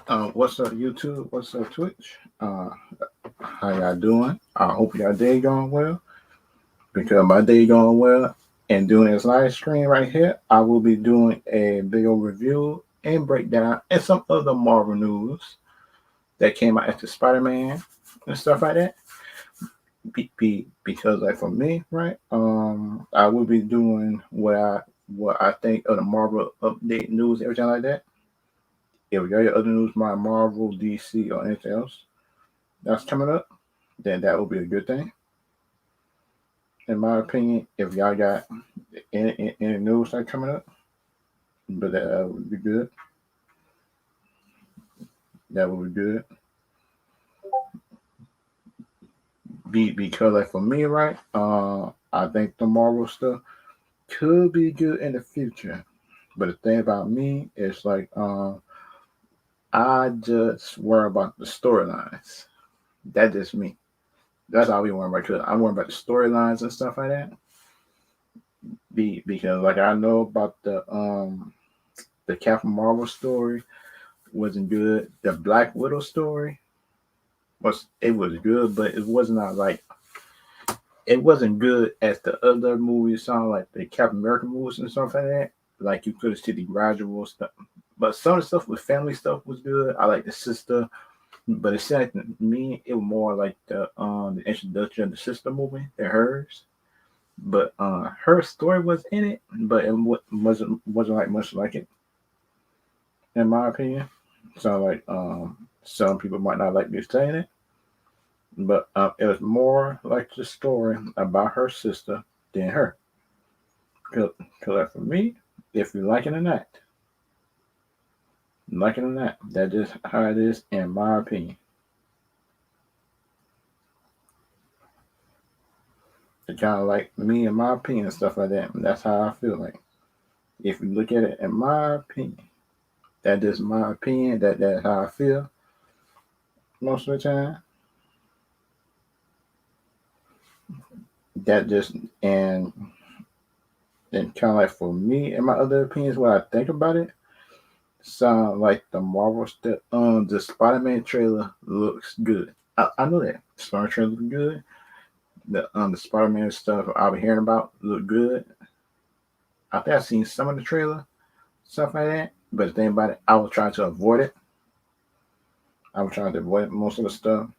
What's up, YouTube? What's up, Twitch? How y'all doing? I hope y'all day going well. Because my day going well, and doing this live stream right here, I will be doing a video review and breakdown and some other Marvel news that came out after Spider-Man and stuff like that. Because like for me, right? I will be doing what I think of the Marvel update news, everything like that. If you got your other news, my Marvel, DC, or anything else that's coming up, then that will be a good thing. In my opinion, if y'all got any news that coming up, but that would be good. That would be good. Because like for me, right, I think the Marvel stuff could be good in the future. But the thing about me is like, I just worry about the storylines. That's just me. That's all we worry about. Cause I'm worried about the storylines and stuff like that. Because like I know about the Captain Marvel story wasn't good. The Black Widow story was good, but it was not like it wasn't good as the other movies sound like the Captain America movies and stuff like that. Like you could see the gradual stuff, but some of the stuff with family stuff was good. I like the sister, but it seemed like to me it was more like the introduction of the sister movie than hers. But her story was in it, but it wasn't like much like it in my opinion. So like some people might not like me saying it, but it was more like the story about her sister than her. Because like for me, if you like it or not, like it or not, that's just how it is in my opinion. It's kind of like me in my opinion and stuff like that. And that's how I feel like. If you look at it in my opinion, that is my opinion. That's how I feel most of the time. That just and then kind of like for me and my other opinions, what I think about it sound like the Marvel stuff. The Spider-Man trailer looks good. I know that Spider trailer look good. The Spider-Man stuff I've been hearing about look good. I think I've seen some of the trailer stuff like that. But the thing about it, I was trying to avoid it. I was trying to avoid most of the stuff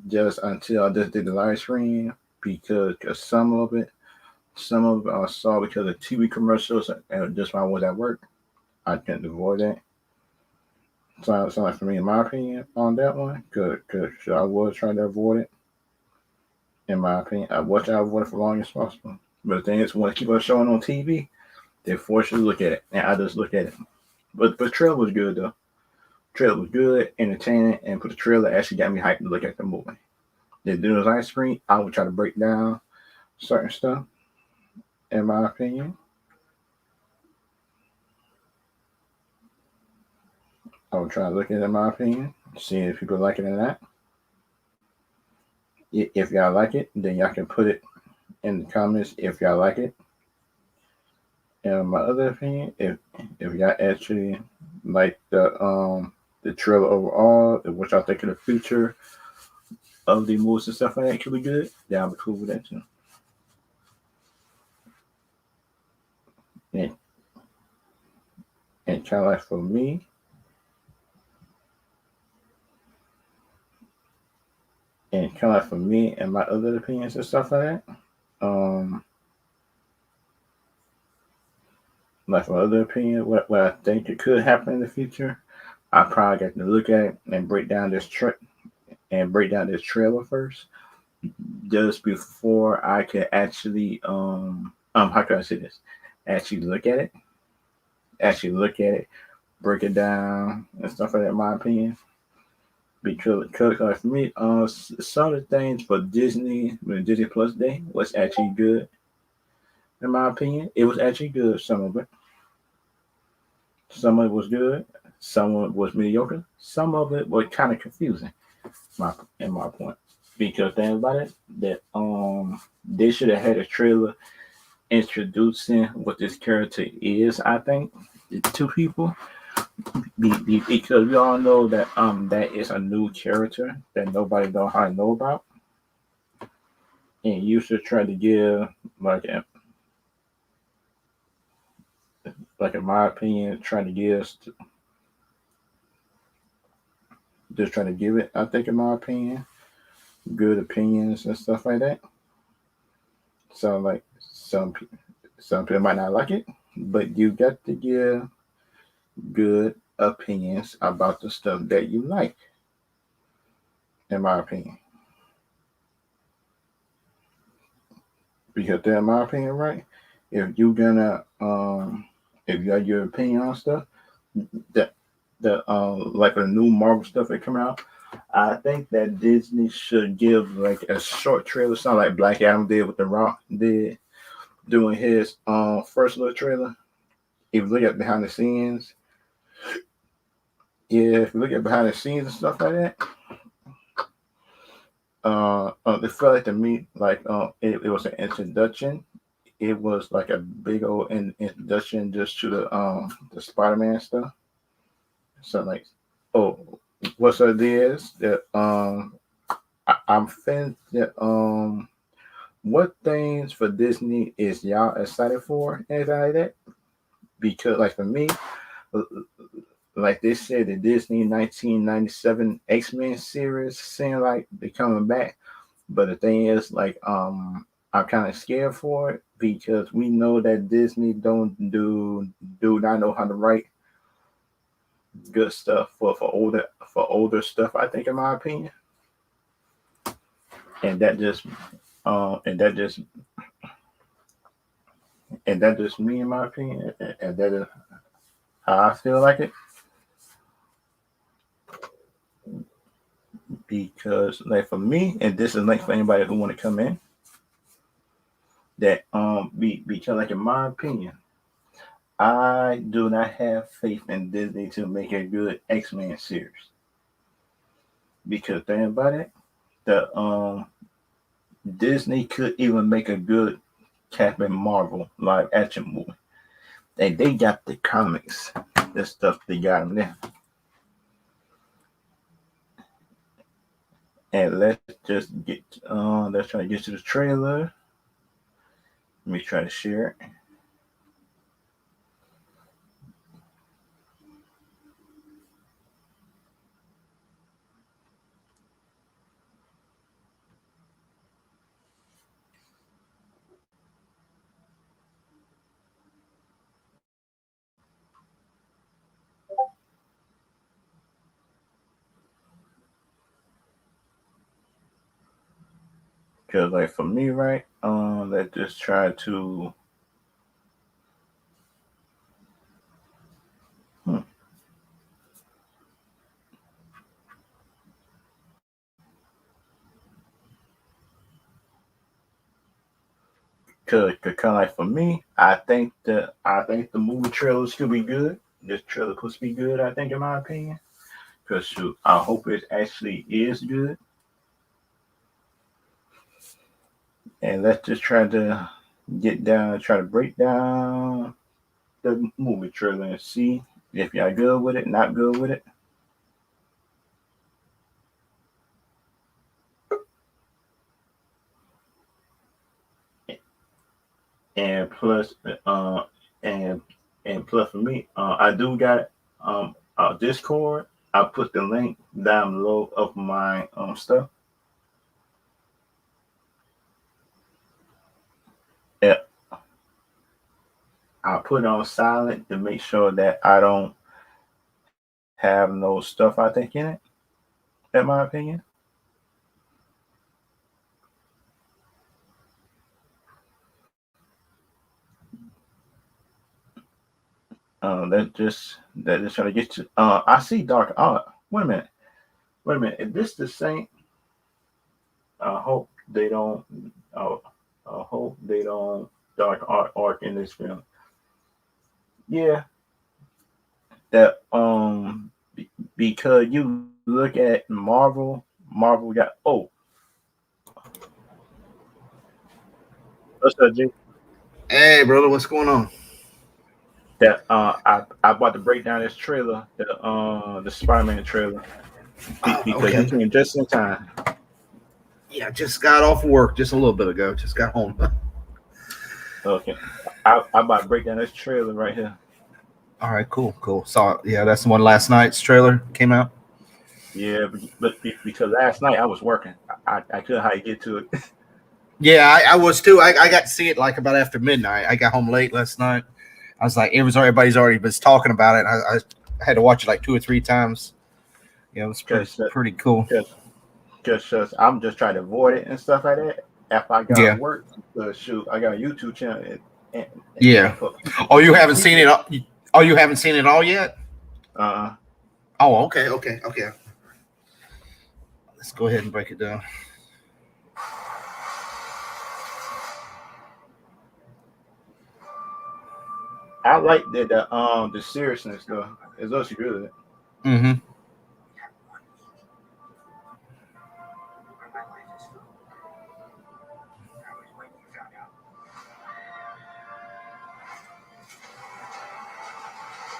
just until I just did the live stream because some of it I saw because of TV commercials and just when I was at work, I couldn't avoid that. So like for me, in my opinion, on that one, cause I was trying to avoid it. In my opinion, I was trying to avoid it for long as possible. But the thing is, when people are showing on TV, they force you to look at it, and I just look at it. But the trailer was good though. Trailer was good, entertaining, and for the trailer actually got me hyped to look at the movie. They do it on screen. I would try to break down certain stuff. In my opinion, I would try to look at it. In my opinion, see if people like it or not. If y'all like it, then y'all can put it in the comments if y'all like it. And my other opinion, if y'all actually like the trailer overall, what y'all think of the future of the movies and stuff like that could be good, then I'll be cool with that too. And, and kind of like for me, and kind of like for me and my other opinions and stuff like that, um, like my other opinion, what I think it could happen in the future, I probably got to look at it and break down this trailer first, just before I could actually how can I say this? Actually look at it, break it down and stuff like that. In my opinion, because like for me, some of the things for Disney when Disney Plus Day was actually good. In my opinion, it was actually good. Some of it was good. Some of it was mediocre. Some of it was kind of confusing. My in my point, because think about it, that they should have had a trailer introducing what this character is. I think to people Because we all know that that is a new character that nobody know how to know about, and you should try to give like like in my opinion, trying to give just trying to give it. I think in my opinion, good opinions and stuff like that. So like some people might not like it, but you got to give good opinions about the stuff that you like. In my opinion, because then, in my opinion, right? If you gonna if you got your opinion on stuff that the like the new Marvel stuff that come out, I think that Disney should give like a short trailer, something like Black Adam did with The Rock did doing his first little trailer. If you look at behind the scenes, yeah, if you look at behind the scenes and stuff like that, it felt like to me like it was an introduction. It was like a big old introduction just to the Spider-Man stuff. So like, oh, what's up is that I'm fin that what things for Disney is y'all excited for? Anything like that? Because like for me, like they said, the Disney 1997 X-Men series seem like they're coming back. But the thing is, like, I'm kind of scared for it because we know that Disney don't do not know how to write good stuff for older stuff. I think, in my opinion, and that just and that just me, in my opinion, and that is how I feel like it. Because, like for me, and this is like for anybody who want to come in, that because like in my opinion, I do not have faith in Disney to make a good X-Men series. Because think about it, the Disney could even make a good Captain Marvel live action movie. They got the comics, the stuff they got them there. And let's try to get to the trailer. Let me try to share it. Cause like for me, right? Let's just try to. Hmm. Cause kind of like for me, I think the movie trailers could be good. This trailer could be good. I think, in my opinion. Cause shoot, I hope it actually is good. And let's just try to try to break down the movie trailer and see if y'all good with it, not good with it. And plus, and plus for me, I do got Discord. I put the link down below of my stuff. Yeah, I put it on silent to make sure that I don't have no stuff I think in it. In my opinion, that just trying to get you. I see dark art. Wait a minute. Wait a minute. Is this the same? I hope they don't. Uh, I hope they don't dark art arc in this film. Yeah, that because you look at Marvel got what's up, G? Hey, brother, what's going on? That I about to break down this trailer, the Spider-Man trailer, because you Okay. came just in time. Yeah, just got off work just a little bit ago. Just got home. Okay, I about to break down this trailer right here. All right, cool, cool. Saw it. Yeah, that's the one last night's trailer came out. Yeah, because last night I was working, I couldn't how you get to it. Yeah, I was too. I got to see it like about after midnight. I got home late last night. I was like, everybody's already been talking about it. I had to watch it like 2 or 3 times. Yeah, it was Because pretty cool. because I'm just trying to avoid it and stuff like that. After I got Yeah, work, shoot, I got a YouTube channel and, yeah. and for Oh, you haven't seen people, it? Oh, you haven't seen it all yet? uh, Oh, okay, okay, okay. Let's go ahead and break it down. I like the seriousness though. It's also good. Mm-hmm.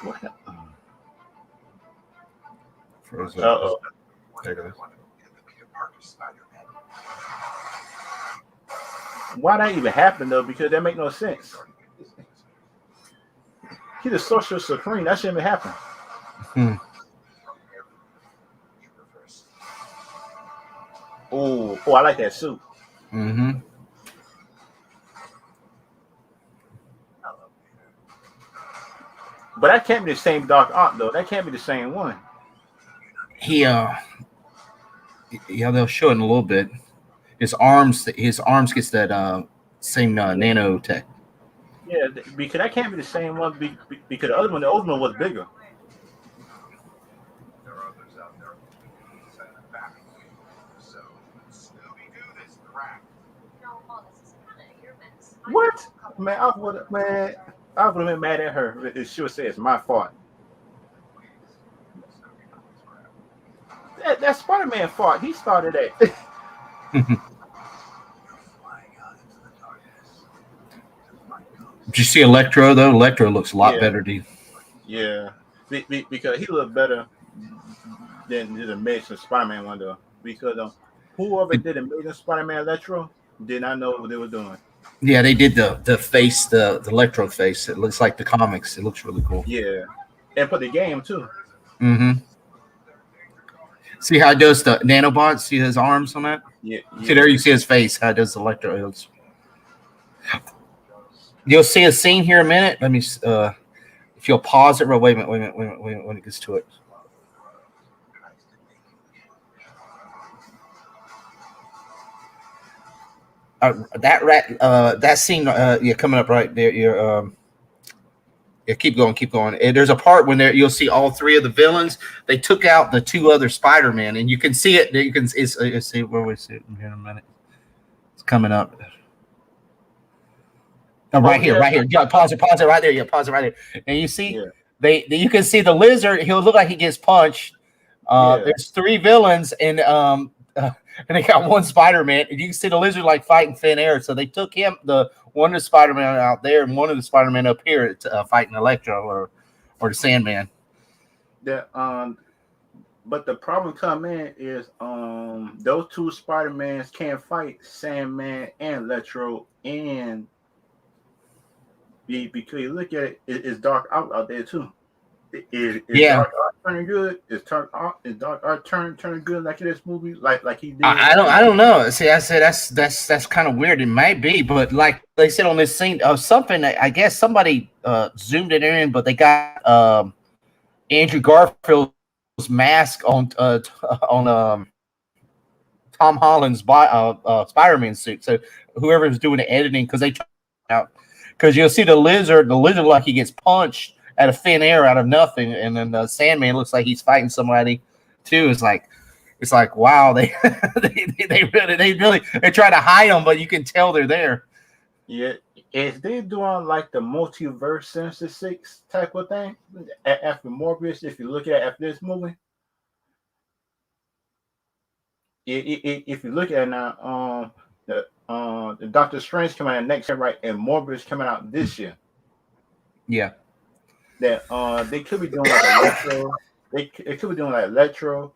What? Froze Uh up. oh. There it goes. Why that even happen though? Because that make no sense. He's a social supreme. That shouldn't even happen. Hmm. Oh, I like that suit. Mm-hmm. But that can't be the same Dark Ark though. That can't be the same one. He yeah, they'll show it in a little bit. His arms gets that same Yeah, nanotech. yeah. Because that can't be the same one. Because the other one was bigger. What? Man, I would have been mad at her if she would say it's my fault. That's Spider Man fault. He started that. Did you see Electro though? Electro looks a lot Yeah, better, dude. yeah. Because he looked better than the Amazing Spider Man one though. Because whoever It, did Amazing Spider Man Electro did not know what they were doing. yeah, they did the face, the Electro face. It looks like the comics. It looks really cool. Yeah, and for the game too. Mm-hmm. See how it does the nanobots? See his arms on that? Yeah, See there, yeah, you see his face. How it does the Electro? You'll see a scene here in a minute. Let me. If you'll pause it, wait a minute, when it gets to it. That scene, yeah, coming up right there. Yeah, keep going, keep going. And there's a part when there you'll see all three of the villains. They took out the two other Spider-Man, and you can see it. You can see where we see it in here in a minute. It's coming up. Oh, Oh right here, yeah, right here. Yeah, pause it right there. Yeah, pause it right there. And you see, yeah, you can see the lizard. He'll look like he gets punched. yeah, There's three villains, and they got one Spider-Man. And you can see the lizard like fighting thin air. So they took him, the one of the Spider-Man out there, and one of the Spider-Man up here fighting Electro or the Sandman. that But the problem come in is those two Spider Mans can't fight Sandman and Electro and because you look at it's Dark out there too. Is Yeah, Dark Art turning good? Is Dark Art turning good like in this movie? Like he did I don't know. See, I said that's kind of weird. It might be, but like they said on this scene, something I guess somebody zoomed it in, but they got Andrew Garfield's mask on Tom Holland's Spider-Man suit. So whoever was doing the editing, because they out because you'll see the lizard like he gets punched out of thin air out of nothing, and then the Sandman looks like he's fighting somebody too. It's like wow, they they try to hide them, but you can tell they're there. Yeah, is they doing like the multiverse Sinister Six type of thing after Morbius? If you look at after this movie, if you look at it now, the Doctor Strange coming out next year, right? And Morbius coming out this year. Yeah. that they could be doing like electro. They could be doing like electro,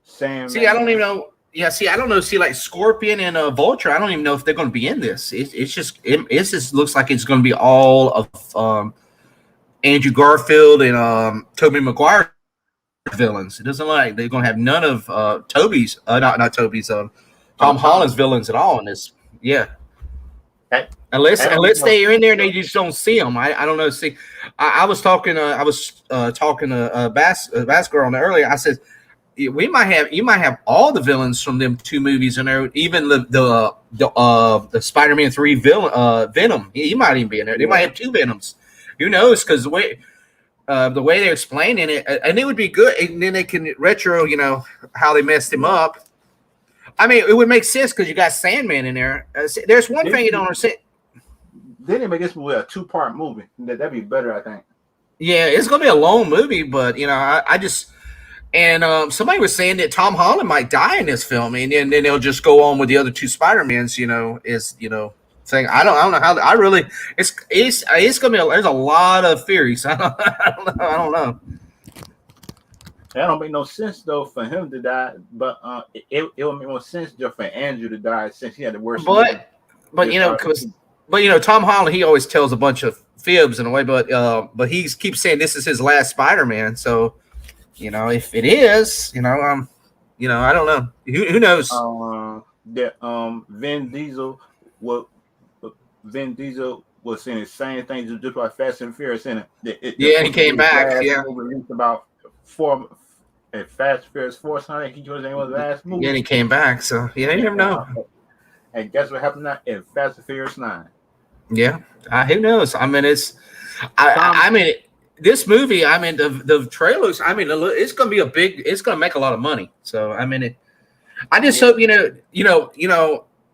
See, I don't even Sandman. know. Yeah, see, I don't know. See, like Scorpion and Vulture, I don't even know if they're going to be in this. It just looks like it's going to be all of Andrew Garfield and Tobey Maguire villains. It doesn't look like they're going to have none of Toby's, not Toby's, Tom Holland's Tom. villains at all in this. Yeah, I, I don't unless know. they are in there and they just don't see them. I don't know. See, I was talking. I was talking to Bass Girl on earlier. I said we might have you might have all the villains from them two movies in there. Even the Spider-Man 3 villain Venom. He might even be in there. They might Yeah. have two Venoms. Who knows? Because the way they're explaining it, and it would be good. And then they can retro, how they messed him up. I mean, it would make sense because you got Sandman in there. There's one thing you don't understand. They didn't make this movie a 2-part movie. That'd be better, I think. Yeah, it's gonna be a long movie, but I just and somebody was saying that Tom Holland might die in this film, and then they'll just go on with the other two Spider-Mans. Saying I don't know how I really it's gonna be there's a lot of theories. I don't know. That don't make no sense though for him to die, but it would make more sense just for Andrew to die since he had the worst movie. But Tom Holland, he always tells a bunch of fibs in a way, but he keeps saying this is his last Spider-Man. So, if it is, I don't know. Who knows? That Vin Diesel was saying the same thing just like Fast and Furious in it. He came back. Yeah, released about 4 and Fast and Furious 4. Something he was the last movie. Yeah, and he came back. So you never know. And guess what happened now in Fast and Furious 9? Yeah, who knows? I mean, this movie. I mean, the trailers. I mean, it's going to be it's going to make a lot of money. So I mean, I just hope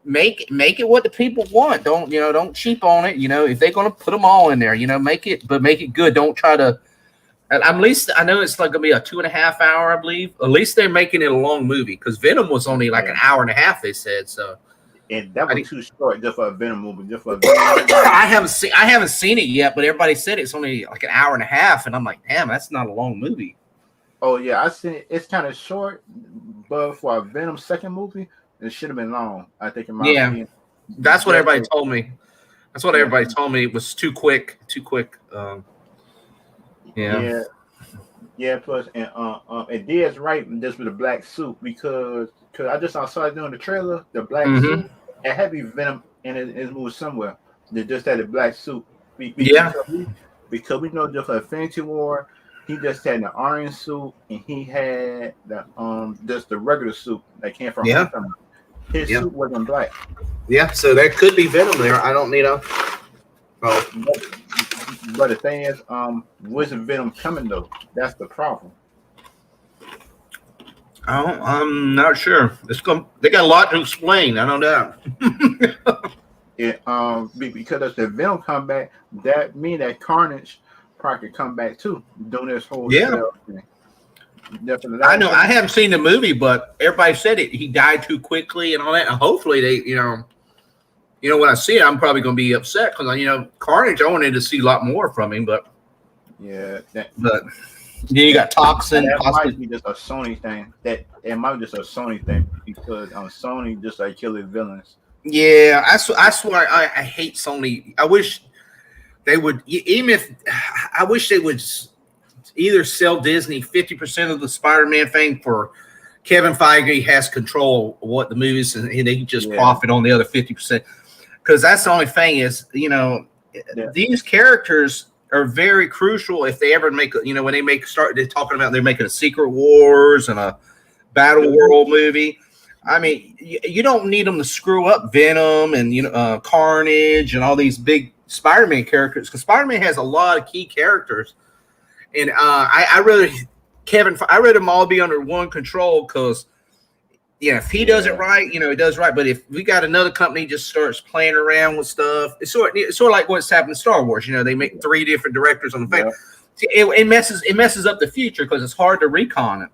make it what the people want. Don't cheap on it. If they're going to put them all in there, make it good. Don't try to. At least I know it's like going to be a 2.5 hour, I believe. At least they're making it a long movie because Venom was only like an hour and a half. They said so. And that was too short just for a Venom movie. I haven't seen it yet, but everybody said it's only like an hour and a half, and I'm like, damn, that's not a long movie. Oh yeah, I seen it. It's kind of short, but for a Venom second movie, it should have been long. I think in my opinion. That's what everybody told me. That's what everybody told me. It was too quick. Yeah. Plus, and Diaz right just with the black suit because I just saw it during the trailer. The black suit. It had to be Venom in his movie somewhere. They just had a black suit. Because we know just for Infinity War, he just had the orange suit and he had the just the regular suit that came from Homecoming. His suit wasn't black. Yeah, so there could be Venom there. I don't need a. Oh. But the thing is, wasn't Venom coming though? That's the problem. I'm not sure. They got a lot to explain. I don't know. Because if the Venom come back, that means that Carnage probably could come back too, doing this whole thing. Definitely. I know. I haven't seen the movie, but everybody said he died too quickly and all that. And hopefully they, when I see it, I'm probably going to be upset because Carnage. I wanted to see a lot more from him, but you got Toxin. That might be just a Sony thing. It might be just a Sony thing because Sony just like kill their villains. Yeah, I swear I hate Sony. I wish they would. I wish they would either sell Disney 50% of the Spider-Man thing for Kevin Feige has control of what the movies and they can just profit on the other 50%. Because that's the only thing is these characters are very crucial if they ever make when they they're talking about they're making a Secret Wars and a Battle World movie. I mean, you don't need them to screw up Venom and Carnage and all these big Spider-Man characters because Spider-Man has a lot of key characters, and I rather them all be under one control because if he does it right, he does right. But if we got another company just starts playing around with stuff, it's sort of like what's happened in Star Wars. They make 3 different directors on the thing. It messes up the future because it's hard to recon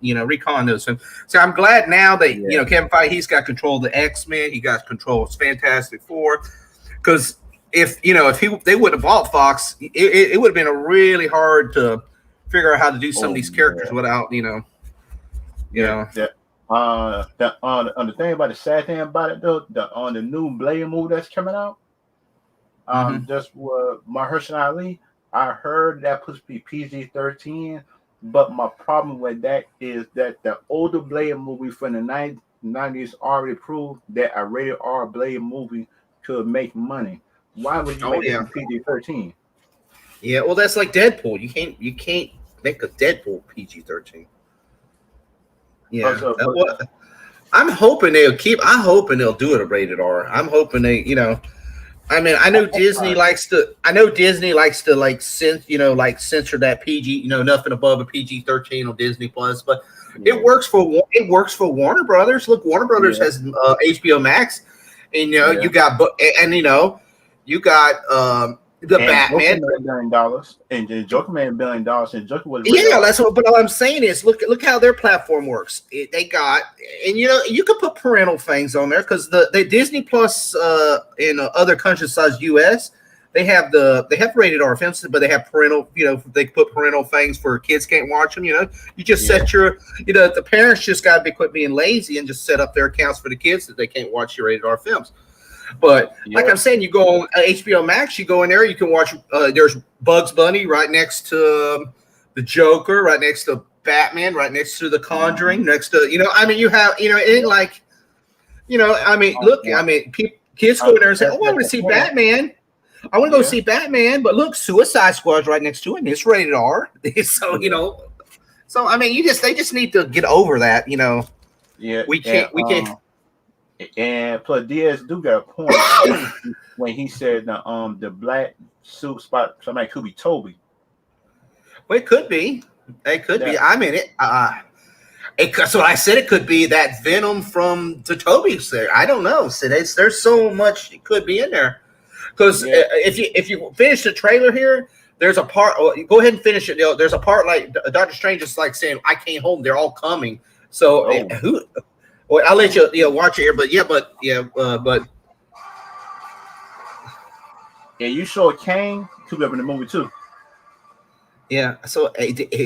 those things. So I'm glad now that Kevin Feige he's got control of the X-Men, he got control of Fantastic Four, because if they would have bought Fox, it would have been a really hard to figure out how to do some of these characters without you know. The thing about the sad thing about it though, the new Blade movie that's coming out, just with Mahershala Ali, I heard that supposed to be PG-13, but my problem with that is that the older Blade movie from the 90s already proved that a rated R Blade movie could make money. Why would you make it PG-13? Yeah, well, that's like Deadpool. You can't make a Deadpool PG-13. Yeah, I'm hoping they'll keep. I'm hoping they'll do it a rated R. I'm hoping they, I mean, I know Disney likes to. I know Disney likes to like censor that PG. Nothing above a PG-13 on Disney Plus, but it works for Warner Brothers. Look, Warner Brothers has HBO Max, and you got you got the Batman $1 billion, and the Joker made $1 billion, and Joker was that's what. But all I'm saying is, look how their platform works. They got, and you could put parental things on there because the Disney Plus in other countries besides US, they have rated R films, but they have parental. They put parental things for kids can't watch them. You just set your. The parents just got to quit being lazy and just set up their accounts for the kids that they can't watch your rated R films. But like I'm saying, you go on HBO Max, you go in there, you can watch. There's Bugs Bunny right next to the Joker, right next to Batman, right next to The Conjuring, next to I mean, you have it ain't like I mean, look, I mean, kids go in there and say, "Oh, I want to see Batman. I want to go see Batman," but look, Suicide Squad's right next to it, and it's rated R. So so I mean, they just need to get over that. We can't. And plus, Diaz do got a point when he said the black suit spot somebody could be Toby. Well, it could be. It could be. I mean, so I said it could be that Venom from the Toby's there. I don't know. So there's so much it could be in there. Because if you finish the trailer here, there's a part. Go ahead and finish it. There's a part like Doctor Strange is like saying, "I can't hold them. They're all coming." So who? Well, I'll let you watch it here, but you saw Kane could be up in the movie too. Yeah, so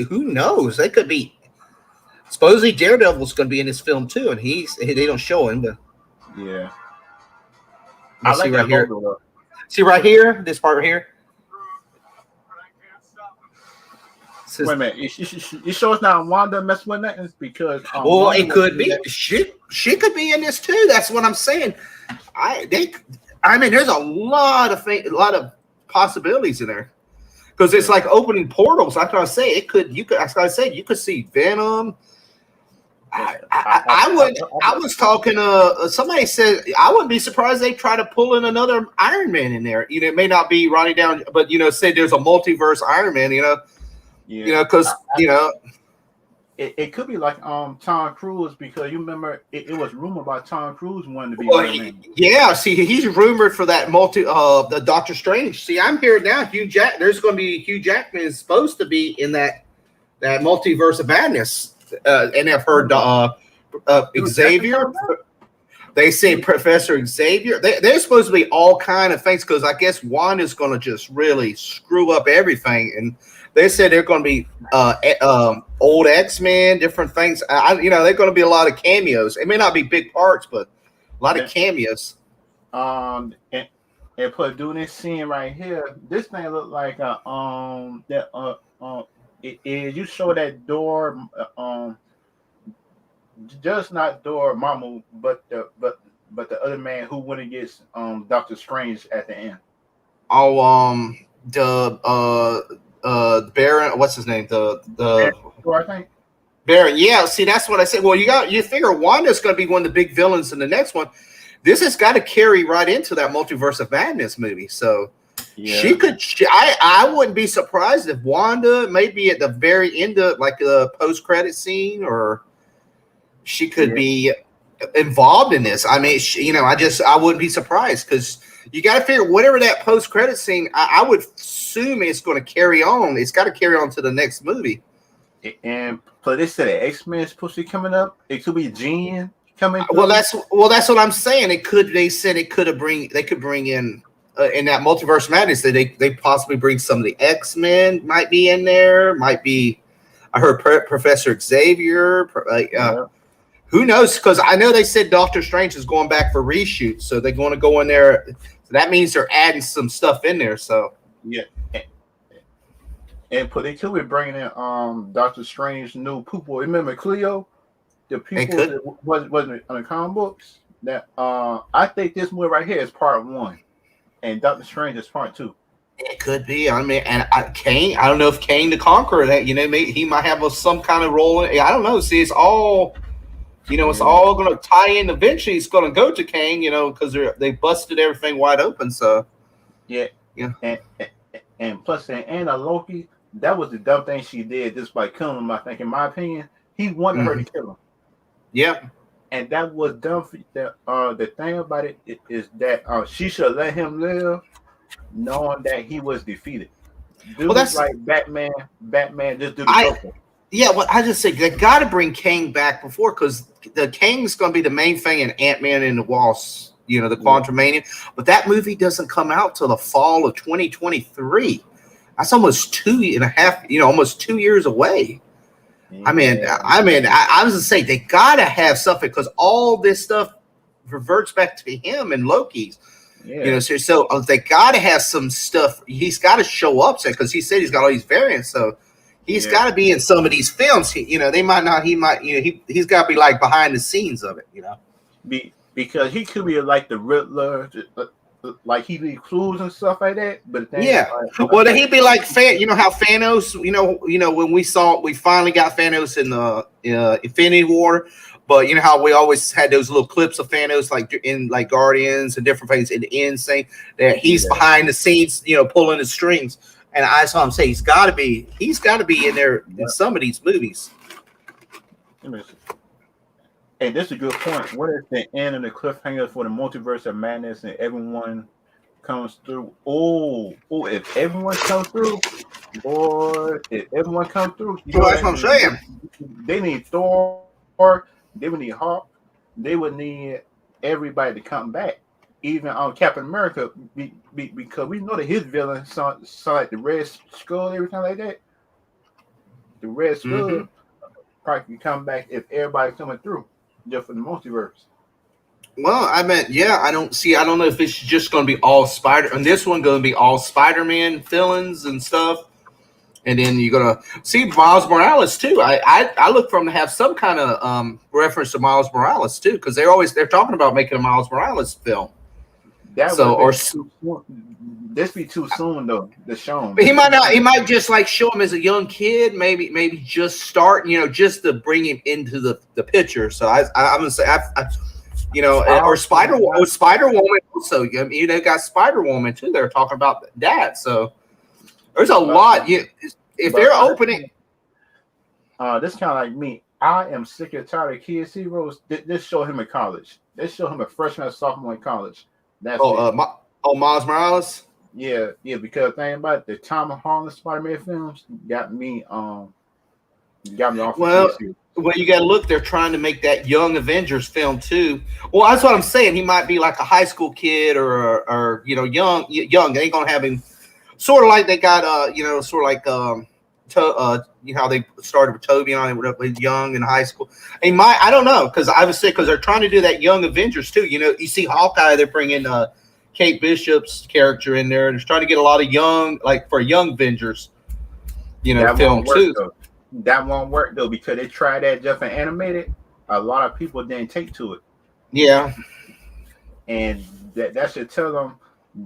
who knows? They could be. Supposedly Daredevil's going to be in this film too, and they don't show him, but I like see right here. Logo, see right here, this part right here. Wait a minute, you sure it's not Wanda messing with that? It's because it could be. She could be in this too. That's what I'm saying. I mean, there's a lot of possibilities in there because it's like opening portals. Like I say, you could see Venom. I was talking to somebody said I wouldn't be surprised they try to pull in another Iron Man in there. It may not be Ronnie Down, but say there's a multiverse Iron Man. Because it could be like Tom Cruise because you remember it was rumored about Tom Cruise wanting to be Iron Man. Yeah, see, he's rumored for that the Doctor Strange. See, I'm here now. There's going to be Hugh Jackman is supposed to be in that multiverse of madness, and I've heard Xavier. They say Professor Xavier. They're supposed to be all kind of things because I guess Wanda's going to just really screw up everything and. They said they're going to be old X-Men, different things. They're going to be a lot of cameos. It may not be big parts, but a lot of cameos. And put doing this scene right here. This thing look like you show that door, just not door Mama, but the other man who went against Doctor Strange at the end. Baron, what's his name? I think Baron. Yeah, see, that's what I said. Well, you figure Wanda's going to be one of the big villains in the next one. This has got to carry right into that Multiverse of Madness movie. So she could. I wouldn't be surprised if Wanda maybe at the very end of like the post-credit scene, or she could be involved in this. I mean, I wouldn't be surprised because. You got to figure whatever that post-credit scene. I would assume it's going to carry on. It's got to carry on to the next movie. And but they said X-Men is supposed to be coming up. It could be Jean coming. Well, that's what I'm saying. They could bring in in that Multiverse Madness that they possibly bring some of the X-Men might be in there. Might be. I heard Professor Xavier. Yeah. Who knows? Because I know they said Doctor Strange is going back for reshoots, so they're going to go in there. So that means they're adding some stuff in there. So yeah. And they could be bringing in Doctor Strange new people. Remember Cleo, the people that wasn't in the comic books. That I think this movie right here is part 1, and Doctor Strange is part 2. It could be. I mean, and Kane. I don't know if Kane the Conqueror. That maybe he might have some kind of role in it. I don't know. See, it's all. It's all going to tie in. Eventually, it's going to go to Kane. Because they busted everything wide open. So yeah. And plus, and Loki. That was the dumb thing she did just by killing him. I think, in my opinion, he wanted her to kill him. Yeah, and that was dumb. The thing about it is that she should let him live, knowing that he was defeated. Dude, that's like Batman. Just do the Joker. Yeah, well, I just say they got to bring Kang back before, because the Kang's going to be the main thing in Ant-Man and the Wasp. The Quantumania. But that movie doesn't come out till the fall of 2023. That's almost 2.5, almost 2 years away. Yeah. I mean, I was gonna say they gotta have something, because all this stuff reverts back to him and Loki's. Yeah. So they gotta have some stuff. He's got to show up, because he said he's got all these variants. So he's got to be in some of these films. They might not. He might. He's got to be like behind the scenes of it. Because he could be like the Riddler. Like he leave clues and stuff like that, but then well, then he'd be like how Thanos, when we finally got Thanos in the Infinity War, but how we always had those little clips of Thanos like in like Guardians and different things in the end, saying that he's behind the scenes, pulling the strings, and I saw him say he's got to be in there in some of these movies. Hey, this is a good point. What is the end of the cliffhanger for the Multiverse of Madness and everyone comes through? If everyone comes through, that's what I'm saying. They need Thor, they would need Hulk, they would need everybody to come back. Even on Captain America, because we know that his villain sound like the Red Skull, everything like that. The Red Skull probably can come back if everybody's coming through. Just for the multiverse. Well, I don't know if it's just going to be all and this one going to be all Spider-Man villains and stuff, and then you're going to see Miles Morales too. I look for them to have some kind of reference to Miles Morales too, because they're talking about making a Miles Morales film. This be too soon though. The show. But he might not. He might just like show him as a young kid. Maybe just start. Just to bring him into the picture. So I'm gonna say, or Spider-Woman also. They got Spider-Woman too. They're talking about that. So there's a lot. If they're opening, this kind of like me. I am sick and tired of kids' heroes. This show him in college. This show him a freshman or sophomore in college. That's Miles Morales. Yeah, because thing about it, the Tom Holland Spider-Man films got me off. Well, you got to look. They're trying to make that Young Avengers film too. Well, that's what I'm saying. He might be like a high school kid or young. They ain't gonna have him sort of like they got sort of like how they started with Toby and all that, young in high school. I don't know, because I was sick, because they're trying to do that Young Avengers too. You see Hawkeye, they're bringing Kate Bishop's character in there, and they're trying to get a lot of young, like for Young Avengers, film too. That won't work though, because they tried that just in animated. A lot of people didn't take to it. Yeah, and that should tell them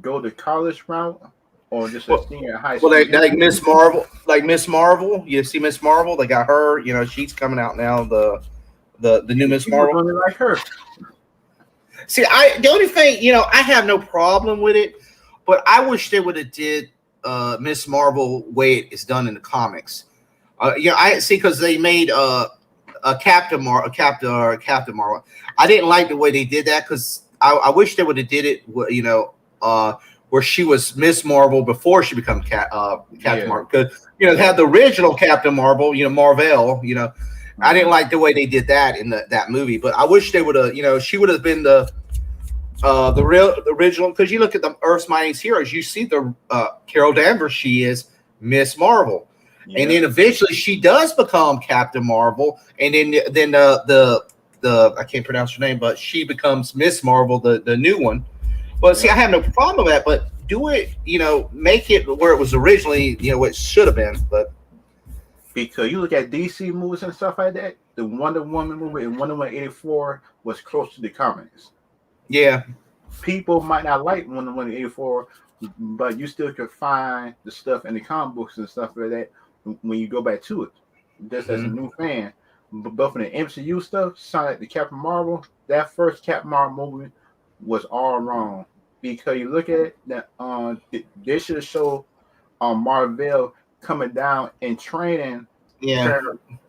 go the college route. Or just a senior high school. Well, like Miss Marvel. You see Miss Marvel? They got her. She's coming out now. The new Miss Marvel. Really like her. See, the only thing, I have no problem with it, but I wish they would have did Miss Marvel way it's done in the comics. I see, because they made a Captain Marvel. I didn't like the way they did that, because I wish they would have did it. Where she was Miss Marvel before she became Captain Marvel. Because, they had the original Captain Marvel, Marvel, I didn't like the way they did that in that movie. But I wish they would have, she would have been the the original, because you look at the Earth's Mightiest Heroes, you see the Carol Danvers. She is Miss Marvel, and then eventually she does become Captain Marvel, and then the I can't pronounce her name, but she becomes Miss Marvel, the new one. But see, I have no problem with that, but do it, make it where it was originally, what it should have been. But because you look at DC movies and stuff like that, the Wonder Woman movie and Wonder Woman 84 was close to the comics. Yeah. People might not like Wonder Woman 84, but you still could find the stuff in the comic books and stuff like that when you go back to it. Just as a new fan. But for the MCU stuff, sound like the Captain Marvel, that first Captain Marvel movie was all wrong. Because you look at it, that they should show Marvel coming down and training.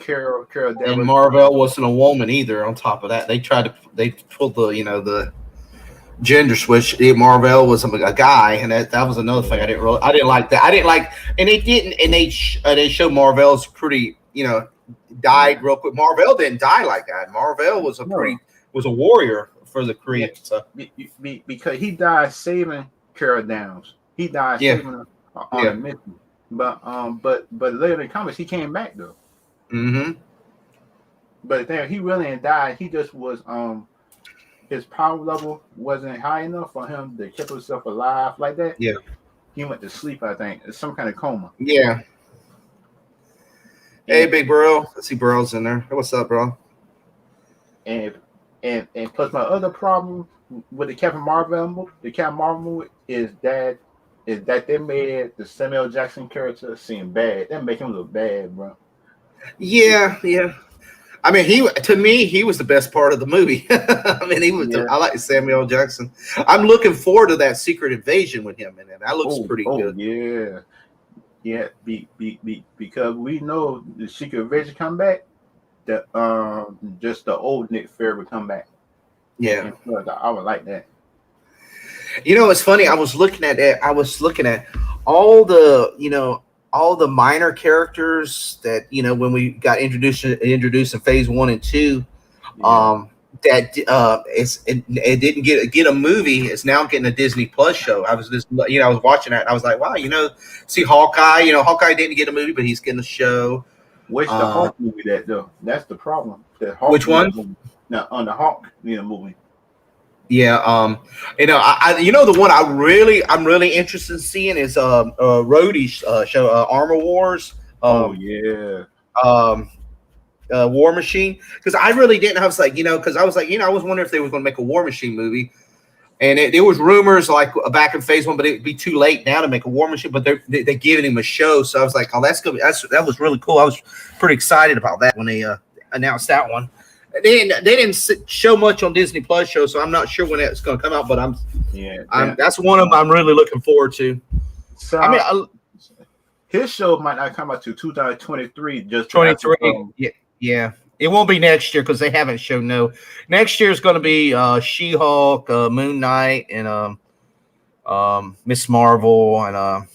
Carol and Marvel wasn't a woman either. On top of that, they pulled the gender switch. Marvel was a guy, and that was another thing I didn't like that. I didn't like, and they didn't, and they showed Marvel's pretty, died real quick. Marvel didn't die like that. Marvel was was a warrior for the Kree. So. Because he died saving Carol Downs. He died saving her on a mission. But later in the comics, he came back though. Mm-hmm. But then he really didn't die. He just was his power level wasn't high enough for him to keep himself alive like that. Yeah. He went to sleep, I think. It's some kind of coma. Yeah. Hey, big bro. I see Burrow's in there. Hey, what's up, bro? And plus my other problem with the Captain Marvel movie is that they made the Samuel Jackson character seem bad. They make him look bad, bro. Yeah. I mean, he was the best part of the movie. I mean, he was. I like Samuel Jackson. I'm looking forward to that Secret Invasion with him in it. That looks pretty good. Yeah. Because we know the Secret Invasion come back. Just the old Nick Fury would come back. Yeah, I would like that. It's funny. I was looking at it. I was looking at all the minor characters that when we got introduced in phase 1 and 2, it didn't get a movie. It's now getting a Disney Plus show. I was watching that and I was like, wow, see Hawkeye. Hawkeye didn't get a movie, but he's getting a show. Which the Hawk movie that though? That's the problem. Which one? Now on the Hawk movie. Yeah, the one I'm really interested in seeing is Rhodey's show, Armor Wars. War Machine, because I really didn't. I was like, I was wondering if they were going to make a War Machine movie, and there was rumors like back in phase 1, but it'd be too late now to make a War Machine. But they're giving him a show, so I was like, oh, that's good. That was really cool. I was pretty excited about that when they announced that one. They didn't show much on Disney Plus show, so I'm not sure when it's going to come out. But that's one of them I'm really looking forward to. So his show might not come out to 2023. Just 23. Yeah. It won't be next year because they haven't shown no. Next year is going to be She-Hulk, Moon Knight, and Miss Marvel, and I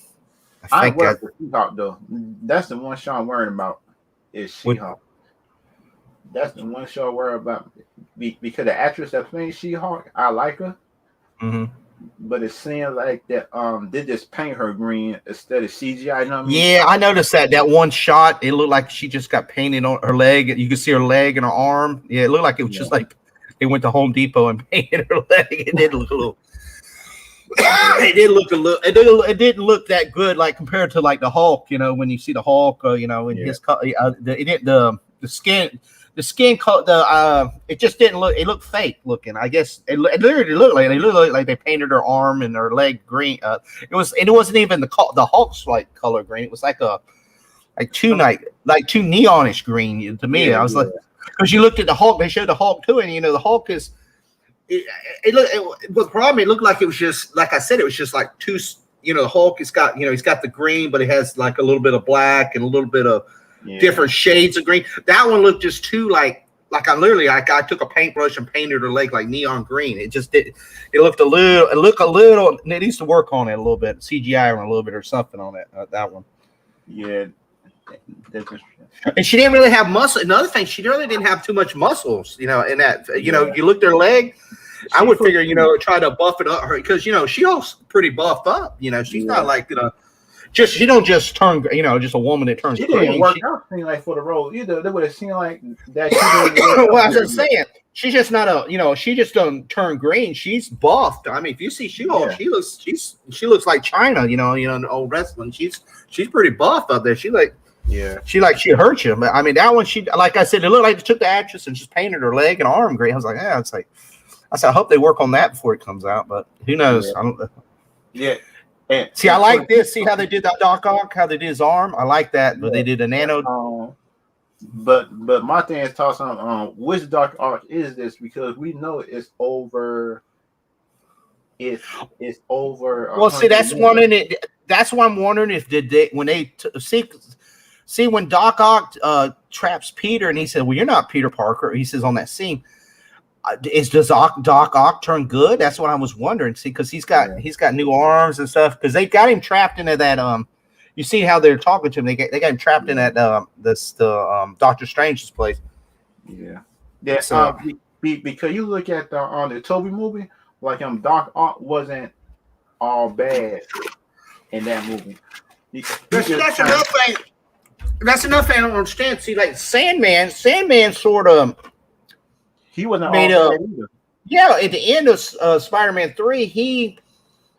think that's She-Hulk though. That's the one show I'm worried about. Is She-Hulk. That's the one show I worry about because the actress that plays She-Hulk, I like her. Mm-hmm. But it seems like that they just paint her green instead of CGI. You know what I mean? Yeah, I noticed that one shot. It looked like she just got painted on her leg. You could see her leg and her arm. Yeah, it looked like it was just like they went to Home Depot and painted her leg. It did look a little. It did look a little. It didn't look that good, like compared to like the Hulk. When you see the Hulk, in his the skin. The skin color, it just didn't look. It looked fake looking. I guess it literally looked like they painted her arm and her leg green. It wasn't even the Hulk's like color green. It was like two neonish green to me. I was like, because you looked at the Hulk, they showed the Hulk too, and the Hulk is. The problem, it looked like it was just like I said. It was just like two. The Hulk has got he's got the green, but it has like a little bit of black and a little bit of. Different shades of green. That one looked just too like I took a paintbrush and painted her leg like neon green. It just did. It looked a little. It needs to work on it a little bit, CGI on a little bit or something on it. That one. Yeah. And she didn't really have muscle. Another thing, she really didn't have too much muscles. In that. You looked at her leg. I would figure, try to buff it up her because she also pretty buffed up. She's not like just she don't just turn just a woman that turns She green. didn't work out seem like for the role either. They would have seemed like that. She didn't Well, I was saying she's just not she just doesn't turn green. She's buffed. I mean, if you see she looks like China. In old wrestling, she's pretty buffed up there. She hurt you. But I mean, that one like I said, it looked like they took the actress and just painted her leg and arm green. I was like, I said, I hope they work on that before it comes out. But who knows? Yeah. I don't know. Yeah. I like this. See how they did that Doc Ock, how they did his arm. I like that, but they did a nano. But my thing is tossing which Doc Ock is this because we know it's over. It's over. Well, see, that's one in it. That's why I'm wondering if when Doc Ock traps Peter and he said, "Well, you're not Peter Parker." He says on that scene. Does Doc Ock turn good? That's what I was wondering. See, because he's got new arms and stuff. Because they got him trapped into that. You see how they're talking to him? They got him trapped in that Doctor Strange's place. Yeah. Yeah. So, because you look at the Toby movie, like Doc Ock wasn't all bad in that movie. That's another thing. That's another thing I don't understand. See, like Sandman sort of. He wasn't made all bad either. Yeah, at the end of Spider-Man 3, he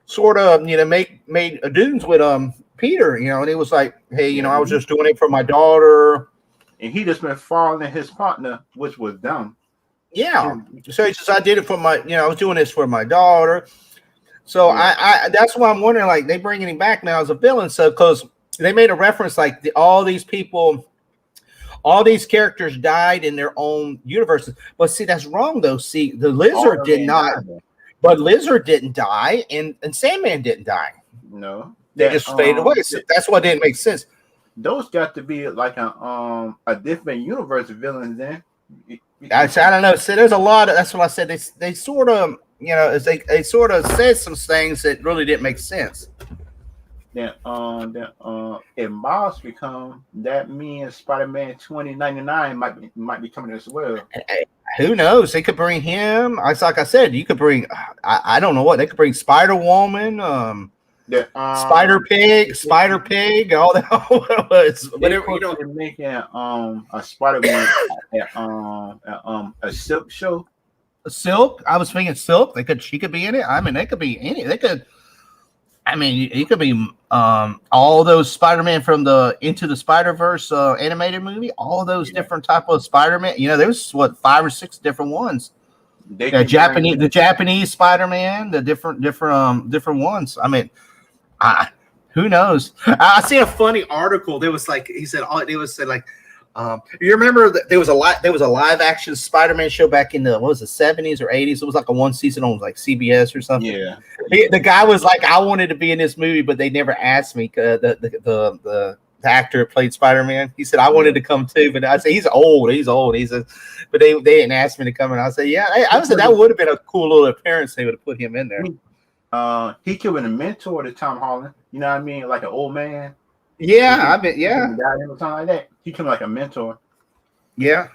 sort of made dudes with Peter, and it was like, hey, I was just doing it for my daughter, and he just been following his partner, which was dumb. Yeah, so he says, I did it for my, I was doing this for my daughter. So I that's why I'm wondering, like, they bringing him back now as a villain, so because they made a reference like all these people. All these characters died in their own universes. But see, that's wrong, though. See, the Lizard did not. But Lizard didn't die, and Sandman didn't die. No. They just faded away. So that's what didn't make sense. Those got to be like a different universe villains then. I don't know. See, there's a lot of, that's what I said. They sort of, they sort of said some things that really didn't make sense. Then if Miles become, that means Spider-Man 2099 might be coming as well. Who knows? They could bring him. Like I said, you could bring. I don't know what they could bring. Spider Woman, Spider Pig, all that was. Whatever they're making a Spider-Man a Silk show. Silk. I was thinking Silk. She could be in it. I mean, they could be any. They could. I mean, it could be all those Spider-Man from the Into the Spider-Verse animated movie, all those different type of Spider-Man. There's 5 or 6 different ones. The Japanese Spider-Man, the different ones. I mean, who knows? I see a funny article. There was like he said, you remember that there was a live action Spider-Man show back in the 70s or 80s. It was like a one season on like CBS or something. Yeah. The guy was like, I wanted to be in this movie, but they never asked me. The actor played Spider-Man. He said I wanted to come too, but I said he's old. He said, but they didn't ask me to come, and I said I said that would have been a cool little appearance. They would have put him in there. He could have been a mentor to Tom Holland. You know what I mean? Like an old man. Yeah, I bet. Yeah, something like that. He come like a mentor. Yeah.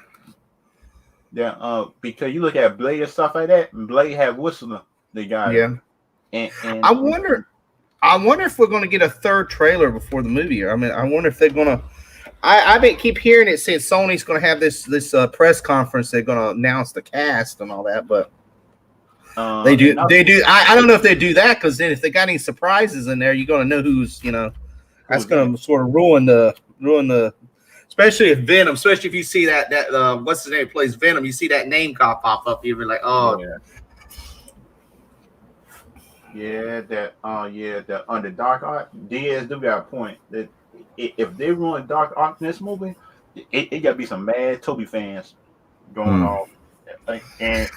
Because you look at Blade and stuff like that, and Blade had Whistler. The guy. Yeah. And I wonder if we're going to get a third trailer before the movie. I mean, I wonder if they're going to. I keep hearing it saying Sony's going to have this press conference. They're going to announce the cast and all that, but they do. I don't know if they do that because then if they got any surprises in there, you're going to know who's That's going to sort of ruin the, especially if Venom, especially if you see that what's his name plays Venom, you see that name pop up, you're like, oh yeah, that on the Dark Arc, Diaz do got a point that if they ruin Dark Arc in this movie, it got to be some mad Toby fans going off, and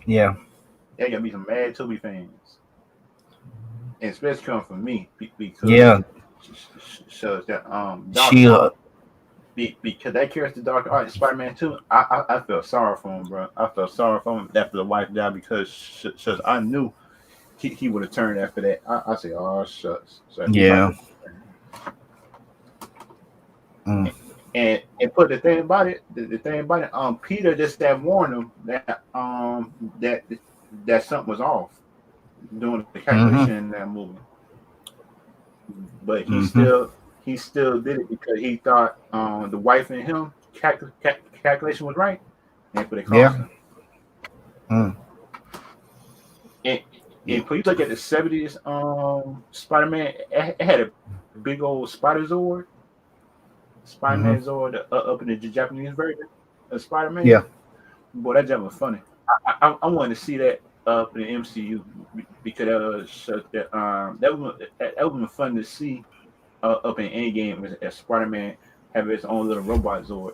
yeah, there got to be some mad Toby fans. And especially coming from me because shows that because that character Dark Art Spider-Man 2, I felt sorry for him, bro. I felt sorry for him after the wife died because I knew he would have turned after that. I said, oh shucks. So yeah. And put the thing about it, the thing about it, Peter just that warned him that that something was off doing the Mm-hmm. calculation in that movie. But Mm-hmm. he still did it because he thought the wife and him calculation was right, and put it cost Yeah. him. Mm. And Yeah. if you look at the '70s Spider Man, it had a big old Spider Zord, Spider Man Mm-hmm. Zord up in the Japanese version of Spider Man. Yeah. Boy, that job was funny. I wanted to see that up in the MCU because that would be fun to see up in any game as Spider Man have his own little robot Zord.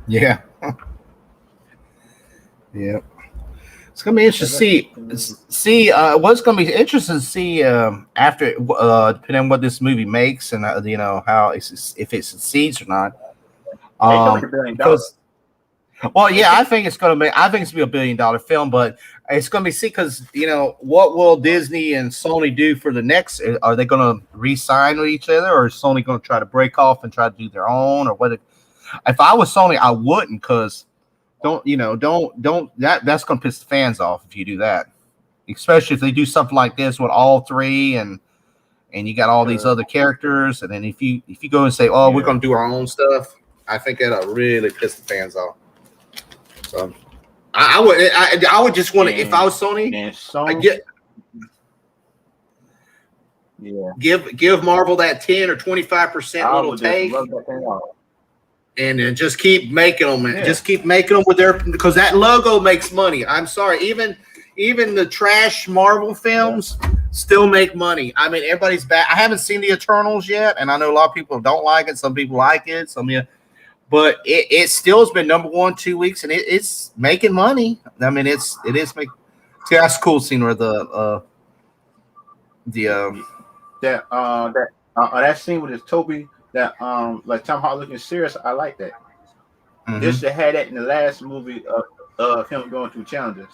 Yeah. Yeah. It's gonna be interesting That's to see. What's gonna be interesting to see after, depending on what this movie makes and how if it succeeds or not. they should make $1 billion. Because well, They yeah, should. I think it's gonna be $1 billion film, but it's gonna be see because what will Disney and Sony do for the next? Are they gonna re-sign with each other, or is Sony gonna try to break off and try to do their own, or what? If I was Sony, I wouldn't because don't that's gonna piss the fans off if you do that, especially if they do something like this with all three and you got all these Cause other characters, and then if you go and say, oh, we're yeah, gonna do our own stuff, I think that'll really piss the fans off. So I would just want to, if I and was Sony, and I Sony, get yeah, give Marvel that 10 or 25% I little would just take, rub that thing off. and then just keep making them, and Yeah, just keep making them with their, because that logo makes money. I'm sorry, even the trash Marvel yeah, films still make money. I mean, everybody's back. I haven't seen the Eternals yet, and I know a lot of people don't like it. Some people like it. But it still has been number one 2 weeks, and it's making money. I mean, it is making. See, that's a cool scene where the that scene with his Toby that like Tom Holland looking serious. I like that. This mhm. should have that in the last movie of him going through challenges.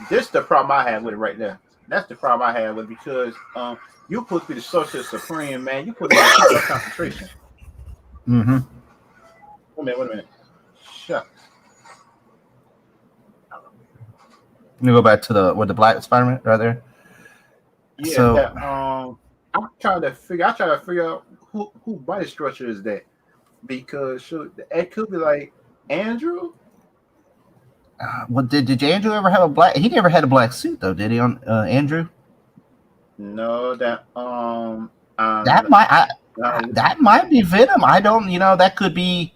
This the problem I have with it right there. That's the problem I have with it because you supposed to be the sorcerer supreme, man. You supposed to be able to keep your concentration. Mhm. Wait a minute. Shucks. Let me go back to the Black Spider-Man right there. Yeah, So that I try to figure out who body structure is that because it could be like Andrew. what did Andrew ever have a black? He never had a black suit though, did he? On Andrew, No, that might uh, that might be Venom. I don't. That could be.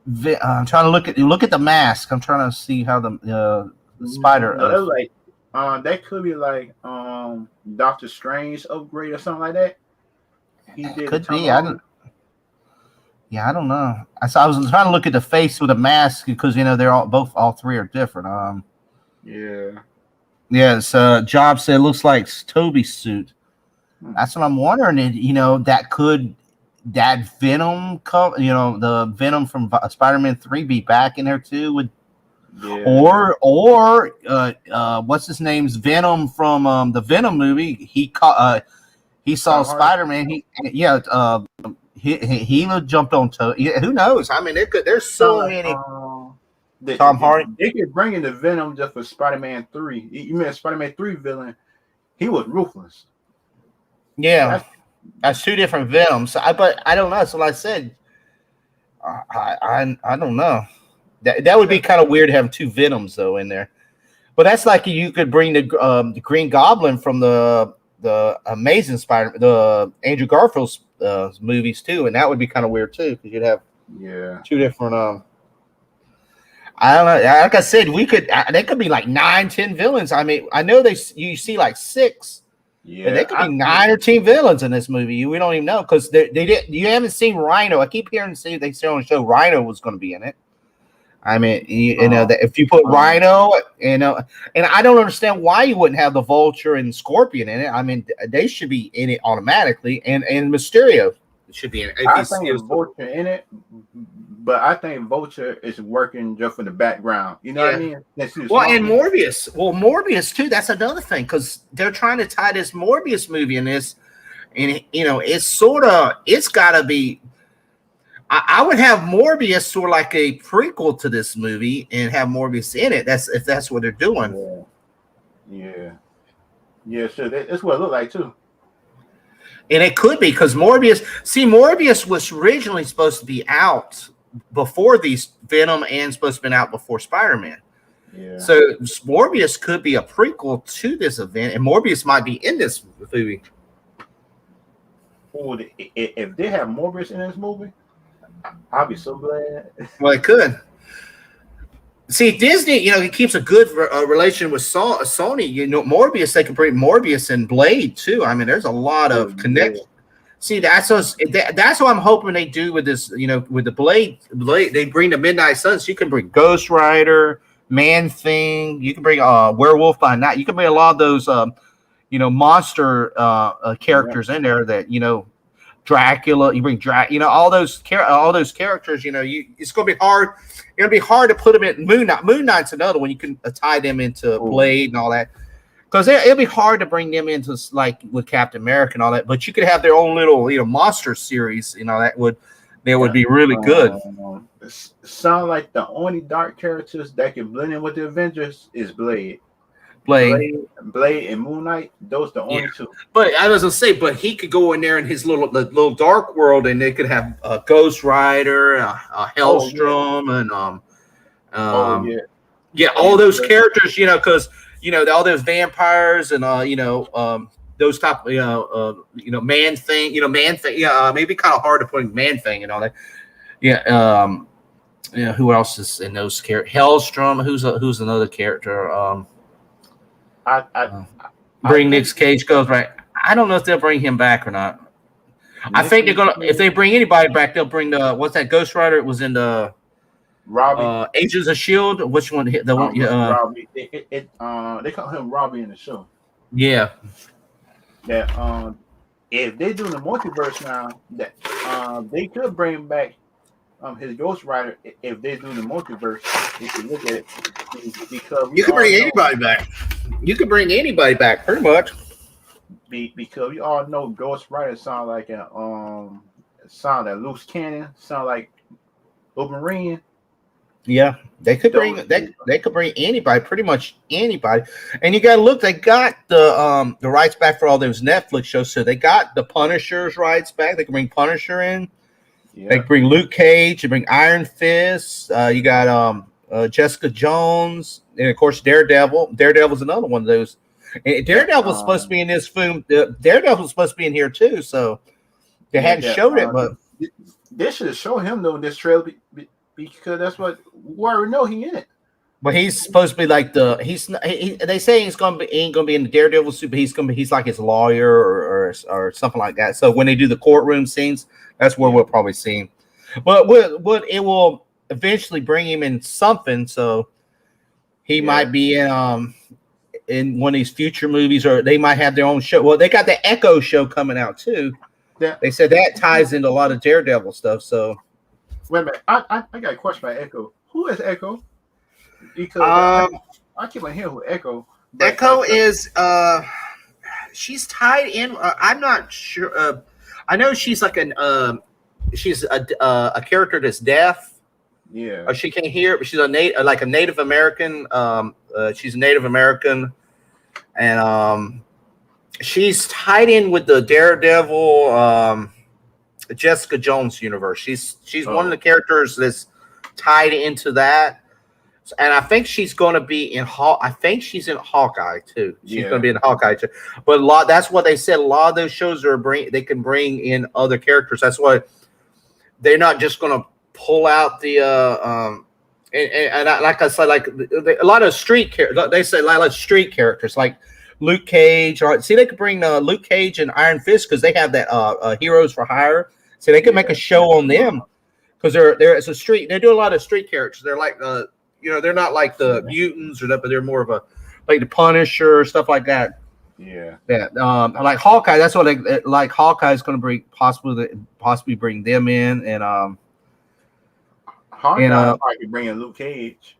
I'm trying to look at the mask. I'm trying to see how the spider. no, that's like that could be like Doctor Strange upgrade or something like that. He It did the could Tom be. I don't. Holland. Yeah, I don't know. I was trying to look at the face with a mask because they're all three are different. Yeah. Yeah. It's Job said it looks like Toby's suit. Hmm. That's what I'm wondering. That could that Venom come. The Venom from Spider-Man 3 be back in there too with. Yeah. Or what's his name's Venom from the Venom movie? He saw Tom Hardy. Spider Man. He jumped on toe. Yeah, who knows? I mean, there's Sound so like many. they, Tom Hardy. they could bring in the Venom just for Spider-Man 3. You mean Spider-Man 3 villain? He was ruthless. Yeah, That's that's two different Venoms. But I don't know. So like I said, I don't know. That would be kind of weird having two Venoms though in there. But that's like you could bring the Green Goblin from the Amazing Spider, the Andrew Garfield's movies too, and that would be kind of weird too because you'd have yeah. two different. I don't know. Like I said, they could be like 9, 10 villains. I mean, I know you see like six, but they Yeah. could be 9 or 10 villains in this movie. We don't even know because they did. You haven't seen Rhino. I keep hearing they say on the show Rhino was going to be in it. I mean, Um, that if you put um, Rhino, and I don't understand why you wouldn't have the Vulture and Scorpion in it. I mean, they should be in it automatically, and Mysterio should be in it. I think if Vulture in it but I think Vulture is working just in the background. You know what I mean? Well, and Morbius too. That's another thing because they're trying to tie this Morbius movie in this, and it's got to be. I would have Morbius sort of like a prequel to this movie and have Morbius in it. That's if that's what they're doing. Yeah. Sure. That's what it looked like too. And it could be because Morbius was originally supposed to be out before these Venom and supposed to have been out before Spider-Man. Yeah. So Morbius could be a prequel to this event, and Morbius might be in this movie. Oh, if they have Morbius in this movie, I'll be so glad. Well, it could. See, Disney, he keeps a good relation with Sony. Morbius, they can bring Morbius and Blade too. I mean, there's a lot of connection. See, that's what I'm hoping they do with this. With the Blade, they bring the Midnight Suns. So you can bring Ghost Rider, Man Thing. You can bring Werewolf by Night. You can bring a lot of those, monster characters in there. That Dracula. You bring all those characters. It's going to be hard. It's going to be hard to put them in Moon Knight. Moon Knight's another one. You can tie them into Blade and all that. Because it'll be hard to bring them into like with Captain America and all that, but you could have their own little monster series. That would be really good. Sound like the only dark characters that can blend in with the Avengers is Blade, and Moon Knight. Those the only two. But I was gonna say, but he could go in there in his little dark world, and they could have a Ghost Rider, a Hellstrom, and all those characters. Because. All those vampires and those type Man Thing, Man Thing. Yeah, maybe kind of hard to put Man Thing and all that. Yeah. Who else is in those characters? Hellstrom. Who's another character? Bring Nick Cage goes right. I don't know if they'll bring him back or not. I think they're gonna. If they bring anybody back, they'll bring the what's that Ghost Rider? It was in the. Robbie, Agents of Shield. Which one? The one? Robbie. They call him Robbie in the show. Yeah. That if they do the multiverse now, that they could bring back his Ghost Rider. If they do the multiverse, if you look at it, because you can bring anybody back. You can bring anybody back, pretty much. Because we all know Ghost Rider sound like sound like loose cannon, sound like Wolverine. Yeah, they could bring anybody, pretty much anybody. And you got to look; they got the rights back for all those Netflix shows. So they got the Punisher's rights back. They can bring Punisher in. Yeah. They can bring Luke Cage. They bring Iron Fist. You got Jessica Jones, and of course Daredevil. Daredevil's another one of those. And Daredevil's supposed to be in this film. Daredevil's supposed to be in here too. So they hadn't showed it, but they should have shown him though in this trailer. Because that's what we already know he in it. But he's supposed to be like they say he ain't gonna be in the Daredevil suit, but he's like his lawyer or something like that. So when they do the courtroom scenes, that's where we'll probably see him. But it will eventually bring him in something, so he might be in one of these future movies, or they might have their own show. Well, they got the Echo show coming out too. Yeah. They said that ties into a lot of Daredevil stuff, so wait a minute. I got a question about Echo. Who is Echo? Because I keep on hearing who Echo. Echo is she's tied in. I'm not sure. I know she's like she's a character that's deaf. Yeah. Or she can't hear, but she's a Native American. She's a Native American, and she's tied in with the Daredevil. Jessica Jones universe. She's one of the characters that's tied into that, and I think she's going to be in I think she's in Hawkeye too. She's going to be in Hawkeye too. But that's what they said. A lot of those shows they can bring in other characters. That's why they're not just going to pull out the like I said, like a lot of street characters. They say a lot of street characters like Luke Cage. Or see, they could bring Luke Cage and Iron Fist because they have that Heroes for Hire. So they could make a show on them because it's a street. They do a lot of street characters. They're like they're not like the mutants or that, but they're more of like the Punisher, stuff like that. Yeah. Like Hawkeye. That's what Hawkeye is going to bring possibly bring them in, and And Hawkeye probably could bring in Luke Cage.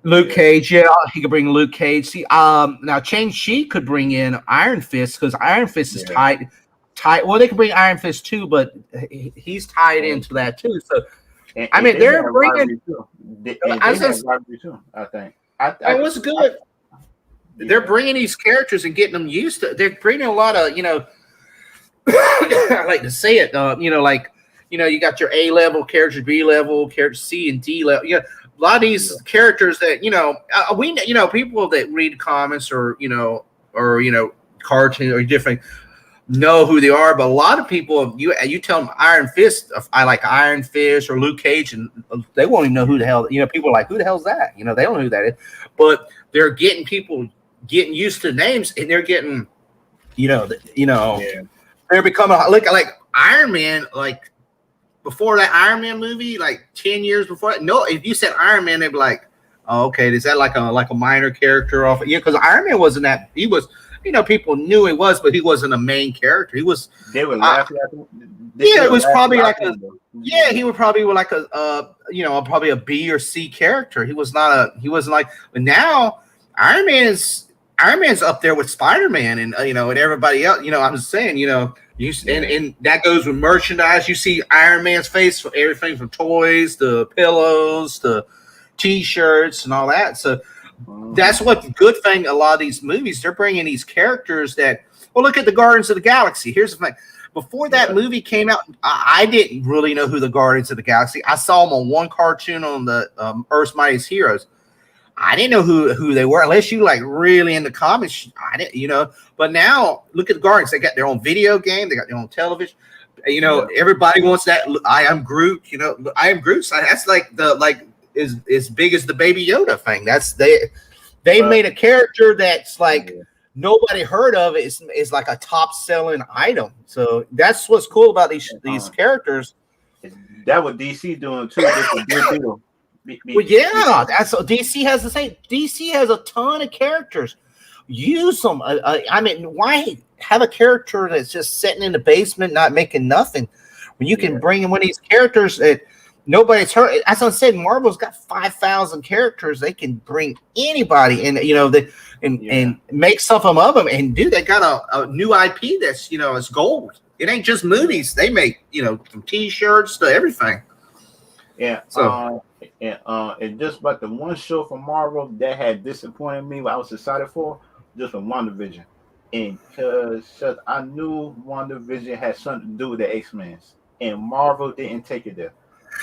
Luke Cage, yeah, he could bring Luke Cage. See, now Shang-Chi could bring in Iron Fist because Iron Fist is tied. Well, they could bring Iron Fist too, but he's tied into that too. So, I mean, they're bringing. They have rivalry too. I think. I was good. They're bringing these characters and getting them used to. They're bringing a lot of, I like to say it, you got your A level characters, B level characters, C and D level. A lot of these characters that we people that read comics or cartoons or different know who they are, but a lot of people you tell them Iron Fist, I like Iron Fist or Luke Cage, and they won't even know who the hell. People are like, who the hell's that? They don't know who that is, but they're getting people getting used to names, and they're getting, they're becoming like Iron Man, like before that Iron Man movie, like 10 years before that. No, if you said Iron Man, they'd be like, oh, okay, is that like a minor character off? Yeah, because Iron Man wasn't that. He was, people knew he was, but he wasn't a main character. He was. They were laughing at him. Yeah, it was probably like a. Yeah, he would probably be like a probably a B or C character. He was not a. He wasn't like. But now Iron Man's up there with Spiderman and and everybody else. I'm just saying, and that goes with merchandise. You see Iron Man's face for everything from toys to pillows to T-shirts and all that. So that's what the good thing. A lot of these movies, they're bringing these characters that. Well, look at the Guardians of the Galaxy. Here's the thing. Before that movie came out, I didn't really know who the Guardians of the Galaxy. I saw them on one cartoon on the Earth's Mightiest Heroes. I didn't know who they were unless you like really into comics. I didn't, But now look at the Guardians. They got their own video game. They got their own television. Everybody wants that. I am Groot. I am Groot. So that's like as big as the Baby Yoda thing. That's they made a character that's like nobody heard of. Is like a top selling item. So that's what's cool about these characters. That what DC doing too. Just a big deal. Well, yeah, that's DC has the same. DC has a ton of characters. Use them. I mean, why have a character that's just sitting in the basement, not making nothing, when you can bring in one of these characters that nobody's heard? As I said, Marvel's got 5,000 characters. They can bring anybody, and and make something of them. And dude, they got a new IP that's it's gold. It ain't just movies. They make from T-shirts to everything. Yeah. So. And just about the one show from Marvel that had disappointed me, what I was excited for, just from WandaVision. And because I knew WandaVision had something to do with the X-Men, and Marvel didn't take it there.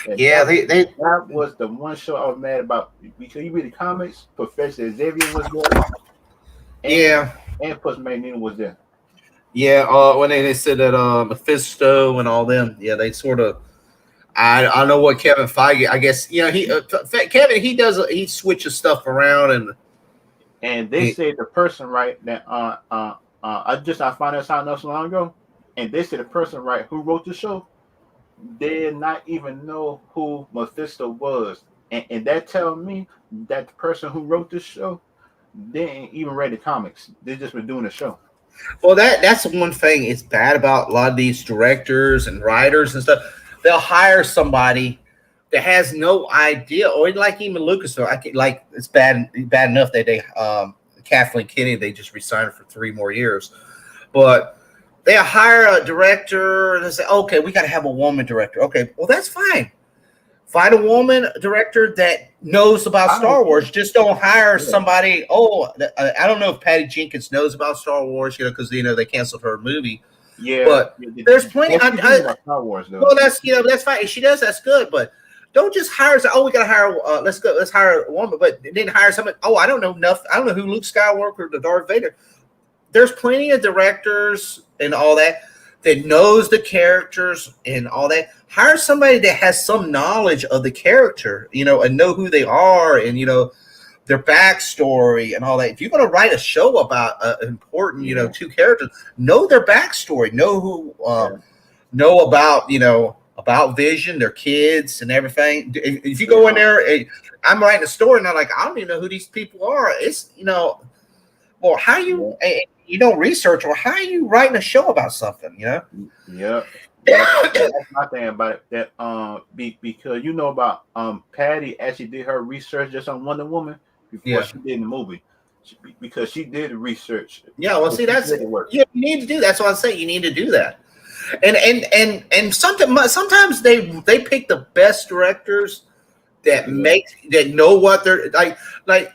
And that was the one show I was mad about. Because you read the comics, Professor Xavier was there. And plus Magneto was there. Yeah, when they said that Mephisto and all them, they sort of. I know what Kevin Feige. I guess Kevin. He switches stuff around and they say the person right that I found out something else long ago, and they say the person right who wrote the show did not even know who Mephisto was, and that tells me that the person who wrote the show didn't even read the comics. They just been doing the show. Well, that's one thing. It's bad about a lot of these directors and writers and stuff. They'll hire somebody that has no idea, or like even Lucas. It's bad enough that they Kathleen Kennedy, they just resigned for 3 more years, but they hire a director and they say, okay, we got to have a woman director. Okay, well that's fine. Find a woman director that knows about Star Wars. Just don't hire somebody. I don't know if Patty Jenkins knows about Star Wars, because they canceled her movie. Yeah, but there's plenty. Star Wars, though. Well, that's fine. If she does, that's good. But don't just hire. We got to hire. Let's hire a woman. But then hire someone. I don't know enough. I don't know who Luke Skywalker or the Darth Vader. There's plenty of directors and all that knows the characters and all that. Hire somebody that has some knowledge of the character, and know who they are and their backstory and all that. If you're going to write a show about important, 2 characters, know their backstory, know who, know about Vision, their kids and everything. If you go in there, I'm writing a story and I'm like, I don't even know who these people are. It's, well, how you don't research, or how are you writing a show about something, Yeah. That's my thing about it. That because you know about Patty actually did her research just on Wonder Woman before Yeah. she did the movie, because she did the research. Yeah, well, see, She that's did the work. you need to do. That's what I say. You need to do that. And sometimes they pick the best directors Yeah, that know what they're like.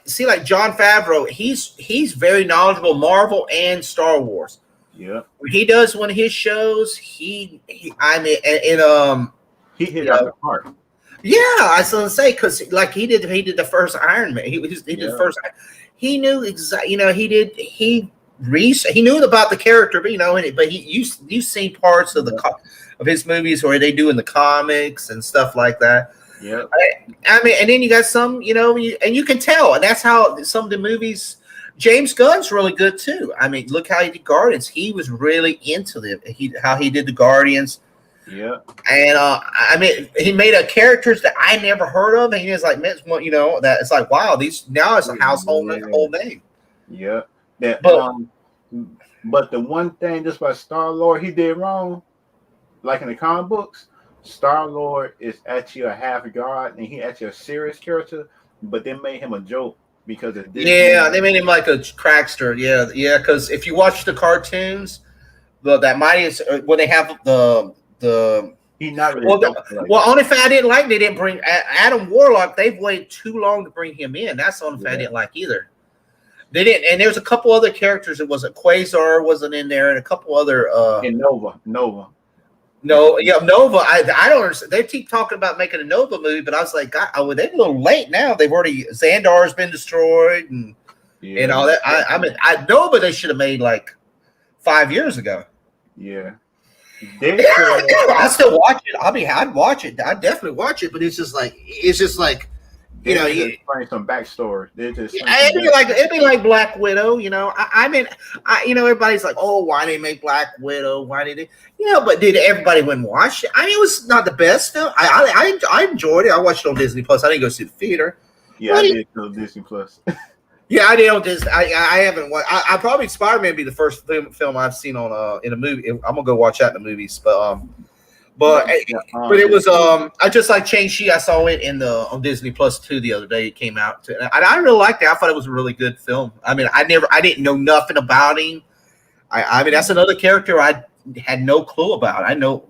See, like John Favreau, he's very knowledgeable Marvel and Star Wars. yeah. When he does one of his shows, he I mean, He hit you it out know, the park. yeah, I was gonna say because like he did the first Iron Man. He did the Yeah, first. He knew exactly. He knew about the character, but you've seen parts of yeah, of his movies where they do in the comics and stuff like that. yeah, I mean, and then you got some, and you can tell, and that's how some of the movies. James Gunn's really good too. I mean, look how he did Guardians. He was really into them. How he did the Guardians. yeah, And I mean, he made a characters that I never heard of, and he was like, man, that it's like, wow, these now it's a household yeah, name. yeah. That But but the one thing just by Star Lord he did wrong, like in the comic books, Star Lord is actually a half god and he actually a serious character, but they made him a joke because of yeah, Disney. they made him like a crackster. Yeah, yeah, because if you watch the cartoons, that mighty is when they have the He's not really well, a joker like well, that. only thing I didn't like they didn't bring Adam Warlock. They've waited too long to bring him in. That's the only thing I Yeah. didn't like either. They didn't, and there's a couple other characters. It wasn't Quasar wasn't in there, and a couple other. And Nova. No, yeah, Nova. I don't understand. They keep talking about making a Nova movie, but I was like, God, oh, they're a little late now. They've already Xandar's been destroyed and all that. I mean, I know, but they should have made like 5 years ago. Yeah. I still watch it. I mean, I'd watch it. I'd definitely watch it, but it's just like They just find some backstory. it'd be like Black Widow. I mean, everybody's like, oh, why did they make Black Widow? Why did they? But did everybody went and watch it? I mean, it was not the best film. I enjoyed it. I watched it on Disney Plus. I didn't go see the theater. Yeah, I did go Disney Plus. Yeah, I did on Disney. I haven't watched. I probably Spiderman be the first film I've seen on in a movie. I'm gonna go watch that in the movies, but it was I just like Shang-Chi. I saw it on Disney Plus 2 the other day. It came out, and I really liked it. I thought it was a really good film. I mean, I didn't know nothing about him. I mean, that's another character I had no clue about. I know,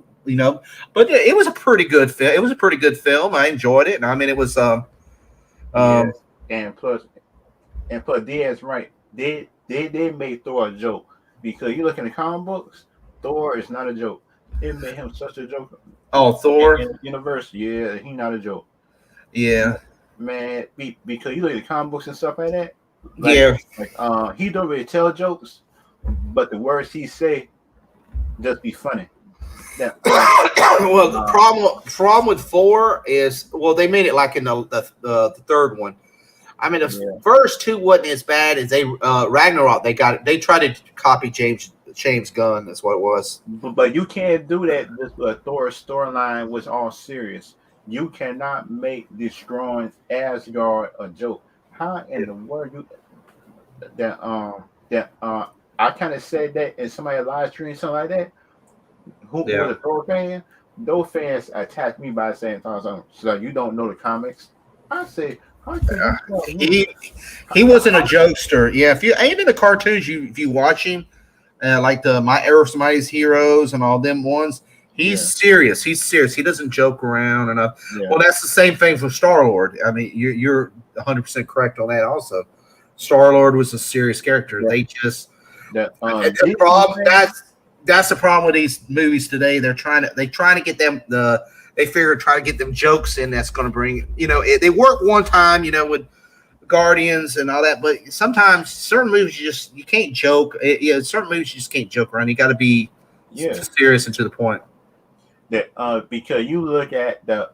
but it was a pretty good film. It was a pretty good film. I enjoyed it, and I mean, it was yes. And plus Diaz right. They made Thor a joke because you look in the comic books, Thor is not a joke. It made him such a joke. Oh, Thor in the universe, yeah, he not a joke. Yeah, man, because you look at the comic books and stuff like that. He don't really tell jokes, but the words he say just be funny. Well, the problem with Thor is they made it like in the third one. I mean, the first two wasn't as bad as Ragnarok. They tried to copy James Gunn. That's what it was. But you can't do that. This Thor's storyline was all serious. You cannot make destroying Asgard a joke. How in the world I kind of said that in somebody's live stream, something like that. Who was a Thor fan? Those fans attacked me by saying, "So you don't know the comics?" I say. He wasn't a jokester. Yeah, if you ain't in the cartoons, if you watch him, like the My Earth's Mightiest Heroes and all them ones, he's serious. He's serious. He doesn't joke around enough. Yeah. Well, that's the same thing for Star-Lord. I mean, you're 100% correct on that. Also, Star-Lord was a serious character. Yeah. They just the problem. That's the problem with these movies today. They're trying to get them They figure try to get them jokes in that's going to bring, they work one time, with Guardians and all that, but sometimes certain movies you can't joke. Certain movies you just can't joke around. You got to be serious and to the point. That because you look at the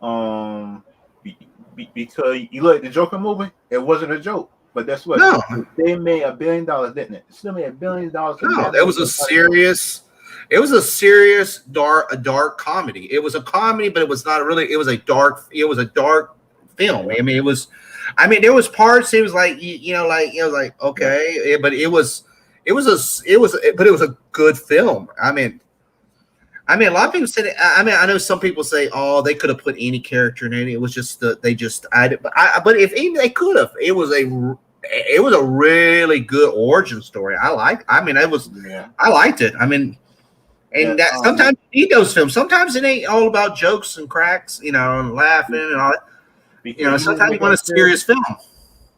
because you look at the Joker movie, it wasn't a joke, but that's what they made $1 billion, didn't it? Still made $1 billion. No, that was a serious. It was a serious dark comedy. It was a comedy, but it was not really. It was a dark film. I mean, there was parts. It was like okay, but it was a good film. I mean, I mean, a lot of people said. I mean, I know some people say, "Oh, they could have put any character in it. It was just they just added." But if even they could have, it was a really good origin story. I mean, Yeah. I liked it. I mean, Yeah. and that sometimes you need those films. Sometimes it ain't all about jokes and cracks, and laughing and all that. Because you Sometimes you look want a at serious film.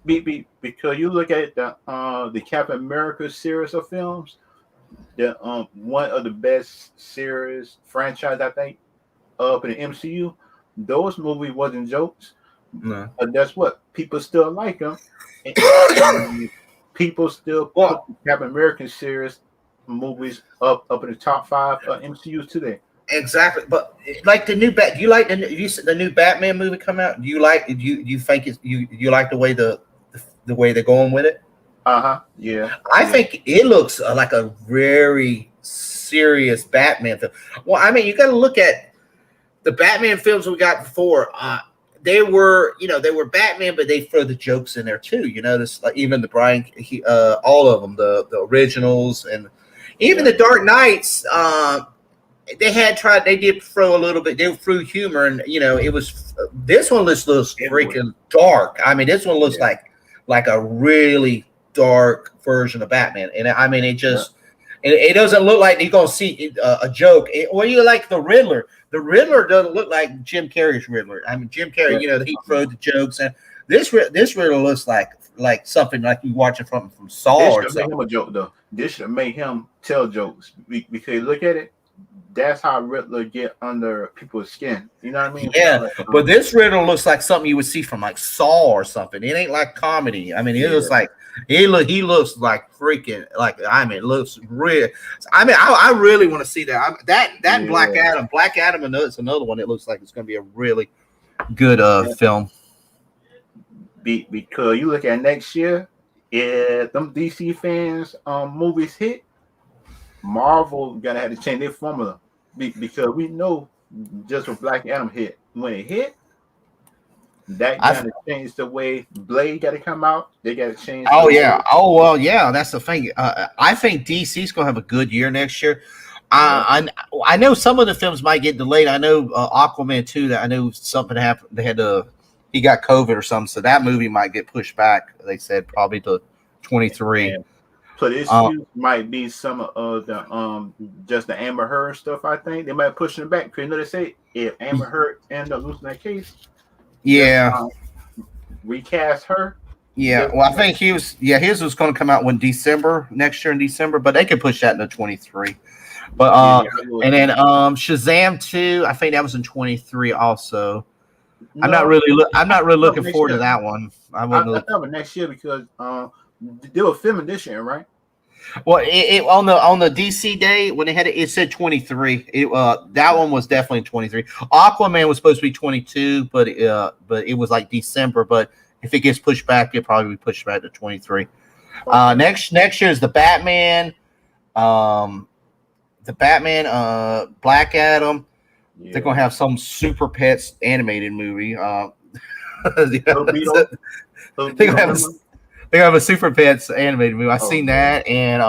because you look at the Captain America series of films, the one of the best series franchise I think up in the MCU. Those movies wasn't jokes, No. but that's what people still like them. And people still put Well, the Captain American series movies up in the top five MCUs today. exactly. But like the new do you like the new Batman movie come out? Do you think you like the way the way they're going with it? Yeah. I Yeah. think it looks like a very serious Batman film. Well, I mean, you got to look at the Batman films we got before. They were, they were Batman, but they throw the jokes in there too. This like even the all of them, the originals, and even Yeah. the Dark Knights. They did throw a little bit. They threw humor, and it was this one looks freaking dark. I mean, this one looks Yeah. like a really dark version of Batman, and I mean, Yeah. it doesn't look like you're gonna see a joke. Or you like the Riddler. The Riddler doesn't look like Jim Carrey's Riddler. I mean, Jim Carrey, he throws the jokes, and this Riddler looks like something like you watch it from Saw This or should something. make him a joke though. This should make him tell jokes because look at it. That's how Riddler get under people's skin. You know what I mean? Yeah, but this Riddler looks like something you would see from like Saw or something. It ain't like comedy. I mean, it looks like he looks like freaking it looks real. I mean, I really want to see that. That Black Adam, and it's another one that looks like it's going to be a really good film. Because you look at next year, if them DC fans movies hit, Marvel gonna have to change their formula because we know just when Black Adam hit, when it hit, that gotta change the way Blade got to come out. They got to change. Oh yeah. Oh well, yeah. That's the thing. I think DC's gonna have a good year next year. I know some of the films might get delayed. I know Aquaman 2. That I know something happened. He got COVID or something, so that movie might get pushed back. They said probably to 23. So this might be some of the just the Amber Heard stuff. I think they might push it back because they say if Amber Heard end up losing that case, recast her. Yeah, well, I think his was going to come out next year in December, but they could push that into 23. But and then Shazam 2, I think that was in 23 also. No, I'm not really looking forward to that one. I thought next year because they were filming this year, right? Well, on the DC day when they had it said 23. That one was definitely 23. Aquaman was supposed to be 22, but it was like December. But if it gets pushed back, it'll probably be pushed back to 23. Okay. Next year is the Batman, Black Adam. Yeah. They're gonna have some Super Pets animated movie. They're gonna have a Super Pets animated movie. I've seen that, and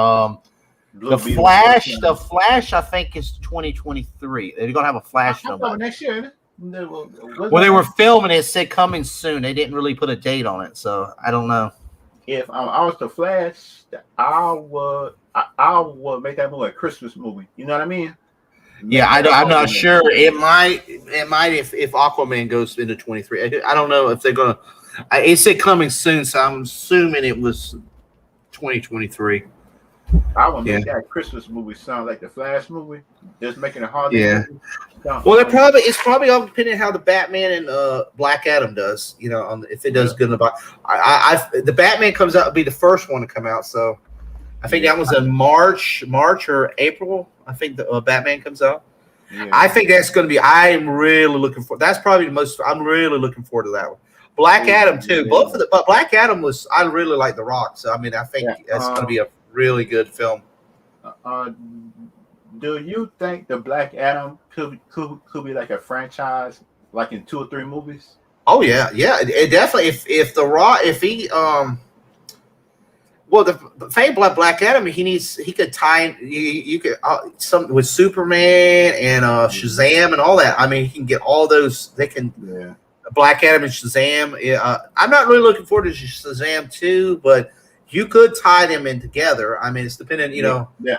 the Flash, I think is 2023. They're gonna have a Flash film next year. Well, they were filming it. Said coming soon. They didn't really put a date on it, so I don't know. If I was the Flash, I would make that movie a Christmas movie. You know what I mean? Yeah, I'm not sure. It might if Aquaman goes into 23. I don't know if they're gonna. It said coming soon, so I'm assuming it was 2023. I would make that Christmas movie sound like the Flash movie. Just making a holiday movie. Well, it's probably all depending on how the Batman and Black Adam does. If it does good in the box. The Batman comes out, will be the first one to come out. So I think that was in March or April. I think the Batman comes out. Yeah. I think that's going to be. I'm really looking for. That's probably the most. I'm really looking forward to that one. Black Adam too. Both of the, but Black Adam was. I really like The Rock. So I mean, I think that's going to be a really good film. Do you think the Black Adam could be like a franchise, like in 2 or 3 movies? Oh yeah. It definitely. If The Rock, if he Well, the thing about Black Adam, he could tie you could some with Superman and Shazam and all that. I mean, he can get all those. They can Black Adam and Shazam. I'm not really looking forward to Shazam 2, but you could tie them in together. I mean, it's dependent, you know. Yeah.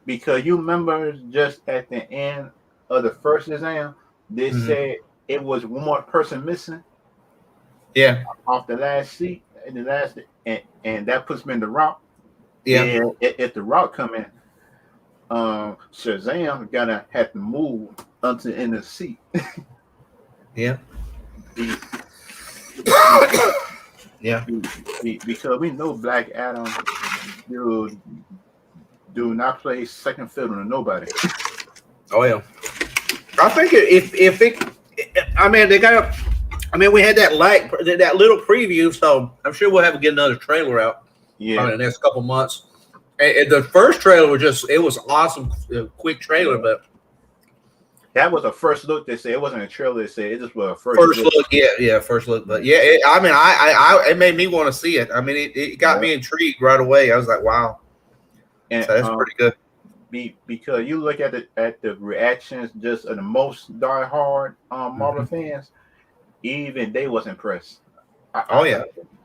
Because you remember just at the end of the first Shazam, they said it was one more person missing. Yeah. Off the last seat, and the last, and that puts me in the Rock. Yeah. And if the Rock come in, Shazam gotta have to move until in the seat. Yeah. Yeah. Because we know Black Adam do not play second fiddle to nobody. Oh yeah. I think if it, I mean, they got. I mean, we had that little preview, so I'm sure we'll have to get another trailer out. Yeah. In the next couple months. And the first trailer was awesome, quick trailer, but that was a first look. They say it wasn't a trailer. They said it just was a first look. Yeah, first look. But yeah, it made me want to see it. I mean, it got me intrigued right away. I was like, wow, and so that's pretty good. Because you look at the reactions just of the most diehard Marvel fans, even they was impressed. I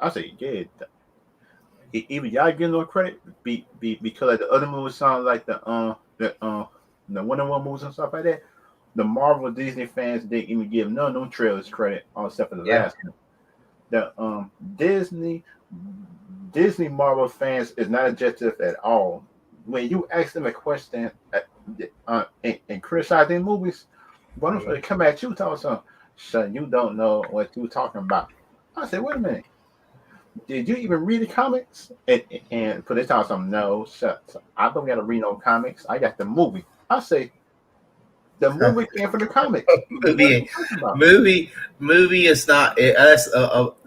say yeah. Even y'all give no credit because like the other movies sound like the Wonder Woman movies and stuff like that. The Marvel Disney fans didn't even give no trailers credit except for the last one. The Disney Marvel fans is not objective at all. When you ask them a question and criticize their movies, one of them come at you talking something. So you don't know what you're talking about. I said, wait a minute. Did you even read the comics? And put this out some no. So I don't got to read no comics. I got the movie. I say the movie came from the comics. Movie is not.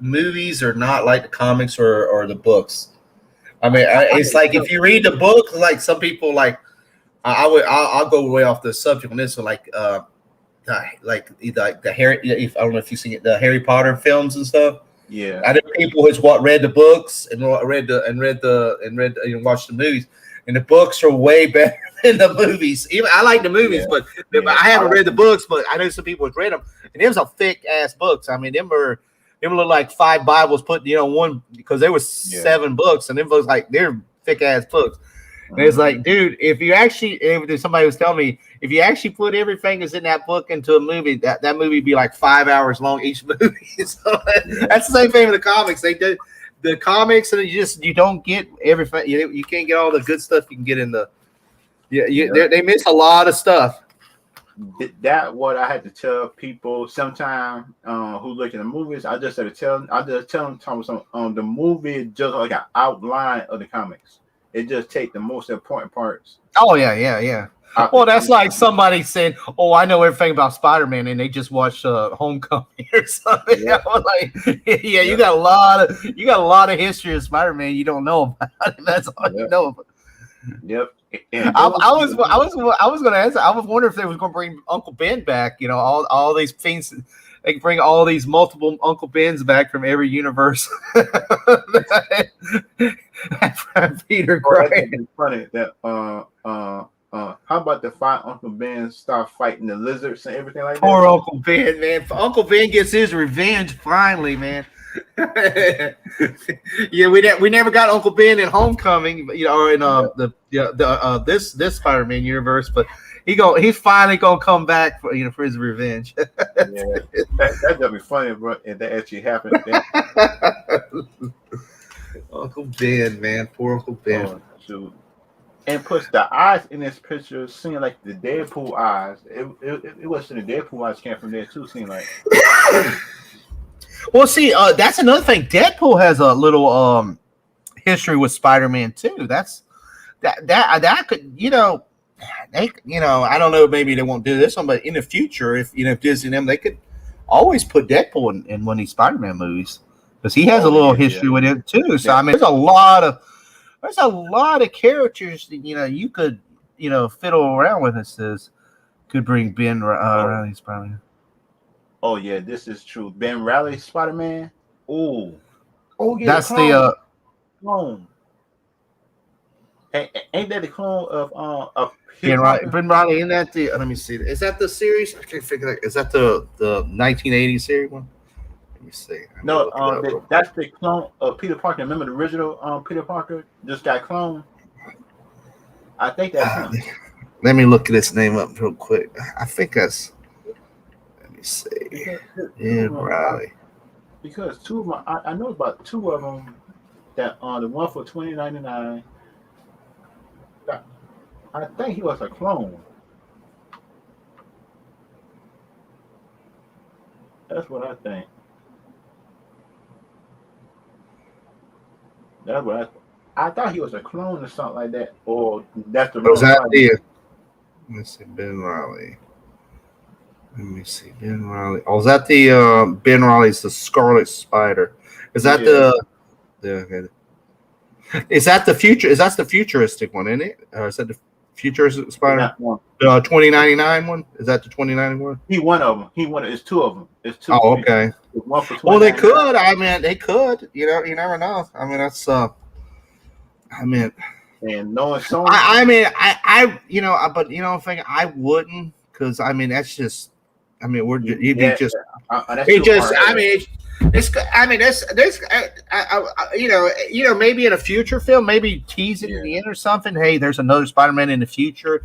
Movies are not like the comics or the books. I mean, it's like if you read the book, like some people like. I'll go way off the subject on this one, like the Harry. If I don't know if you see it, the Harry Potter films and stuff. Yeah, I know people who's read the books and watched the movies, and the books are way better than the movies. Even I like the movies, but I haven't read the books. But I know some people have read them, and them some thick ass books. I mean, them look like 5 Bibles put one because there was 7 books, and them books like they're thick ass books. And it's like, dude, if somebody was telling me, if you actually put everything that's in that book into a movie, that movie would be like 5 hours long each movie. So that's the same thing with the comics. They do the comics, and you don't get everything. You can't get all the good stuff you can get in the. They miss a lot of stuff. That what I had to tell people sometime who look at the movies. I just tell them the movie is just like an outline of the comics. It just take the most important parts. Oh yeah. Well, that's like somebody saying, "Oh, I know everything about Spiderman," and they just watched Homecoming or something. Yeah. You got a lot of history of Spider-Man you don't know about. That's all you know about. Yep. I was going to answer. I was wondering if they was going to bring Uncle Ben back. All these things. They can bring all these multiple Uncle Bens back from every universe. Peter crying. Funny that how about the 5 Uncle Bens start fighting the lizards and everything like that? Poor Uncle Ben, man. Uncle Ben gets his revenge finally, man. Yeah, we never got Uncle Ben in Homecoming, or in this Spider-Man universe, but he's finally gonna come back for his revenge. That'd be funny, bro, if that actually happened. Uncle Ben, man, poor Uncle Ben. Oh, shoot. And puts the eyes in this picture seem like the Deadpool eyes. It wasn't the Deadpool eyes came from there too. Seem like. Well, see, that's another thing. Deadpool has a little history with Spider-Man too. That could, I don't know. Maybe they won't do this one, but in the future, if Disney they could always put Deadpool in one of these Spider-Man movies because he has a little history with it too. So I mean, there's a lot of characters that you could fiddle around with. It says could bring Ben Riley Spider-Man. Oh yeah, this is true. Ben Riley Spider-Man. Oh yeah. That's the clone. Ain't that the clone of Peter Ben Riley. Parker? Ben Riley. Isn't that the? Let me see. Is that the series? I can't figure that. Is that the 1980 series one? Let me see. I'm gonna No, look it up real quick. that's the clone of Peter Parker. Remember the original Peter Parker just got cloned? I think that's him. Let me look this name up real quick. I think that's. Let me see. Because Ben Riley. because two of them, I know about two of them. That the one for 2099. I think he was a clone. That's what I think. That's what I thought he was a clone or something like that, or that's the Was real that Spider-Man. the? Let's see. Ben Riley. Let me see. Ben Riley. Oh, is that the Ben Riley's the Scarlet Spider? Is that Yeah, the? Is that the future? Is that the futuristic one, isn't it? Or is that the futuristic Spider? not one. The 2099 one? Is that the 2091? He one of them. He one. It's two of them. It's two. Oh, okay. It's one for Well, they 2099. could. I mean, they could. You know, you never know. I mean, that's. I mean, And knowing Sony, I mean, you know, but you know, I'm thinking I wouldn't because I mean, that's just. I mean, you'd be yeah, just. that's It too just. far I ahead. mean, it's. I mean, there's. You know, maybe in a future film, maybe teasing at Yeah. the end or something. Hey, there's another Spider-Man in the future.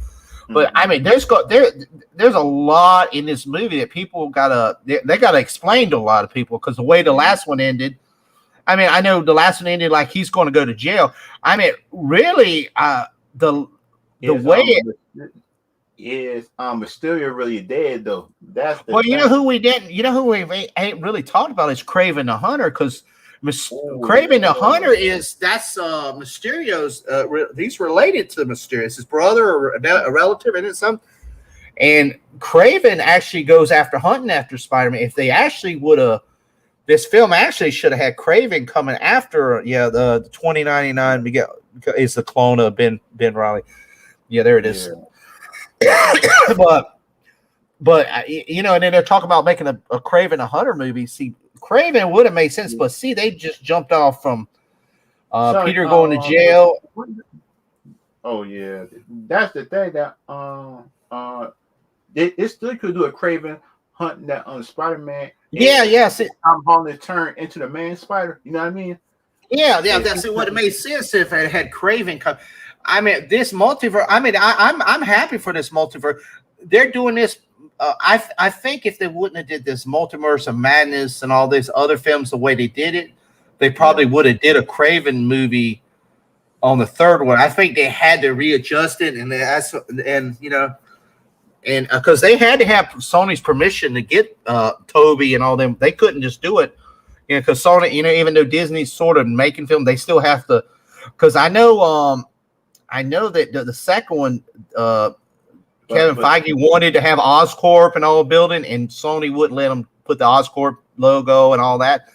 But Mhm. I mean, there's a lot in this movie that people they gotta explain to a lot of people because the way the last one ended. I mean, I know the last one ended like he's going to go to jail. I mean, really, the Is way Mysterio really dead though? That's the well, thing. you know who we ain't really talked about is Craven the Hunter because Oh Craven the yeah. Hunter that's Mysterio's. He's related to Mysterio. It's his brother or a relative, and it's some. And Craven actually goes after hunting after Spider-Man. If they actually would have, this film actually should have had Craven coming after. Yeah, the 2099 is the clone of Ben Riley. Yeah, there it is. Yeah. but you know, and then they're talking about making a Craven a Hunter movie. See, Craven would have made sense, but see, they just jumped off from Sorry, Peter going to jail. oh yeah, that's the thing that it still could do a Craven hunting that on Spider-Man. Yeah. See, Tom Holland turn into the man Spider. You know what I mean? yeah. And That's what it made sense if it had Craven come. I mean, this multiverse. I mean, I'm happy for this multiverse. They're doing this. I think if they wouldn't have did this multiverse of madness and all these other films the way they did it, they probably would have did a Craven movie on the third one. I think they had to readjust it, and you know, and because they had to have Sony's permission to get Toby and all them. They couldn't just do it, you know, because Sony, you know, even though Disney's sort of making film, they still have to. Because I know that the second one, Kevin Feige wanted to have Oscorp and all building, and Sony wouldn't let them put the Oscorp logo and all that.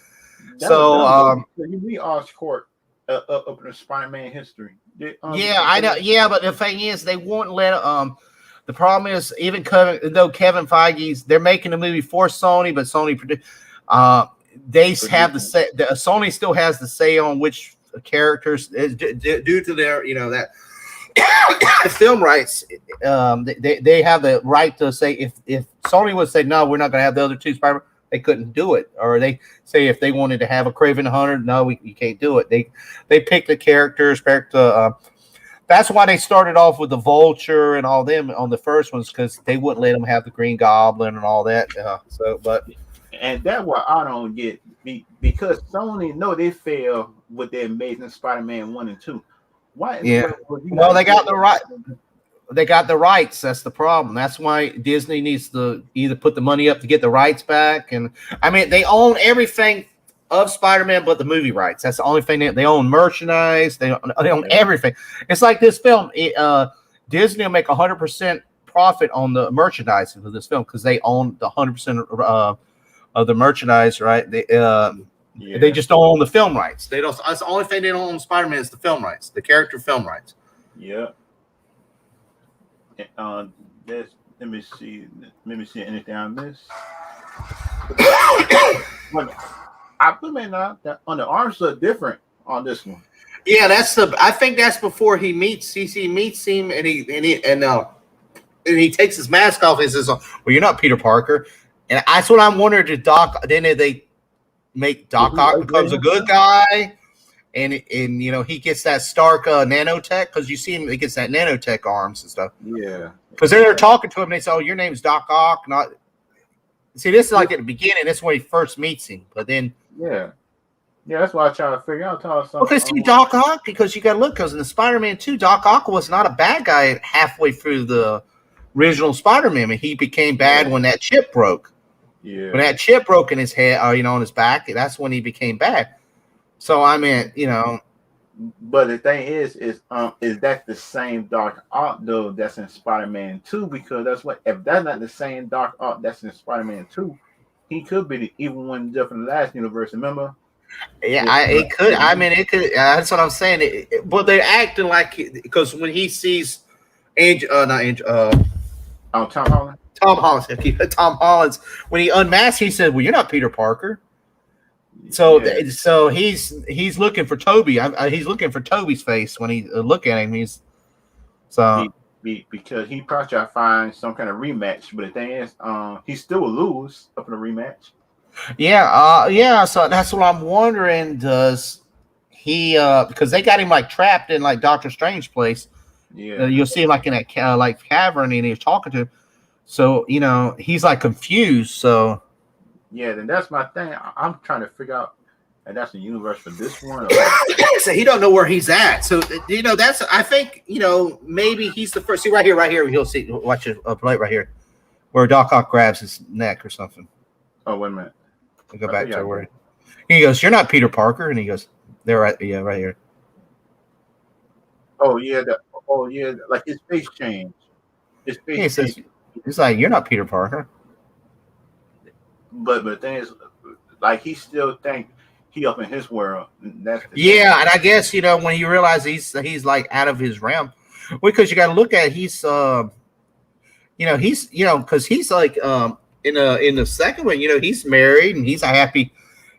So you need Oscorp up in the Spider-Man history. yeah, I know. Yeah, but the thing is, they won't let. The problem is, even Kevin Feige's, they're making a movie for Sony, but Sony they have the say. Sony still has the say on which characters due to their, you know, that film rights. They have the right to say if Sony would say no, we're not going to have the other two Spider-Man, they couldn't do it. Or they say if they wanted to have a Craven the Hunter, no, you can't do it. They pick the characters. That's why they started off with the Vulture and all them on the first ones, because they wouldn't let them have the Green Goblin and all that. And that's what I don't get, because Sony know they failed with their Amazing Spider-Man 1 and 2. Why? Yeah. Well, they got the right. They got the rights. That's the problem. That's why Disney needs to either put the money up to get the rights back. And I mean, they own everything of Spider-Man but the movie rights. That's the only thing they own. Merchandise. They own everything. It's like this film. Disney will make 100% profit on the merchandising of this film because they own the 100% of the merchandise, right? They just don't own the film rights. They don't. That's the only thing they don't own Spider-Man is the film rights, the character film rights. Yeah. Let me see anything on this. I put me now that on the arms are different on this one. Yeah, that's the. I think that's before he meets. He meets him, and he takes his mask off and says, "Well, you're not Peter Parker." And that's what I'm wondering. Did Doc? Then they make Did Doc he Ock upgrade becomes a good himself? guy, and he gets that Stark nanotech because you see him. He gets that nanotech arms and stuff. Yeah. Because they're talking to him, and they say, "Oh, your name's Doc Ock." Not see. This is like at the beginning. This is when he first meets him. But then, Yeah. Yeah, that's why I try to figure out. okay, see Doc Ock because you got to look because in the Spider-Man 2, Doc Ock was not a bad guy halfway through the original Spider-Man. I mean, he became bad when that chip broke. Yeah. When that chip broke in his head, on his back, that's when he became bad. So I mean, But the thing is that the same Dark Ock though that's in Spider-Man 2? Because that's what if that's not the same Dark Ock that's in Spider-Man 2, he could be the evil one just from the last universe. Remember? yeah, it could. I mean, it could. That's what I'm saying. But they're acting like because when he sees not Angel, Tom Holland. Tom Holland, Tom Holland's when he unmasked, he said, "Well, you're not Peter Parker." So, so he's looking for Toby. He's looking for Toby's face when he look at him. He's so because he probably try to find some kind of rematch. But the thing is, he still will lose up in a rematch. Yeah. So that's what I'm wondering. Does he? Because they got him like trapped in like Doctor Strange place. Yeah, you'll see him like in that like cavern, and he's talking to him. So he's like confused. So yeah, then that's my thing. I'm trying to figure out, and that's the universe for this one. So he don't know where he's at. So that's I think maybe he's the first. See right here. You'll see. Watch it up right here, where Doc Ock grabs his neck or something. Oh wait a minute. I'll go back to where he goes. You're not Peter Parker, and he goes, "They're right. Yeah, right here." Oh yeah. Like his face changed. He says, "He's like, you're not Peter Parker." But the thing is, like he still think he up in his world. That's thing. And I guess when you realize he's like out of his realm, because you got to look at he's because he's like in the second one, he's married and he's a happy,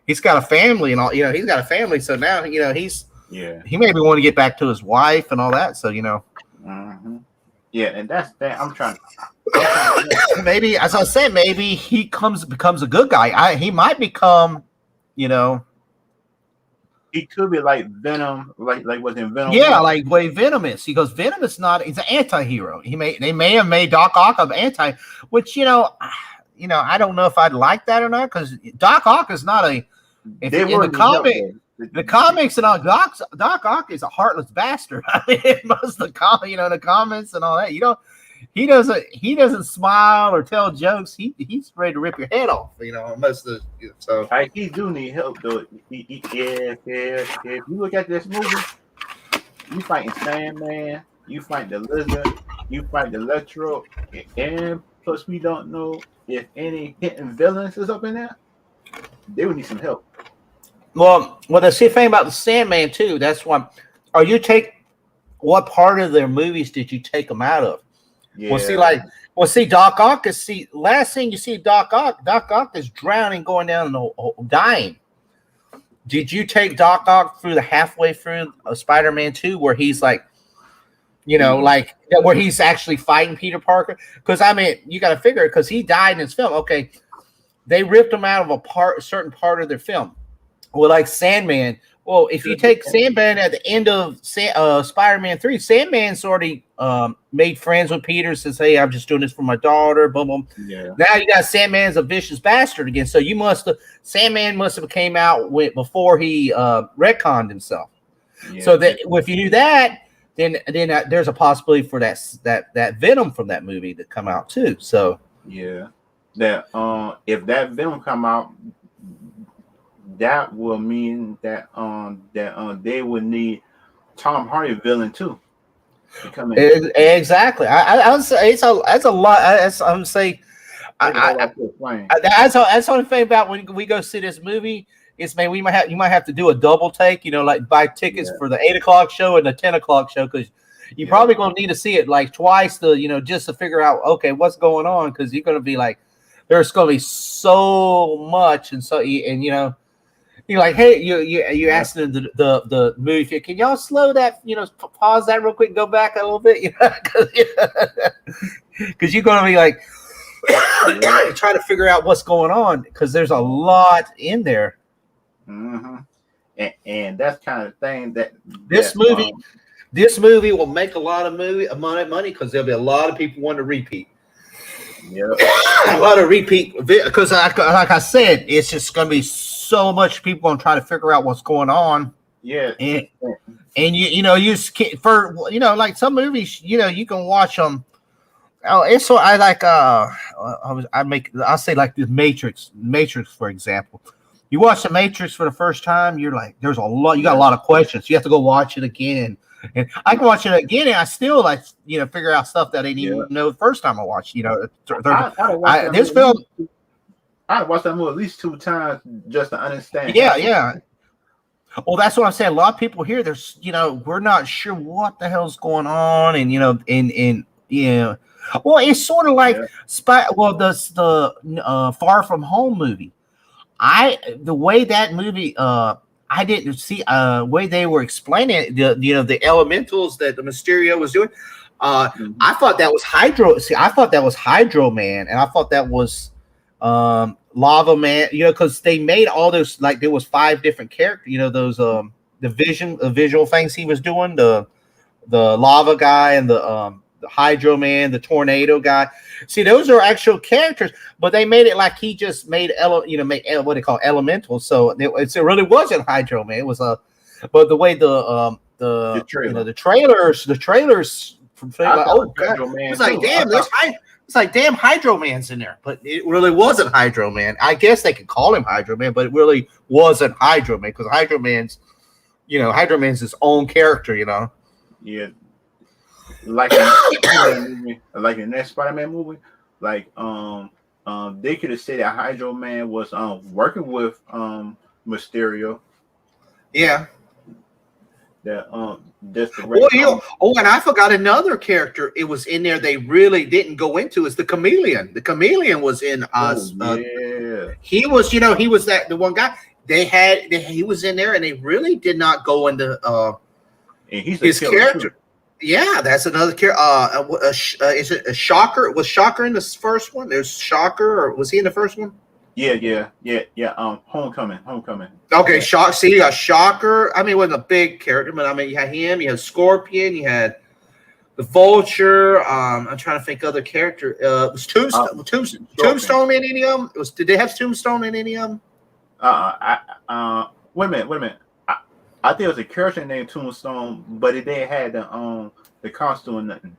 he's got a family and all, he's got a family. So now he's he maybe want to get back to his wife and all that. So Mm-hmm. Yeah, and that's that. I'm trying maybe, as I said, maybe he becomes a good guy. He might become, he could be like Venom, like was in Venom. Yeah, like way Venom is. He goes, Venom is not. He's an anti-hero. They may have made Doc Ock an anti, which I don't know if I'd like that or not because Doc Ock is not a. If in the comic. The comics and all, Doc Ock is a heartless bastard. I mean, most of the the comments and all that. He doesn't smile or tell jokes. He's ready to rip your head off. Most of the so. He do need help though. If you look at this movie, you fighting Sandman, you fight the Lizard, you fight the Electro, and plus we don't know if any hidden villains is up in there. They would need some help. Well, the thing about the Sandman too. That's why. What part of their movies did you take them out of? Yeah. See, Doc Ock is last thing you see Doc Ock is drowning, going down and dying. Did you take Doc Ock through the halfway through Spider-Man 2 where he's like, like where he's actually fighting Peter Parker? Because I mean, you got to figure because he died in his film. Okay, they ripped him out of a certain part of their film. Well, like Sandman. Well, if you take Sandman at the end of Spider-Man 3, Sandman's already made friends with Peter, says, hey, I'm just doing this for my daughter, boom, boom. Yeah. Now you got Sandman's a vicious bastard again. So Sandman must have came out before he retconned himself. Yeah. So that if you do that, then there's a possibility for that Venom from that movie to come out too. So yeah. That if that Venom come out, that will mean that they would need Tom Hardy villain too. Exactly. I would say that's a lot. I'm saying. That's the only thing about when we go see this movie is you might have to do a double take. Like buy tickets for the 8:00 show and the 10:00 show because you're probably going to need to see it like twice to just to figure out what's going on because you're going to be like there's going to be so much and You're like, hey, you asking the movie, can y'all slow that, pause that real quick and go back a little bit, because you're gonna be like trying to figure out what's going on because there's a lot in there. Mm-hmm. And that's kind of thing This movie will make a lot of money because there'll be a lot of people wanting to repeat. Yeah, a lot of repeat because, like I said, it's just going to be so much people going to try to figure out what's going on. Yeah, and you for like some movies, you can watch them. Oh, it's so I like I'll say like the Matrix for example. You watch the Matrix for the first time, you're like, there's a lot. You got a lot of questions. You have to go watch it again. And I can watch it again, and I still like figure out stuff that I didn't even know the first time I watched. This film. I'd watch that movie at least 2 times just to understand. Yeah. Well, that's what I'm saying. A lot of people here, there's we're not sure what the hell's going on, and well, it's sort of like the Far From Home movie. The way that movie I didn't see way they were explaining it, the elementals that the Mysterio was doing. I thought that was Hydro. See, I thought that was Hydro Man, and I thought that was Lava Man. Because they made all those, like, there was 5 different characters. Those the visual things he was doing, the lava guy and the Hydro Man, the tornado guy. See, those are actual characters, but they made it like he just made what they call elementals. So it really wasn't Hydro Man. It was but the way the trailers from like, oh god, it's like damn, it's like damn Hydro Man's in there, but it really wasn't Hydro Man. I guess they could call him Hydro Man, but it really wasn't Hydro Man because Hydro Man's his own character. Yeah. Like in the next Spider-Man movie, like they could have said that Hydro Man was working with Mysterio. Yeah. That just the and I forgot another character. It was in there. They really didn't go into is the Chameleon. The Chameleon was in us. He was, he was the one guy he was in there, and they really did not go into and he's his character. Too. Yeah, that's another character. Is it a Shocker? Was Shocker in the first one? There's Shocker, or was he in the first one? Yeah. Homecoming. Okay, yeah. See, you got Shocker. I mean, it wasn't a big character, but I mean, you had him. You had Scorpion. You had the Vulture. I'm trying to think other character. Was Tombstone in any of them? Did they have Tombstone in any of them? Wait a minute. I think it was a character named Tombstone, but it didn't have the costume and nothing.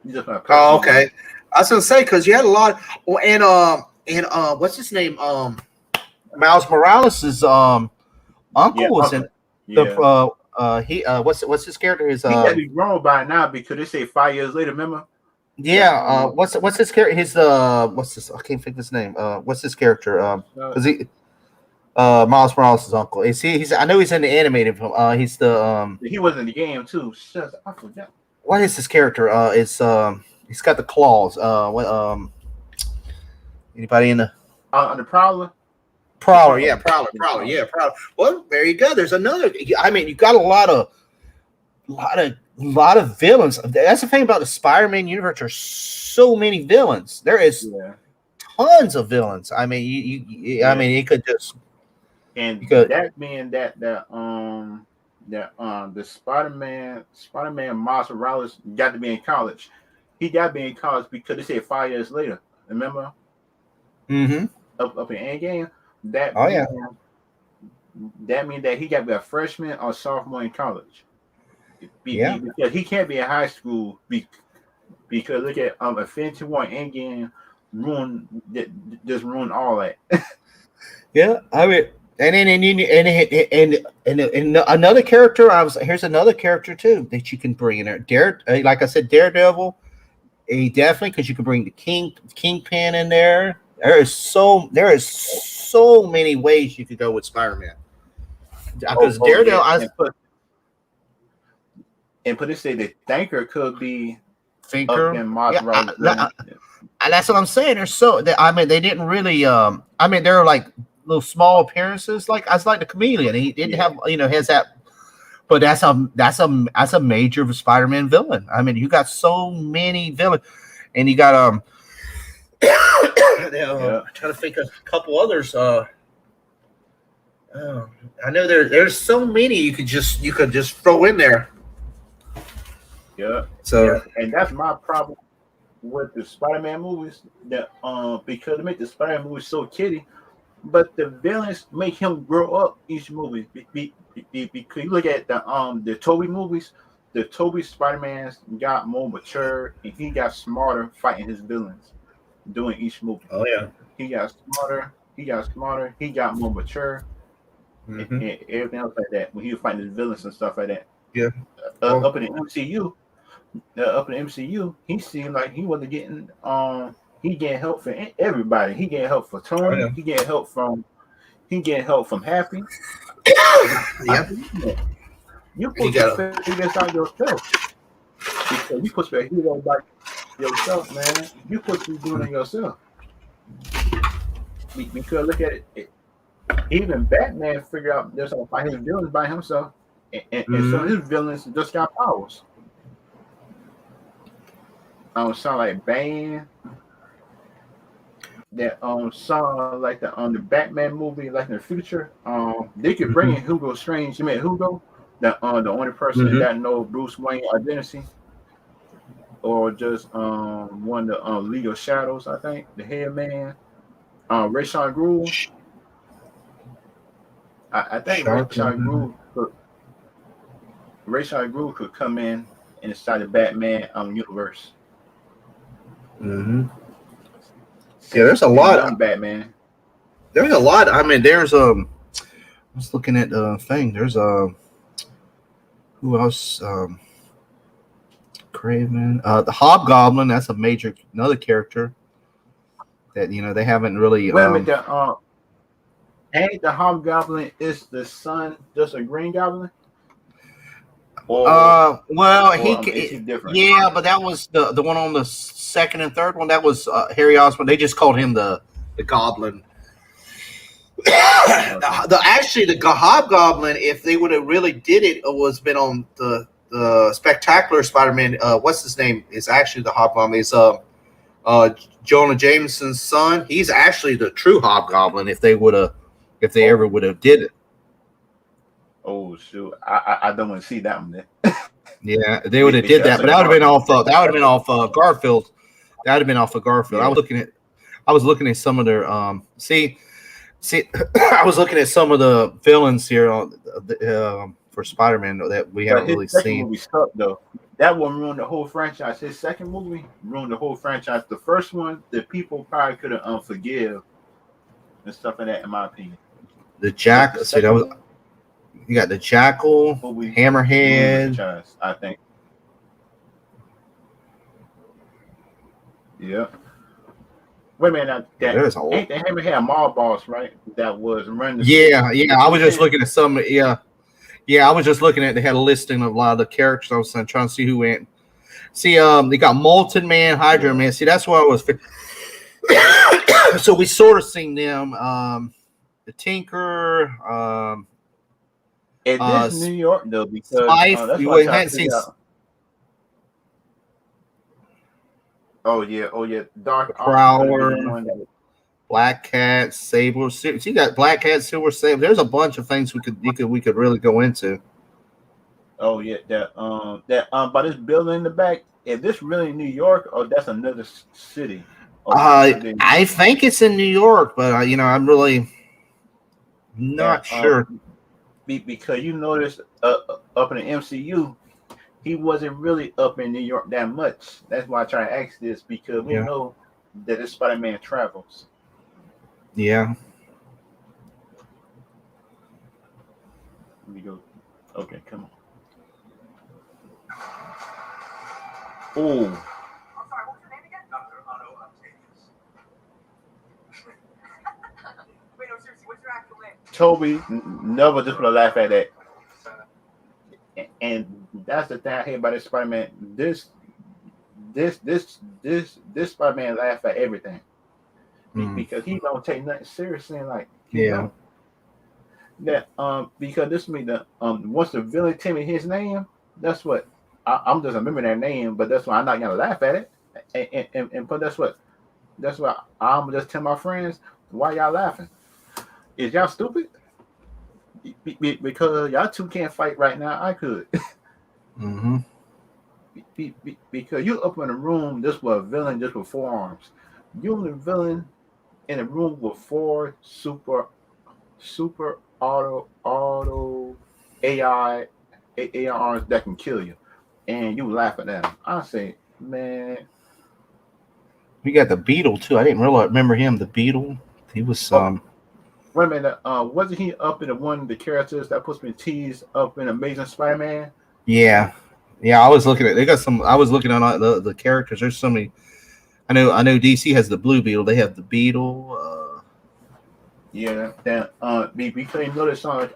Oh, okay. I was gonna say because you had a lot. And what's his name? Miles Morales' uncle was in the what's his character? He gotta be grown by now because they say 5 years later. Remember? Yeah. What's his character? His what's this? I can't think of his name. What's his character? Because he. Miles Morales' uncle. He's I know he's in the animated film. He's the he was in the game too. Shucks, I forgot. What is his character? It's he's got the claws. Anybody in the Prowler? Prowler, yeah, Prowler. Well, there you go. There's another. I mean, you got a lot of villains. That's the thing about the Spider-Man universe. There's so many villains. There is tons of villains. I mean, I mean, you could just. And that mean that the Spider-Man Miles Morales got to be in college. He got to be in college because they said 5 years later. Remember? Mm-hmm. Up in Endgame. That means that he got to be a freshman or sophomore in college. Because he can't be in high school because look at Infinity War and Endgame ruined all that. Yeah, I mean. And another character. Here's another character too that you can bring in there. Like I said, Daredevil. Definitely because you can bring the Kingpin in there. There is so many ways you could go with Spider-Man. Because Daredevil, and put it say the Thinker could be Thinker. That's what I'm saying. They're so. They didn't really. They're like. little small appearances. Like I was like the Chameleon. He didn't have has that, but that's a major Spider-Man villain. I mean, you got so many villains, and you got I'm trying to think of a couple others. I know there's so many you could just throw in there. Yeah. So and that's my problem with the Spider-Man movies. That because they make the Spider-Man movies so kiddie, but the villains make him grow up each movie. Because you look at the Toby movies, the Toby Spider-Mans got more mature and he got smarter fighting his villains doing each movie. oh yeah, He got smarter. He got smarter. He got more mature. And everything else like that when he was fighting his villains and stuff like that. yeah. Up in the MCU, he seemed like he wasn't getting he getting help from everybody. He getting help from Tony. Oh, yeah. He getting help from Happy. Yeah. You supposed to figure this out yourself. Because you supposed to be a hero by yourself, man. You supposed to be doing it yourself. Because look at it. Even Batman figured out there's how to fight his villains by himself, and some of his villains just got powers. Sound like Bane. That sound like the Batman movie, like in the future. They could bring in Hugo Strange. You mean Hugo? The only person that knows Bruce Wayne identity, or just one of the League of Shadows. I think the head man, Ra's al Ghul. I think Ra's al Ghul could come in inside the Batman universe. Yeah, there's a lot of Batman. There's a lot. I mean, there's I was looking at the thing. There's who else? Craven. The Hobgoblin. That's a major another character that they haven't really. Wait a minute. Ain't the Hobgoblin is the son just a Green Goblin? Well, is he different? Yeah, but that was the one on the second and third one. That was Harry Osborn. They just called him the Goblin. Actually, the Hobgoblin, if they would have really did it, was been on the Spectacular Spider-Man. What's his name? Is actually the Hobgoblin. Is Jonah Jameson's son. He's actually the true Hobgoblin. If they ever would have did it. Oh shoot! I don't want to see that one then. Yeah, they would have did that, but that would have been off. That would have been off Garfield. That would have been off of Garfield. Yeah. I was looking at some of their see. I was looking at some of the villains here for Spider-Man that we haven't really seen. Movie sucked, though. That one ruined the whole franchise. His second movie ruined the whole franchise. The first one, the people probably could have forgive and stuff like that, in my opinion. The Jackal. See, that was. You got the Jackal, Hammerhead. I think. Yeah. Wait a minute. Ain't the Hammerhead a mob boss, right? That was running. Yeah. I was just looking at some. Yeah. I was just looking at. They had a listing of a lot of the characters. I was trying to see who went. See, they got Molten Man, Hydra Man. See, that's what I was. So we sort of seen them. The Tinker. It is New York though, because we hadn't seen. Oh yeah, Dark Prowler, Black Cat, Sable. So you got Black Cat, Silver Sable. There's a bunch of things we could really go into. Oh yeah, that by this building in the back. Is this really New York or that's another city? I think it's in New York, but I'm really not sure. Because you notice up in the MCU, he wasn't really up in New York that much. That's why I try to ask this, because we know that this Spider-Man travels. Yeah. Let me go. Okay, come on. Oh. I'm sorry, what was your name again? Dr. Otto Octavius. Wait, no, seriously, what's your actual name? Toby never just gonna laugh at that. And that's the thing I hate about this Spider-Man. This Spider-Man laugh at everything. Because he don't take nothing seriously. Like He Yeah. don't. That because this mean that once the villain tell me his name, that's what I'm just remember that name, but that's why I'm not gonna laugh at it. And but that's why I'm just tell my friends why y'all laughing. Is y'all stupid? Because y'all two can't fight right now. I could. Mm-hmm. Because you up in a room just with a villain just with four arms. You and the villain in a room with four super auto AI ARs that can kill you, and you laugh at them. I say, man, We got the Beetle too. I didn't really remember him. The Beetle. He was oh, wait a minute. Wasn't he up in the one of the characters that puts me tease up in Amazing Spider-Man? Yeah. Yeah, I was looking at. They got some. I was looking on the characters. There's so many. I know. DC has the Blue Beetle. They have the Beetle. Yeah, that we couldn't notice on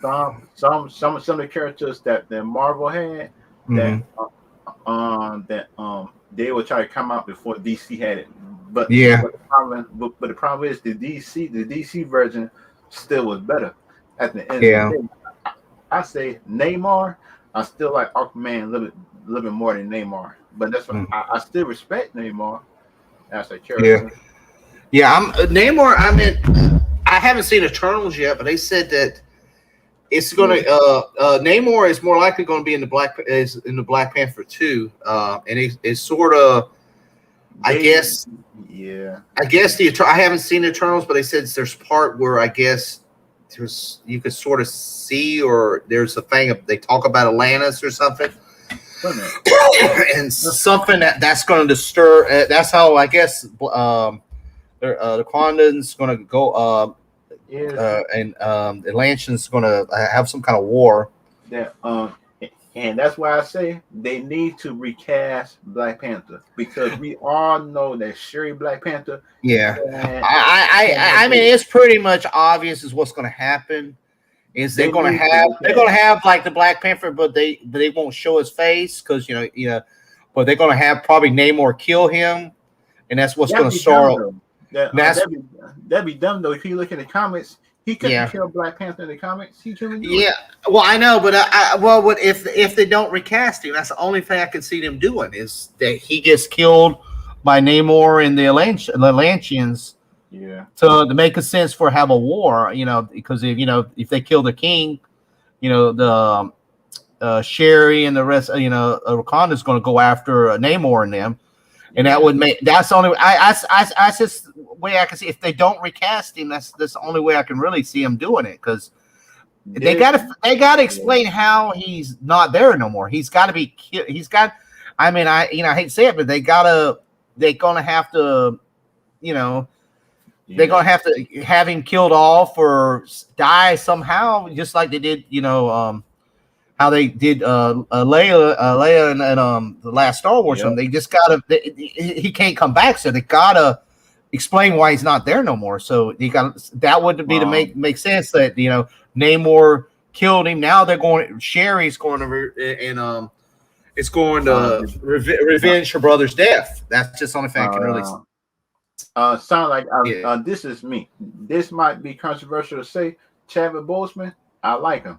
some of the characters that Marvel had that Mhm. they would try to come out before DC had it. But Yeah. but the problem is the DC version still was better. At the end of Yeah. the day, I say Neymar. I still like Aquaman a little bit more than Neymar, but that's what Mhm. I still respect Neymar as a Yeah. character. Yeah. I'm Namor. I mean, I haven't seen Eternals yet, but they said that it's gonna. Yeah, Namor is more likely going to be in the Black Panther 2, and it's sort of. I they guess. yeah. I guess I haven't seen Eternals, but they said there's part where I guess you could sort of see, or there's a thing they talk about Atlantis or something, Wait a minute. and something that's going to disturb. That's how I guess the Quandan's going to go, Is and the Atlanteans going to have some kind of war. that and that's why I say they need to recast Black Panther because we all know that Sherry Black Panther Yeah, can I mean, do. it's pretty much obvious is what's going to happen. Is They need to they're gonna recast. have like the Black Panther, but they won't show his face because but they're gonna have probably Namor kill him, and that's what's That'd gonna be dumb start. though. That That's that'd be dumb though. If you look in the comics, he couldn't yeah, kill Black Panther in the comics. He couldn't do it. yeah. Well, I know, but well, what if they don't recast him? That's the only thing I can see them doing is that he gets killed by Namor and the Atlanteans Yeah. to make a sense for have a war. Because if they kill the king, the Sherry and the rest, Wakanda's going to go after Namor and them, and that Yeah. would make that's the only. I just way I can see if they don't recast him. That's the only way I can really see him doing it because they This, gotta yeah. explain how he's not there no more. He's got to be killed. He's got. I mean, I hate to say it, but they're gonna have to, they're Yeah. gonna have to have him killed off or die somehow, just like they did, how they did Leia and the last Star Wars Yeah. film. They just gotta he can't come back, so they gotta explain why he's not there no more. So you got that would be to make sense that Namor killed him. Now they're going. Sherry's going to it's going to revenge her brother's death. That's just the only thing I can really. Sound like Yeah. this is me. This might be controversial to say. Chadwick Boseman, I like him.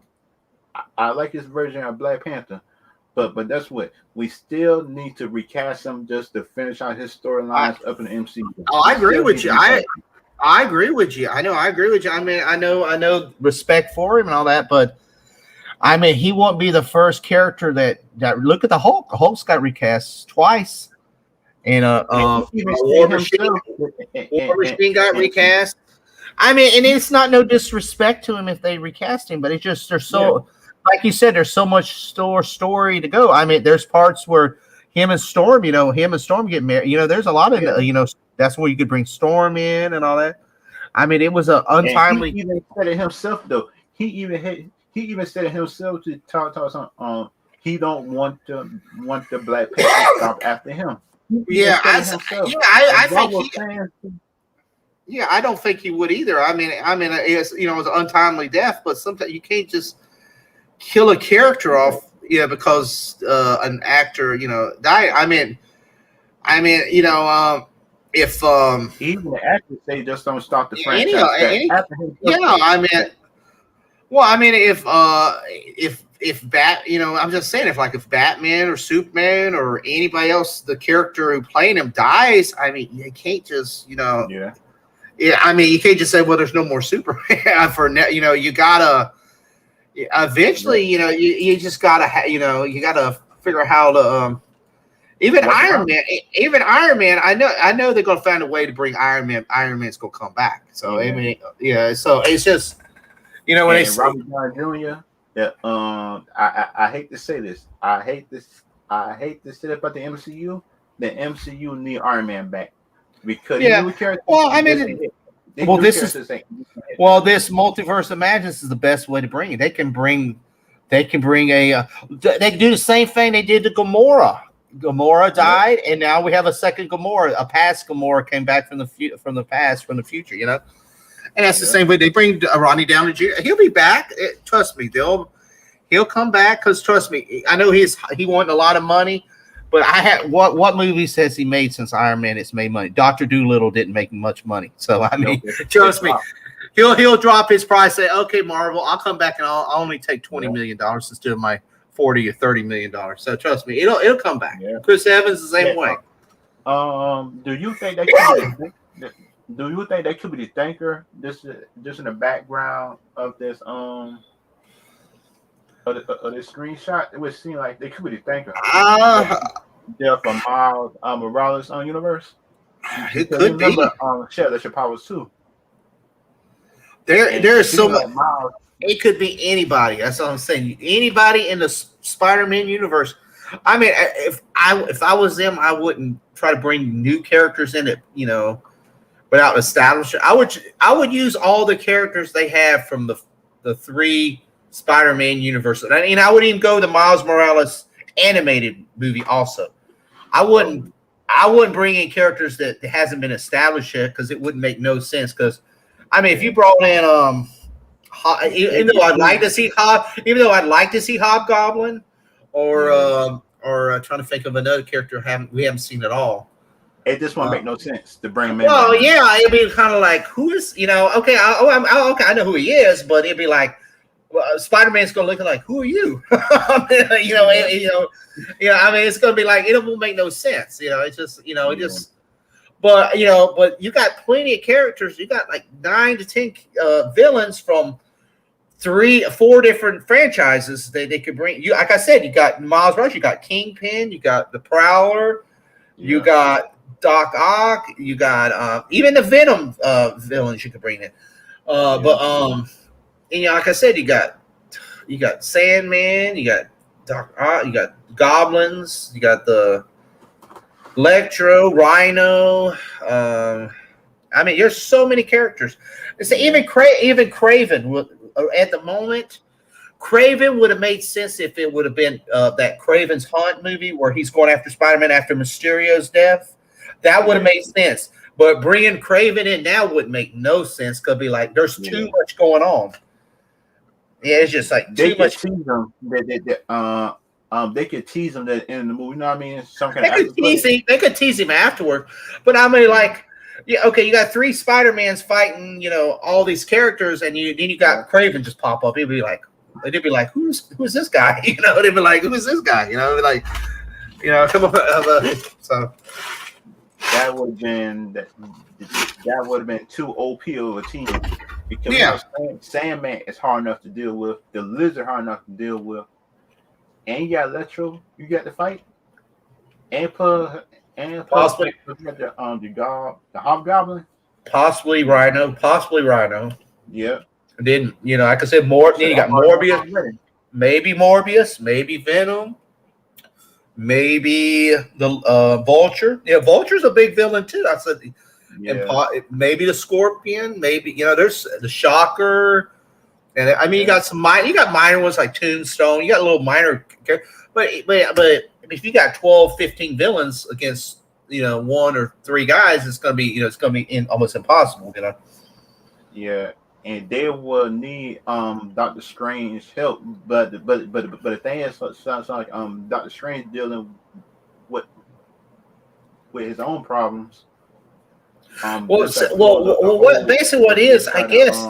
I like his version of Black Panther, but that's what we still need to recast him just to finish out his storylines up in the MCU. I agree with you. I agree with you. I know. I agree with you. I mean, I know respect for him and all that, but I mean, he won't be the first character that look at the Hulk. The Hulk's got recast twice. And War Machine got recast. I mean, and it's not no disrespect to him if they recast him, but it's just there's so like you said, there's so much story to go. I mean, there's parts where him and Storm get married. There's a lot of that's where you could bring Storm in and all that. I mean, it was an untimely. And he even said it himself though. He even said it himself to talk something. He don't want the Black Panther to stop after him. Yeah, I think I don't think he would either. I mean, it's it's an untimely death, but sometimes you can't just kill a character off, because an actor, died. I mean, if Even the actors say just don't stop the any franchise. That any after him, yeah, I mean, well, I mean, if Bat, I'm just saying, if Batman or Superman or anybody else, the character who playing him dies, I mean, you can't just, yeah, yeah, I mean, you can't just say, well, there's no more Superman for you gotta eventually, you just gotta, you gotta figure out how to, even what's the Iron problem? Man, I know they're gonna find a way to bring Iron Man. Iron Man's gonna come back. So I Yeah, mean, yeah. So it's just, when they and say, Robert Downey Jr. Yeah, I hate to say this. I hate this. I hate to say it about the MCU. The MCU need Iron Man back because these yeah. new characters Well, I just mean, ain't it. These Well, new this is characters ain't hit for well, me. this multiverse of madness is the best way to bring it. They can bring a, they can do the same thing they did to Gamora. Gamora Yep. died, and now we have a second Gamora. A past Gamora came back from the past, from the future. and that's the Yep. same way they bring Ronnie Downey Jr. He'll be back. Trust me, he'll come back because trust me, I know he wanted a lot of money, but I had what movies has he made since Iron Man? It's made money. Doctor Doolittle didn't make much money, so I mean, Nope. trust me, he'll drop his price. Say, okay, Marvel, I'll come back and I'll only take $20 million instead of my $40 or $30 million. So trust me, it'll come back. Yeah. Chris Evans the same Yeah. way. Do you think that could be do you think that could be the thinker just in the background of this of this screenshot? It would seem like they could be the thinker. Uh, They're from Miles Morales universe. it Because could be. remember Share Powers too. There's so much. much. It could be anybody. That's what I'm saying. Anybody in the Spider-Man universe. I mean, if I was them, I wouldn't try to bring new characters in it, without establishing. I would use all the characters they have from the three Spider-Man universes. And I would even go the Miles Morales animated movie also. I wouldn't bring in characters that hasn't been established yet because it wouldn't make no sense. Because I mean, if you brought in even though I'd like to see Hobgoblin, or trying to think of another character we haven't seen at all. It just won't make no sense to bring him in. Well, yeah, it'd be kind of like who is okay, okay, I know who he is, but it'd be like Spider-Man's gonna look like who are you? I mean, it's gonna be like it won't make no sense. It's just it just. But you got plenty of characters. You got like 9 to 10 villains from 3-4 different franchises. They could bring you. Like I said, you got Miles Rush, you got Kingpin, you got the Prowler, you got Doc Ock, you got even the Venom villains you could bring in. But like I said, you got Sandman, you got Doc Ock, you got Goblins, you got the Electro, Rhino. I mean, there's so many characters. So even Craven at the moment, Craven would have made sense if it would have been that Craven's Hunt movie where he's going after Spider-Man after Mysterio's death. That would have made sense. But bringing Craven in now wouldn't make no sense. Could be like there's too much going on. Yeah, it's just like they too much. Tease them. They could tease him that in the movie. You know what I mean? Some kind They could tease him afterward, but I mean, like, yeah, okay, you got 3 Spider-Mans fighting, all these characters, and then you got Craven just pop up. They'd be like, who's this guy? They'd be like, who is this guy? They'd be like, come on. So that would have been too OP of a team because Sandman is hard enough to deal with, the Lizard hard enough to deal with. And you got Electro, you got to fight, and possibly the Hobgoblin, possibly Rhino. Yeah. And then like I said, more. Then you got Morbius, maybe Venom, maybe the Vulture. Yeah, Vulture's a big villain too. I said, maybe the Scorpion. Maybe there's the Shocker. And I mean, you got minor ones like Tombstone. You got a little minor, but if you got 12, 15 villains against 1 or 3 guys, it's gonna be almost impossible. Yeah, and they will need Doctor Strange help, but the thing is, sounds like Doctor Strange dealing with his own problems, Well, just like what basically what it is, I guess.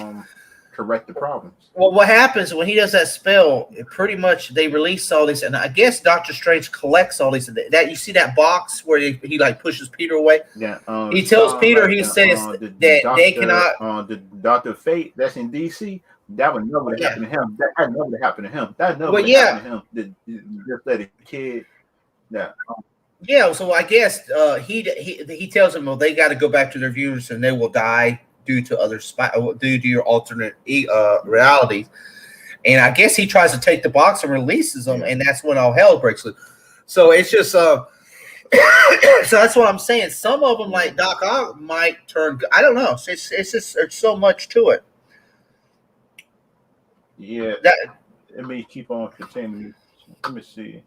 Correct the problems. Well, what happens when he does that spell? It pretty much they release all these, and I guess Doctor Strange collects all these. That you see that box where he like pushes Peter away. Yeah, he tells Peter, he says that they cannot. The Doctor Fate that's in DC, that would never happen to him. That had never happened to him. That never happened to him. Just let a kid. Yeah. Yeah, so I guess he tells them, well, they got to go back to their viewers and they will die due to your alternate realities. And I guess he tries to take the box and releases them, and that's when all hell breaks loose. So it's just so that's what I'm saying. Some of them, like Doc Ock, might turn. I don't know. It's just there's so much to it. Yeah. Let me keep on continuing. Let me see.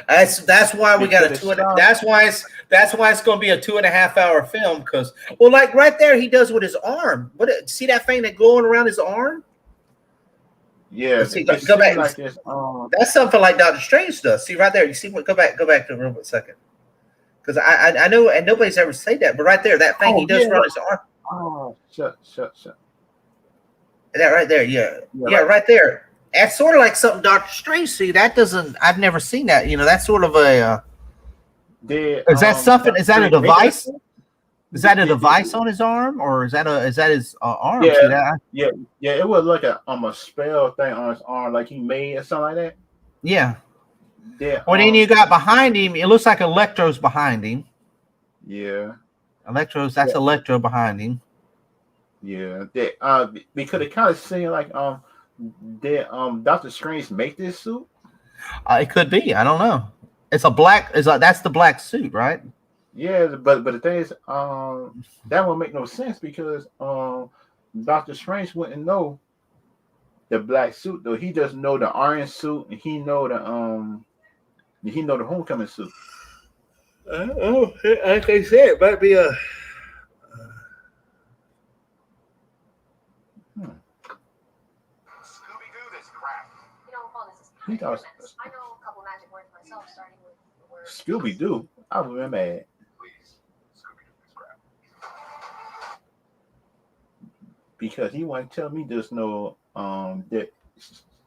That's why we got a 2. That's why it's going to be a 2.5 hour film because like right there he does with his arm. See that thing that going around his arm? Yeah, go back. Like this, that's something like Doctor Strange does. See right there. You see what? Go back to the room for a second. Because I know and nobody's ever said that, but right there that thing he does around his arm. Oh, shut. That right there, yeah, right there. That's sort of like something Doctor Strange see. That doesn't. I've never seen that. That's sort of a. Is that something? Is that a device? Is that a device on his arm, or is that his arm? Yeah. It was like a spell thing on his arm, like he made or something like that. Yeah. Yeah. Well, then you got behind him. It looks like Electro's behind him. Yeah. That's Electro behind him. Yeah. Because it kind of seemed like did Doctor Strange make this suit? It could be. I don't know. It's a black. That's the black suit, right? Yeah, but the thing is, that won't make no sense because Doctor Strange wouldn't know the black suit though. He just know the orange suit, and he know the homecoming suit. Like I said, it might be a. I know a couple magic words myself, starting with the word Scooby Doo. I would be mad. Please, Scooby Doo this crap. Because he wouldn't tell me there's no that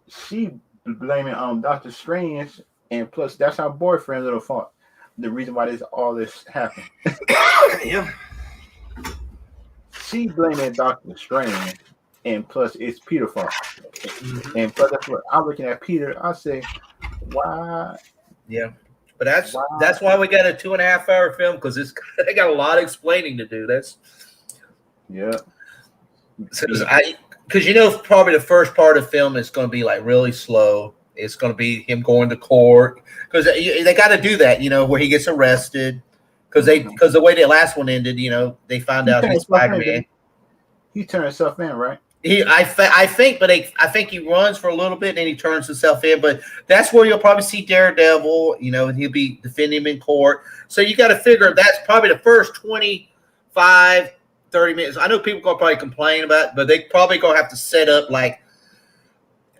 she blaming Doctor Strange, and plus that's our boyfriend little fault. The reason why all this happened. Yeah. She blaming Doctor Strange. And plus, it's Peter's fault. And plus, that's what I'm looking at Peter. I say, why? Yeah, but that's why we got a 2.5 hour film because they got a lot of explaining to do. Yeah. Because probably the first part of the film is going to be like really slow. It's going to be him going to court because they got to do that. Where he gets arrested because the way the last one ended. They found out he's Spider-Man. He turned himself in, right? I think he runs for a little bit and then he turns himself in. But that's where you'll probably see Daredevil. And he'll be defending him in court. So you got to figure that's probably the first 25, 30 minutes. I know people gonna probably complain about it, but they probably gonna have to set up like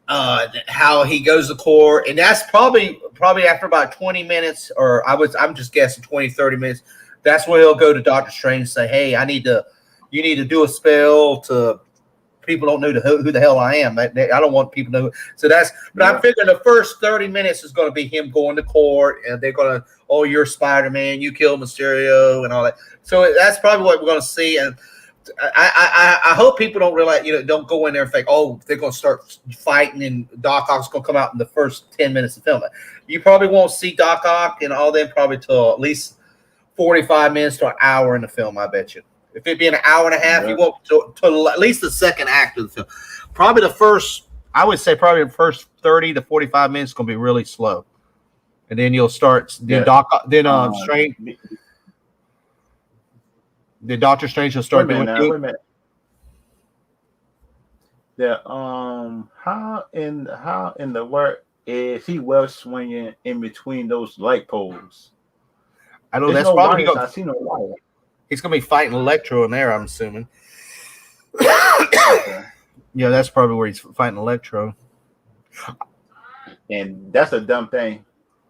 how he goes to court, and that's probably after about 20 minutes, or I'm just guessing 20, 30 minutes. That's where he'll go to Doctor Strange and say, "Hey, you need to do a spell to." People don't know who the hell I am. I don't want people to know. So but I'm figuring the first 30 minutes is going to be him going to court, and they're going to, oh, you're Spider-Man, you killed Mysterio, and all that. So that's probably what we're going to see. And I hope people don't realize, don't go in there and think, oh, they're going to start fighting, and Doc Ock's going to come out in the first 10 minutes of film. You probably won't see Doc Ock and all them probably till at least 45 minutes to an hour in the film, I bet you. If it be an hour and a half, you won't to at least the second act of the film. Probably the first 30 to 45 minutes is going to be really slow, and then you'll start. Then Strange, then Doctor Strange will start doing. Wait a minute. Yeah. How in the world is he well swinging in between those light poles? I know that's probably. I see no wire. He's going to be fighting Electro in there, I'm assuming. Yeah, that's probably where he's fighting Electro. And that's a dumb thing.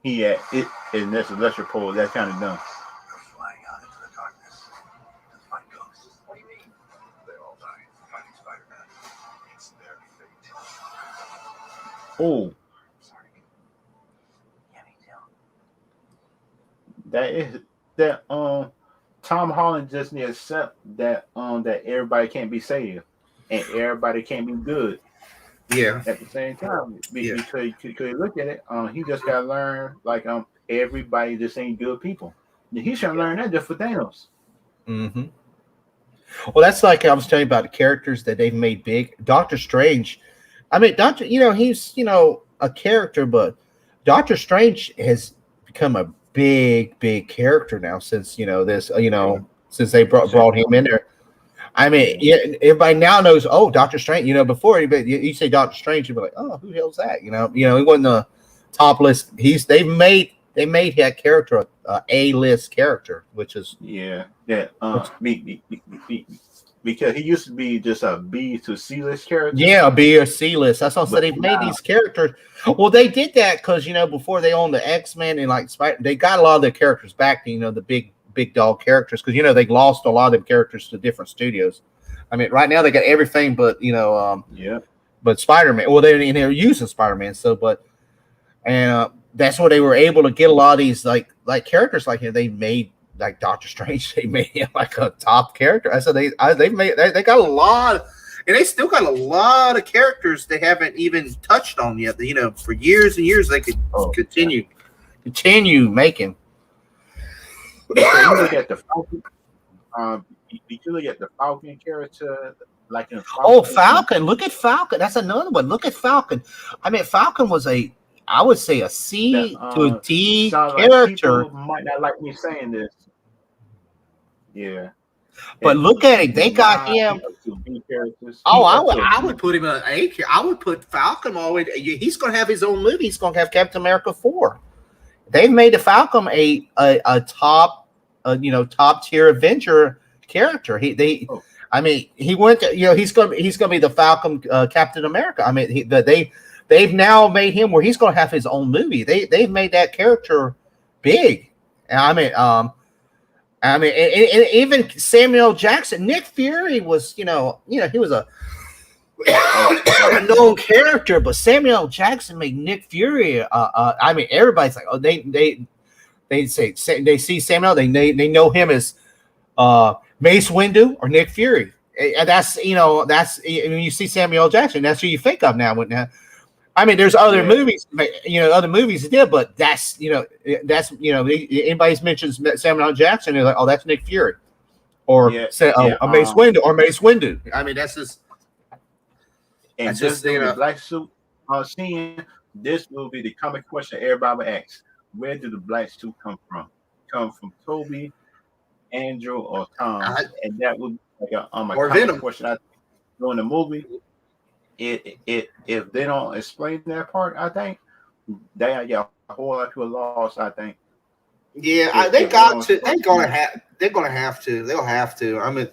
In this electric pole, that's kind of dumb. Flying out into the darkness to find ghosts. Oh, Sorry. Yeah, that is that. Tom Holland just need to accept that that everybody can't be saved and everybody can't be good yeah, at the same time. yeah. Because you look at it, he just got to learn like everybody just ain't good people. He should learn that just for Thanos. Mm-hmm. Well, that's like I was telling you about the characters that they've made big. Doctor Strange. I mean, Doctor. He's a character, but Doctor Strange has become a big character now since this. Yeah, Since they brought him in there. I mean, yeah, yeah, everybody now knows. Oh, Doctor Strange. Before you say Doctor Strange, you'd be like, oh, who the hell's that? He wasn't the top list. They made that character a A-list character, which is yeah. That because he used to be just a B to C list character, yeah, B or C list. That's also but they've made now these characters. Well, they did that because before they owned the X-Men and like Spider, they got a lot of their characters back to the big dog characters because they lost a lot of them characters to different studios. I mean, right now they got everything but yeah, but Spider-Man. Well, they're using Spider-Man, so that's where they were able to get a lot of these like characters like him. They made like Doctor Strange. They made him like a top character. I said they got a lot, and they still got a lot of characters they haven't even touched on yet. For years and years they could continue making. because you look at the Falcon, you look at the Falcon character, like in Oh, Falcon. Falcon! Look at Falcon. That's another one. Look at Falcon. I mean, Falcon was I would say a That C to a D sounds like character. people might not like me saying this. Yeah, But and look at it. They got nah, him. he up to B characters. Oh, He up to I B. would put him in an A. I would put Falcon all the way. He's going to have his own movie. He's going to have Captain America 4. They've made the Falcon a top, top tier Avenger character. Oh, I mean, he went. He's going to be the Falcon Captain America. I mean, they've now made him where he's going to have his own movie. They've made that character big. I mean, and even Samuel Jackson, Nick Fury was, he was a known character, but Samuel Jackson made Nick Fury. I mean, everybody's like, oh, they see Samuel, they know him as Mace Windu or Nick Fury. And that's when you see Samuel Jackson, that's who you think of now. I mean, there's other movies, other movies he did, but that's anybody mentions Samuel Jackson, they're like, oh, that's Nick Fury, or a Mace Windu. I mean, that's just and that's just just the black suit scene. This will be the common question everybody will ask: where did the black suit come from? Come from Toby, Andrew, or Tom? And that would be like a or common Venom. question I think during the movie. If they don't explain that part, I think they a whole lot of people lost. I think. Yeah, they're gonna have to. They'll have to. I mean,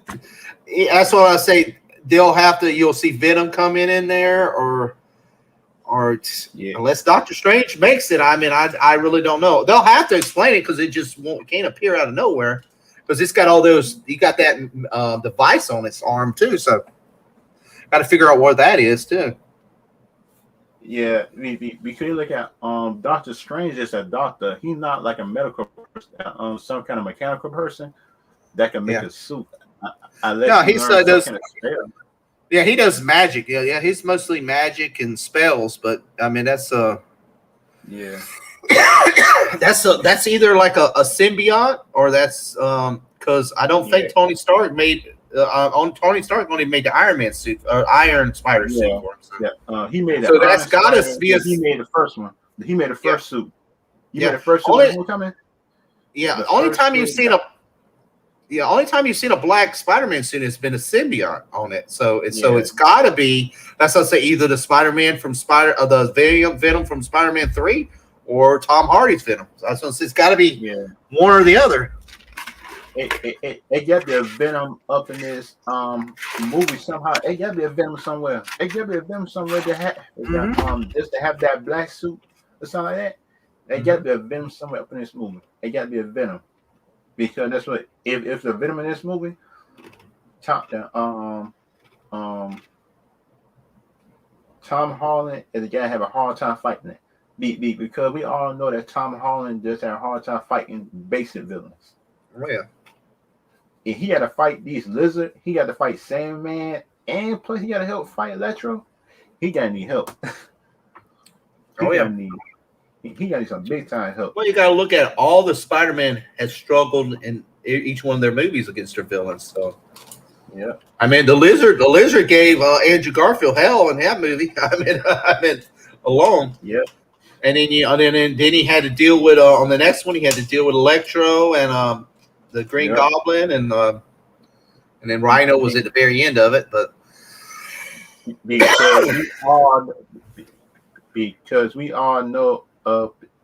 that's what I say. They'll have to. You'll see Venom come in there, or unless Doctor Strange makes it. I mean, I really don't know. They'll have to explain it because it just can't appear out of nowhere because it's got all those. You got that device on its arm too, so got to figure out what that is too. Yeah, because you look at Doctor Strange is a doctor. He's not like a medical person, some kind of mechanical person that can make a suit. No, he does. Kind of spell. Yeah, he does magic. Yeah, he's mostly magic and spells. But I mean, that's yeah, that's either like a symbiote or that's because I don't think Tony Stark made. Tony Stark only made the Iron Man suit or Iron Spider suit for him. So. Yeah, he made. So that's got to be. He made the first one. He made the first suit. He made the first suit. Coming. Yeah, only time you've seen a black Spider-Man suit has been a symbiote on it. So it's got to be. That's what I say. Either the Spider-Man from the Venom from Spider-Man 3, or Tom Hardy's Venom. So that's what I say. It's got to be one or the other. It got the Venom up in this movie somehow. It got to be a Venom somewhere. It got to be a Venom somewhere to have just to have that black suit or something like that. It got to be a Venom somewhere up in this movie. It got to be a Venom because that's what if the Venom in this movie, Tom Holland is a guy have a hard time fighting it. Because we all know that Tom Holland just had a hard time fighting basic villains. Oh yeah. If he had to fight these lizards, he got to fight Sandman, and plus he got to help fight Electro. He gotta need help. Oh yeah. He got some big time help. Well, you got to look at all the Spider-Man has struggled in each one of their movies against their villains. So, yeah. I mean, the lizard gave Andrew Garfield hell in that movie. I mean, alone. Yeah. And then then he had to deal with on the next one. He had to deal with Electro and the Green Goblin, and then Rhino was at the very end of it. But because we all know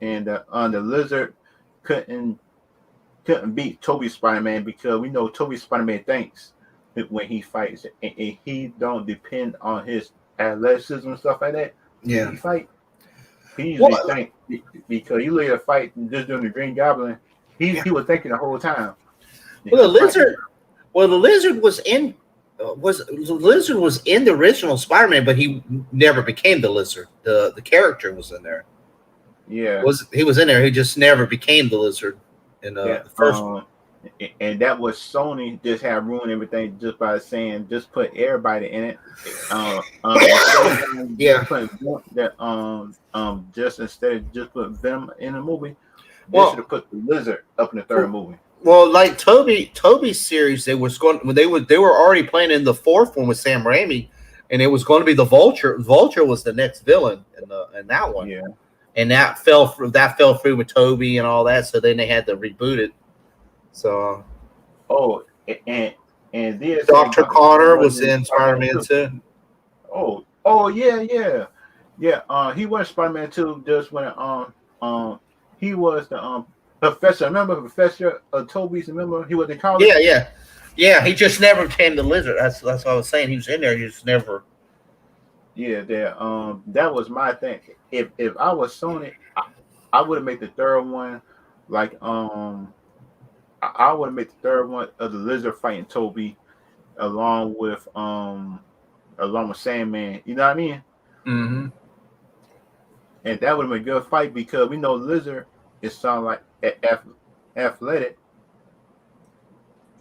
and the lizard couldn't beat Toby Spider-Man, because we know Toby Spider-Man thinks when he fights, and he don't depend on his athleticism and stuff like that. Yeah, he fight. He usually think, because you look at a fight just doing the Green Goblin, he was thinking the whole time. Well, the lizard was in the original Spider-Man, but he never became the lizard. The character was in there. Yeah, he was in there. He just never became the lizard in the first one. And that was Sony just had ruined everything just by saying just put everybody in it. Just instead of just put Venom in the movie, they should have put the lizard up in the third movie. Well, like Toby's series, they were already planning the fourth one with Sam Raimi, and it was going to be the Vulture. Vulture was the next villain in that one. Yeah, and that fell through with Toby and all that. So then they had to reboot it. So, and this Dr. Connor was in Spider-Man 2. Oh yeah. He was Spider-Man 2 just when he was the Professor. Remember Professor Toby's? Remember he was in college. Yeah. He just never became the lizard. That's what I was saying. He was in there. He just never. Yeah, that was my thing. If I was Sony, I would have made the third one like I would have made the third one of the lizard fighting Toby along with Sandman. You know what I mean? Mm-hmm. And that would have been a good fight, because we know lizard is sound like athletic,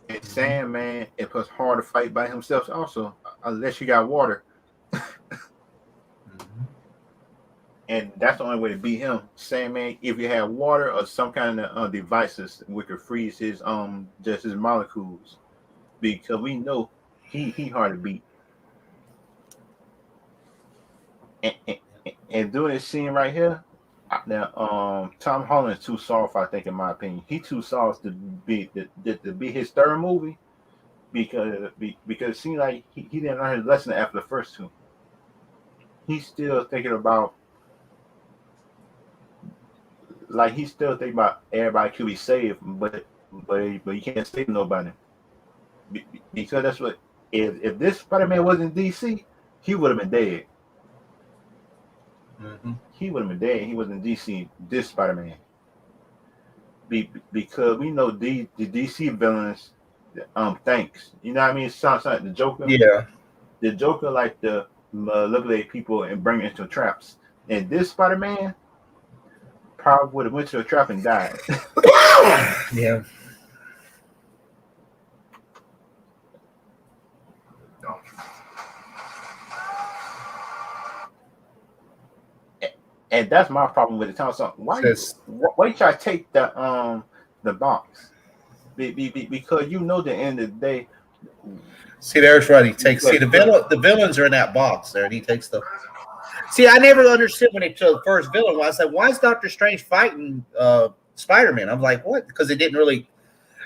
and Sandman it was hard to fight by himself also, unless you got water. And that's the only way to beat him. Sandman, if you have water or some kind of devices, we could freeze his just his molecules, because we know he hard to beat. And doing this scene right here, now Tom Holland is too soft, I think, in my opinion. He too soft to be his third movie, because it seemed like he didn't learn his lesson after the first two. He's still thinking about. Like, he's still thinking about everybody could be saved, but you can't save nobody, because that's what if this Spider-Man wasn't DC, he would have been dead. Mm-hmm. He would have been dead. He wasn't DC. This Spider-Man, because we know the DC villains, thanks. You know what I mean? Sounds like the Joker. Yeah, the Joker like to manipulate people and bring into traps, and this Spider-Man probably would have went to a trap and died. Yeah. And that's my problem with the town song. Why you try to take the box? Because you know the end of the day. See, there's right. He takes. See, the villains are in that box there, and he takes the. See, I never understood when they took the first villain. I said, "Why is Doctor Strange fighting Spider-Man?" I'm like, "What?" Because it didn't really.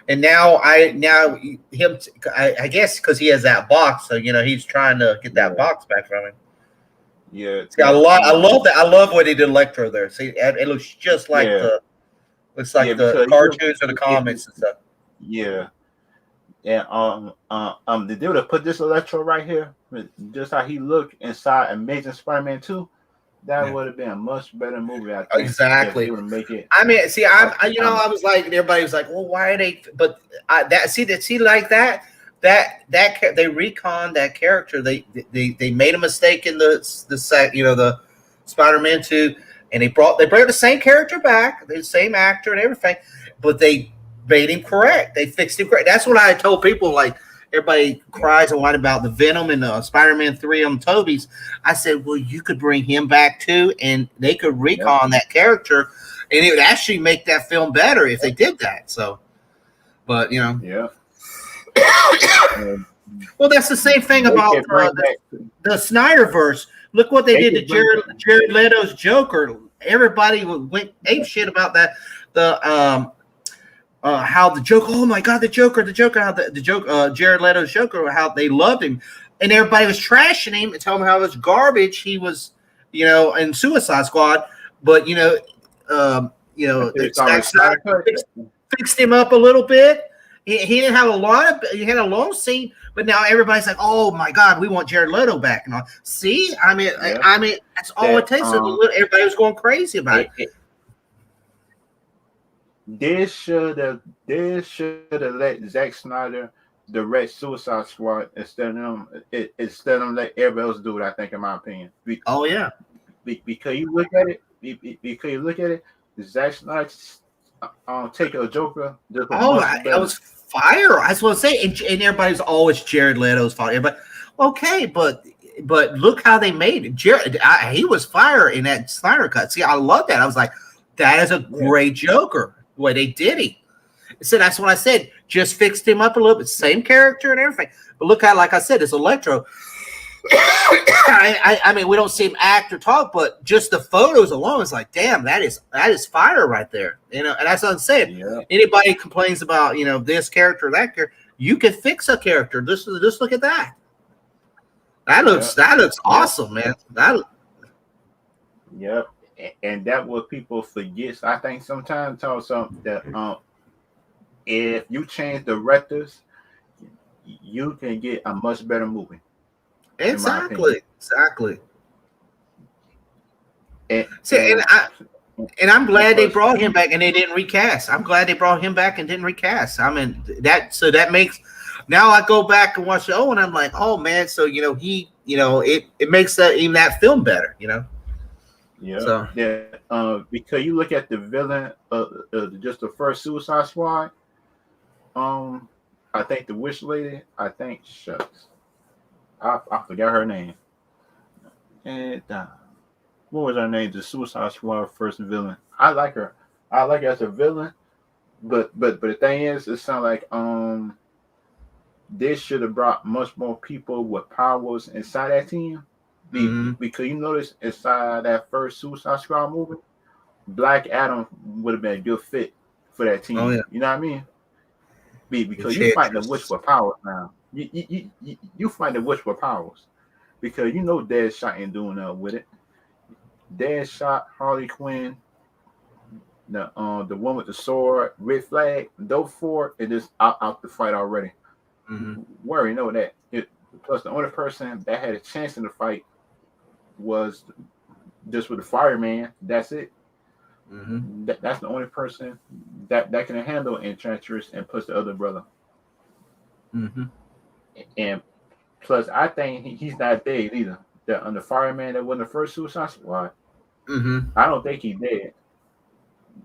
And now I guess because he has that box, so he's trying to get that box back from him. Yeah. See, I love that. I love what he did Electro there. See, it looks just like the cartoons or the comics and stuff. Yeah. And the deal to put this Electro right here, just how he looked inside Amazing Spider-Man 2, that would have been a much better movie. I think, exactly. If they would make it. I mean, see, I was like, everybody was like, well, why are they? But see like that. they reconned that character. They made a mistake in the Spider-Man 2, and they brought the same character back, the same actor and everything, but they made him correct. They fixed him correct. That's what I told people. Like everybody cries and whine about the Venom and the Spider-Man 3 on Toby's. I said, well, you could bring him back too, and they could recon that character, and it would actually make that film better if they did that. So, but Yeah. well, that's the same thing about the Snyderverse. Look what they did to Jared Leto's Joker. Everybody went ape shit about that. How the Joker. Oh my God, the Joker. How the Joker, Jared Leto's Joker. How they loved him, and everybody was trashing him and telling him how much garbage he was. In Suicide Squad, but Zack Snyder fixed him up a little bit. He didn't have he had a long scene, but now everybody's like, "Oh my God, we want Jared Leto back!" And all. See, I mean, that's all it takes. Everybody was going crazy about it. They should have let Zack Snyder direct Suicide Squad instead of let everybody else do it. I think, in my opinion. Because you look at it, Zack Snyder take a Joker. I was fire. I was going to say, and everybody's always Jared Leto's fault. Everybody, okay, but look how they made it. Jared, he was fire in that Snyder cut. See, I love that. I was like, that is a great Joker. The way they did it. So that's what I said. Just fixed him up a little bit, same character and everything. But look how, like I said, it's Electro. I mean, we don't see him act or talk, but just the photos alone is like, damn, that is fire right there. And that's what I'm saying. Yeah. Anybody complains about this character or that character, you can fix a character. Just look at that. That looks awesome, man. Yep. And that's what people forget. I think sometimes that if you change directors, you can get a much better movie. Exactly. And I'm glad they brought him back and they didn't recast. I'm glad they brought him back and didn't recast. I mean that makes now I go back and watch and I'm like, oh man, so it makes that film better, Yeah. So, because you look at the villain just the first Suicide Squad, I think the Witch Lady, shucks. I forgot her name. And what was her name? The Suicide Squad first villain. I like her. I like her as a villain, but the thing is, it sounds like they should have brought much more people with powers inside that team. Because you notice inside that first Suicide Squad movie, Black Adam would have been a good fit for that team. Oh, yeah. You know what I mean? Because you fight the witch with powers now. You find the witch with powers because Deadshot ain't doing nothing with it. Deadshot, Harley Quinn, the one with the sword, Red Flag, those four, it is out the fight already. We already know that. Plus, the only person that had a chance in the fight was just with the fireman. That's it. That's the only person that can handle Enchantress and plus the other brother. And plus, I think he's not dead either. The fireman that won the first Suicide Squad, I don't think he's dead.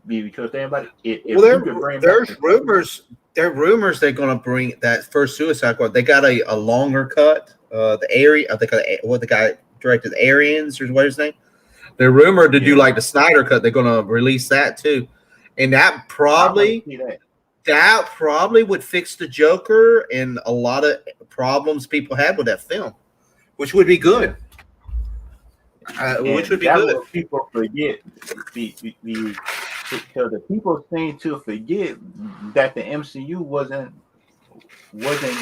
Because there's rumors. There are rumors they're going to bring that first Suicide Squad. They got a longer cut. The guy directed Arians or what his name. They're rumored to do like the Snyder cut. They're going to release that too, and that probably would fix the Joker and a lot of problems people had with that film, which would be good. Which would be good. What people forget, because the people seem to forget that the MCU wasn't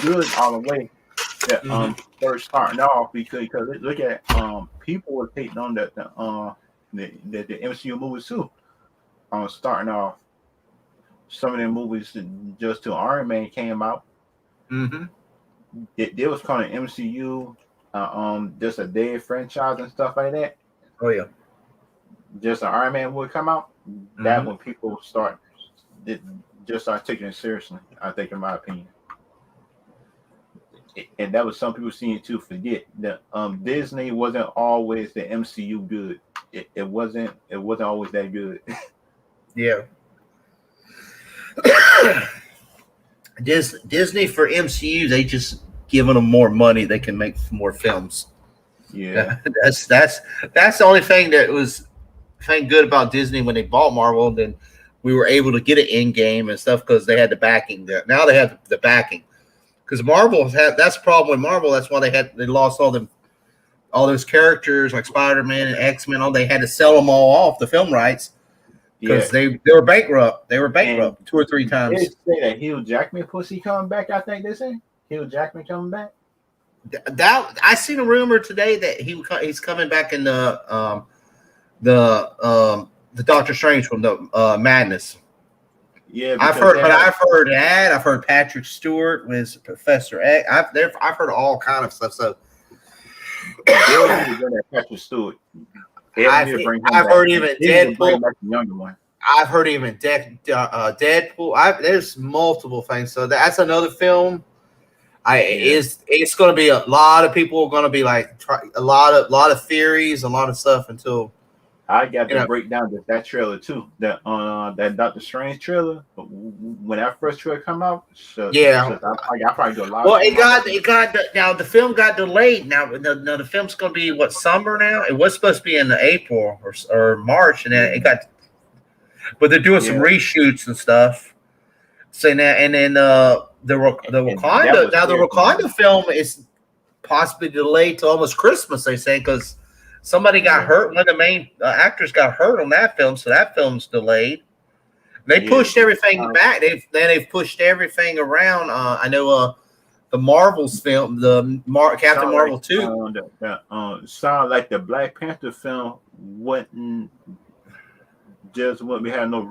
good all the way. First starting off because look at people were taking on the MCU movies too. Starting off, some of them movies just till Iron Man came out. They was calling MCU just a dead franchise and stuff like that. Oh yeah, just an Iron Man would come out. That when people start taking it seriously. I think, in my opinion. and that was some people seem to forget that Disney wasn't always the MCU good. It wasn't always that good. Yeah. Disney for MCU, they just giving them more money, they can make more films. Yeah, that's the only thing that was good about Disney when they bought Marvel. And then we were able to get an in game and stuff because they had the backing. Now they have the backing because Marvel had. That's the problem with Marvel. That's why they lost all those characters like Spiderman and X-Men. All they had to sell them all off the film rights because they were bankrupt. They were bankrupt and 2 or 3 times. They say that Hugh Jackman pussy coming back. I think they say Hugh Jackman coming back. That I seen a rumor today that he's coming back in the Doctor Strange from the Madness. Yeah, I've heard that. I've heard Patrick Stewart was Professor X. I've heard all kind of stuff. So they'll need to go to Patrick Stewart. I've heard even Deadpool. The younger one. I've heard even Deadpool. There's multiple things. So that's another film. It's going to be a lot of people are going to be like a lot of theories, a lot of stuff until I got to break down that trailer too. That Doctor Strange trailer when that first trailer come out. I probably do a lot. Well, now the film got delayed. Now the film's going to be what, summer now? It was supposed to be in April or March, and then it got. But they're doing some reshoots and stuff. So now and then the Wakanda film is possibly delayed to almost Christmas. They say because somebody got hurt. One of the main actors got hurt on that film, so that film's delayed. They pushed everything back. They've pushed everything around. I know the Marvel's film, Captain Marvel 2. Sound like the Black Panther film wouldn't be had no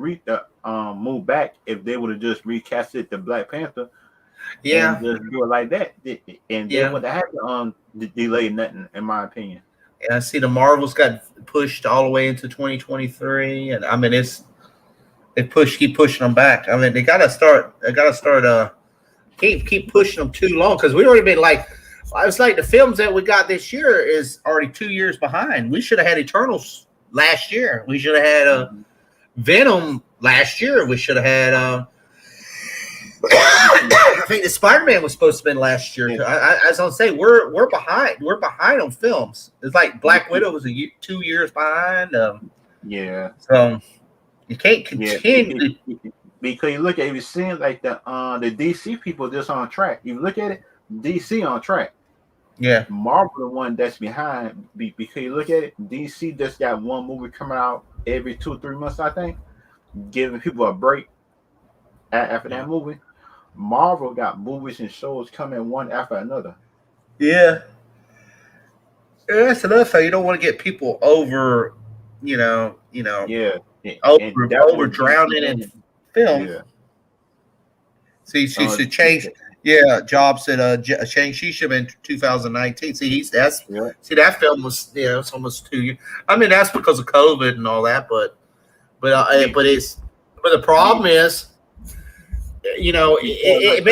move back if they would have just recasted the Black Panther. Yeah, and just do it like that, and they would have had to delay nothing, in my opinion. And I see the Marvels got pushed all the way into 2023, and I mean keep pushing them back. I mean they gotta start keep pushing them too long because we already been like it's like the films that we got this year is already 2 years behind. We should have had Eternals last year. We should have had Venom last year. We should have had I think the Spiderman was supposed to have been last year. As I'll say, we're behind. We're behind on films. It's like Black Widow was 2 years behind. So you can't continue. Because you look at it, it seems like the DC people just on track. You look at it, DC on track. Yeah, Marvel the one that's behind. Because you look at it, DC just got one movie coming out every 2 or 3 months, I think, giving people a break after that movie. Marvel got movies and shows coming one after another. Yeah, that's another thing. You don't want to get people over, over drowning in film. Yeah. See, she should change. Yeah, jobs at Shang-Chi should have been 2019. See, that film was it's almost 2 years. I mean, that's because of COVID and all that, but the problem is, it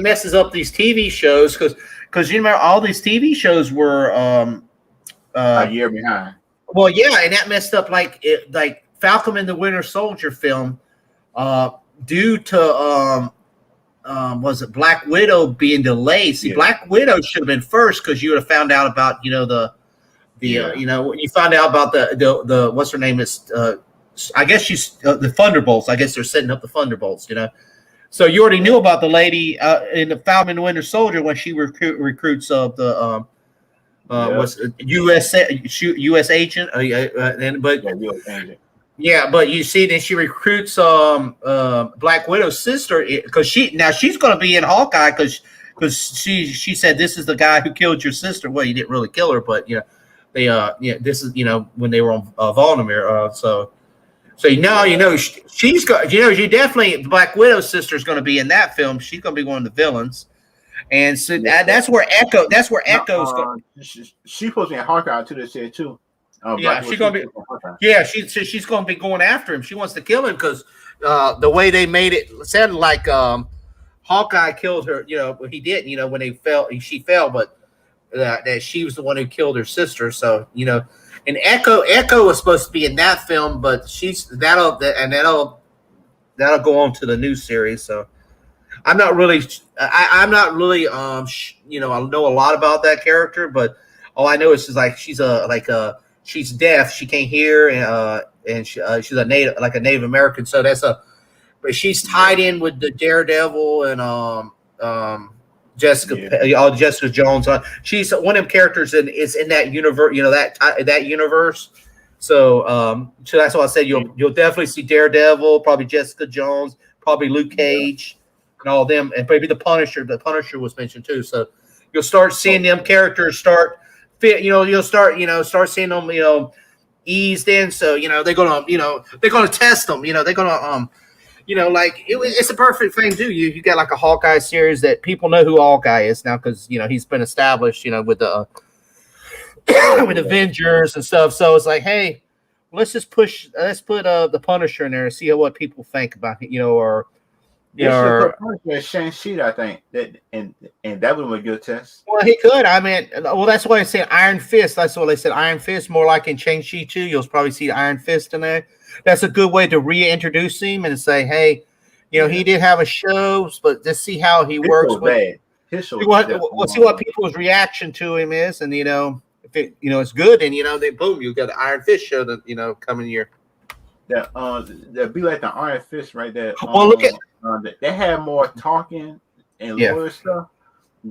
messes up these TV shows because you remember all these TV shows were a year behind. Well, yeah, and that messed up like Falcon and the Winter Soldier film due to was it Black Widow being delayed? See, Black Widow should have been first because you would have found out about you found out about the what's her name is I guess she's the Thunderbolts. I guess they're setting up the Thunderbolts. So you already knew about the lady in the Falcon and the Winter Soldier when she recruits of the what's U.S. agent. But you see, then she recruits Black Widow's sister because she's going to be in Hawkeye because she said this is the guy who killed your sister. Well, you didn't really kill her, but this is when they were on Voldemort. She's got she definitely Black Widow's sister is going to be in that film. She's going to be one of the villains, and so that's where Echo. That's where Echo's going. She's supposed to be in Hawkeye too. They said too. She's going to be. Yeah, she's going to be going after him. She wants to kill him because the way they made it sounded like Hawkeye killed her. He didn't. When she fell, but that she was the one who killed her sister. So and Echo was supposed to be in that film, but that'll go on to the new series. So I'm not really I know a lot about that character, but all I know is she's deaf, she can't hear, and she's a Native American. So but she's tied in with the Daredevil and Jessica Jones. She's one of them characters is in that universe, that universe. So that's why I said you'll definitely see Daredevil, probably Jessica Jones, probably Luke Cage, and all of them, and maybe the Punisher. The Punisher was mentioned too. So you'll start seeing them characters start fit. You'll start seeing them eased in. So they're gonna test them. They're gonna it's a perfect thing too. You got like a Hawkeye series that people know who Hawkeye is now because he's been established with the with Avengers and stuff. So it's like, hey, let's put the Punisher in there and see what people think about it, Shang-Chi, I think and that would be a good test. Well, he could. I mean, that's why I said Iron Fist. That's what they said. Iron Fist, more like in Shang-Chi too. You'll probably see Iron Fist in there. That's a good way to reintroduce him and say, hey, he did have a show, but just see how he works. His show. We'll see what people's reaction to him is, and if it it's good, and then boom, you got the Iron Fist show that coming year. That'd be like the Iron Fist right there. Well, look at they had more talking and lawyer stuff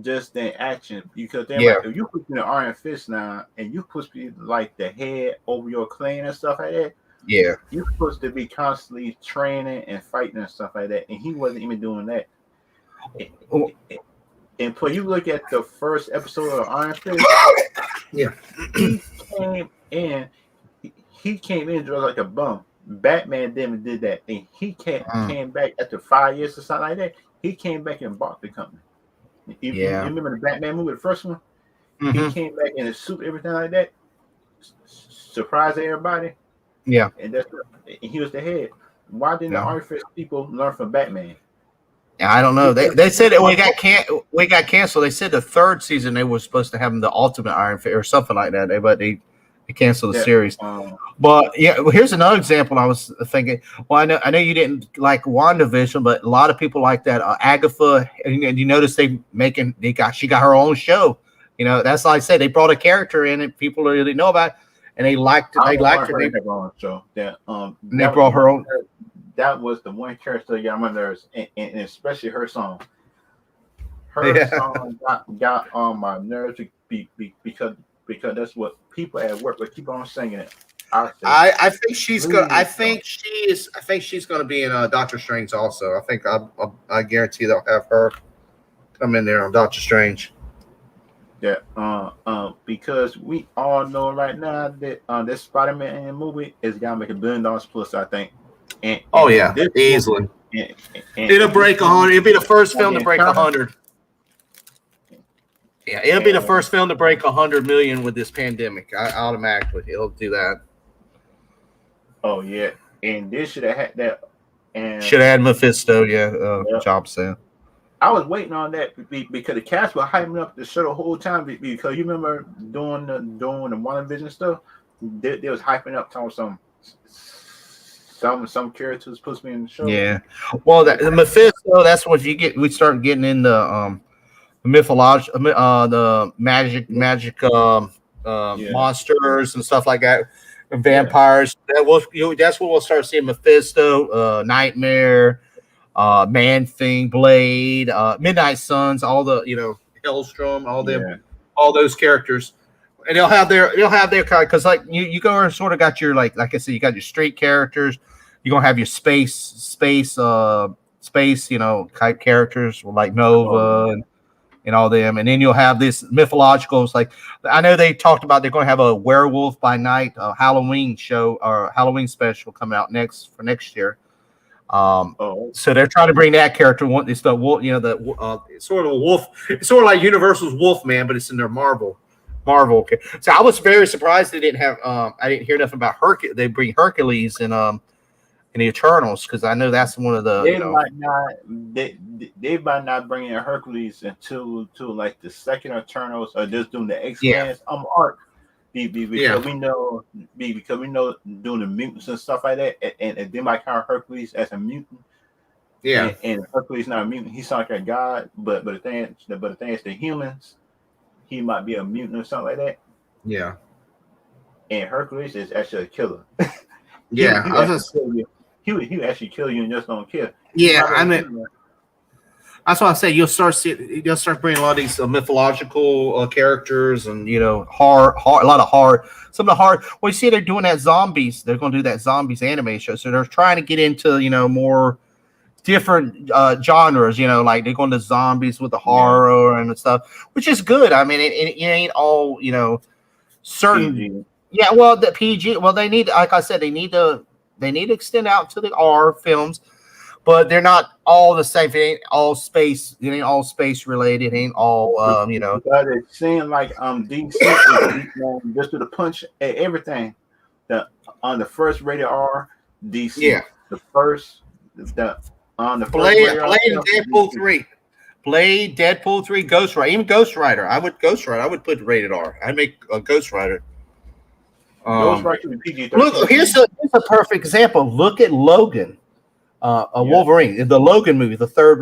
just than action because if you put in the Iron Fist now and you put like the head over your clan and stuff like that. Yeah, you're supposed to be constantly training and fighting and stuff like that, and he wasn't even doing that. And so you look at the first episode of Iron Fist. Yeah, he came in dressed like a bum. Batman did that, and he came back after 5 years or something like that. He came back and bought the company. You remember the Batman movie, the first one? Mm-hmm. He came back in a suit, everything like that, surprised everybody. Yeah, and he was the head. Why didn't the Iron Fist people learn from Batman? I don't know. They said that we got canceled. They said the third season they were supposed to have him the Ultimate Iron Fist or something like that. But they canceled the series. But here's another example. I was thinking. Well, I know you didn't like WandaVision, but a lot of people like that. Agatha, and you notice she got her own show. That's like I said. They brought a character in and people really know about it. And they liked it. They brought her own. That was the one character that got my nerves, and especially her song. Her song got on my nerves because that's what people at work would keep on singing it. I think she's good. I think she's going to be in Doctor Strange also. I think I guarantee they'll have her come in there on Doctor Strange. Yeah, because we all know right now that this Spider-Man movie is gonna make $1 billion plus, I think. And easily. It'll break 100. It'll be the first film to break 100. Yeah, it'll be the first film to break 100 million with this pandemic. Automatically, it'll do that. Oh yeah, and this should have had that. And should have had Mephisto. Job saying. I was waiting on that because the cast was hyping up the show the whole time because you remember doing the WandaVision stuff, they was hyping up talking some characters supposed to be in the show. Yeah, well, the Mephisto, that's what you get. We start getting in the mythology, the magic monsters and stuff like that, and vampires. That's what we'll start seeing. Mephisto, Nightmare. Man-Thing, Blade, Midnight Suns, all the Hellstrom, all those characters, and they'll have their because like you go and sort of got your like I said, you got your street characters, you're gonna have your space type characters like Nova and all them, and then you'll have this mythologicals like I know they talked about they're gonna have a Werewolf by Night Halloween show or Halloween special coming out next year. So they're trying to bring that character. It's the wolf, it's sort of a wolf. It's sort of like Universal's Wolfman, but it's in their Marvel. Okay. So I was very surprised they didn't have. I didn't hear nothing about Hercules. They bring Hercules in the Eternals because I know that's one of the. they might not bring in Hercules until to like the second Eternals or just doing the Yeah. X-Men arc. Because Yeah. we know doing the mutants and stuff like that, and they might count Hercules as a mutant. Yeah. And Hercules not a mutant. He's like a god, but the thing is the humans, he might be a mutant or something like that. Yeah. And Hercules is actually a killer. Yeah. he would actually kill you and just don't kill. Yeah, I mean, that's why I say you'll start bringing a lot of these mythological characters, and hard, a lot of hard. Some of the hard. Well, you see, they're doing that zombies. They're going to do that zombies anime show, so they're trying to get into more different genres. Like they're going to zombies with the horror and stuff, which is good. I mean, it ain't all certain. PG. Yeah, well, the PG. Well, they need, like I said, they need to extend out to the R films. But they're not all the same. It ain't all space. It ain't all space related. It ain't all But it seems like DC is just to the punch at everything. On the first rated R, DC. Yeah. The first on the first Blade Deadpool 3. Blade, Deadpool 3, Ghost Rider. Even Ghost Rider. I would put rated R. I'd make a Ghost Rider. Ghost Rider would be PG-13. Look, here's a perfect example. Look at Logan. Wolverine, the Logan movie, the third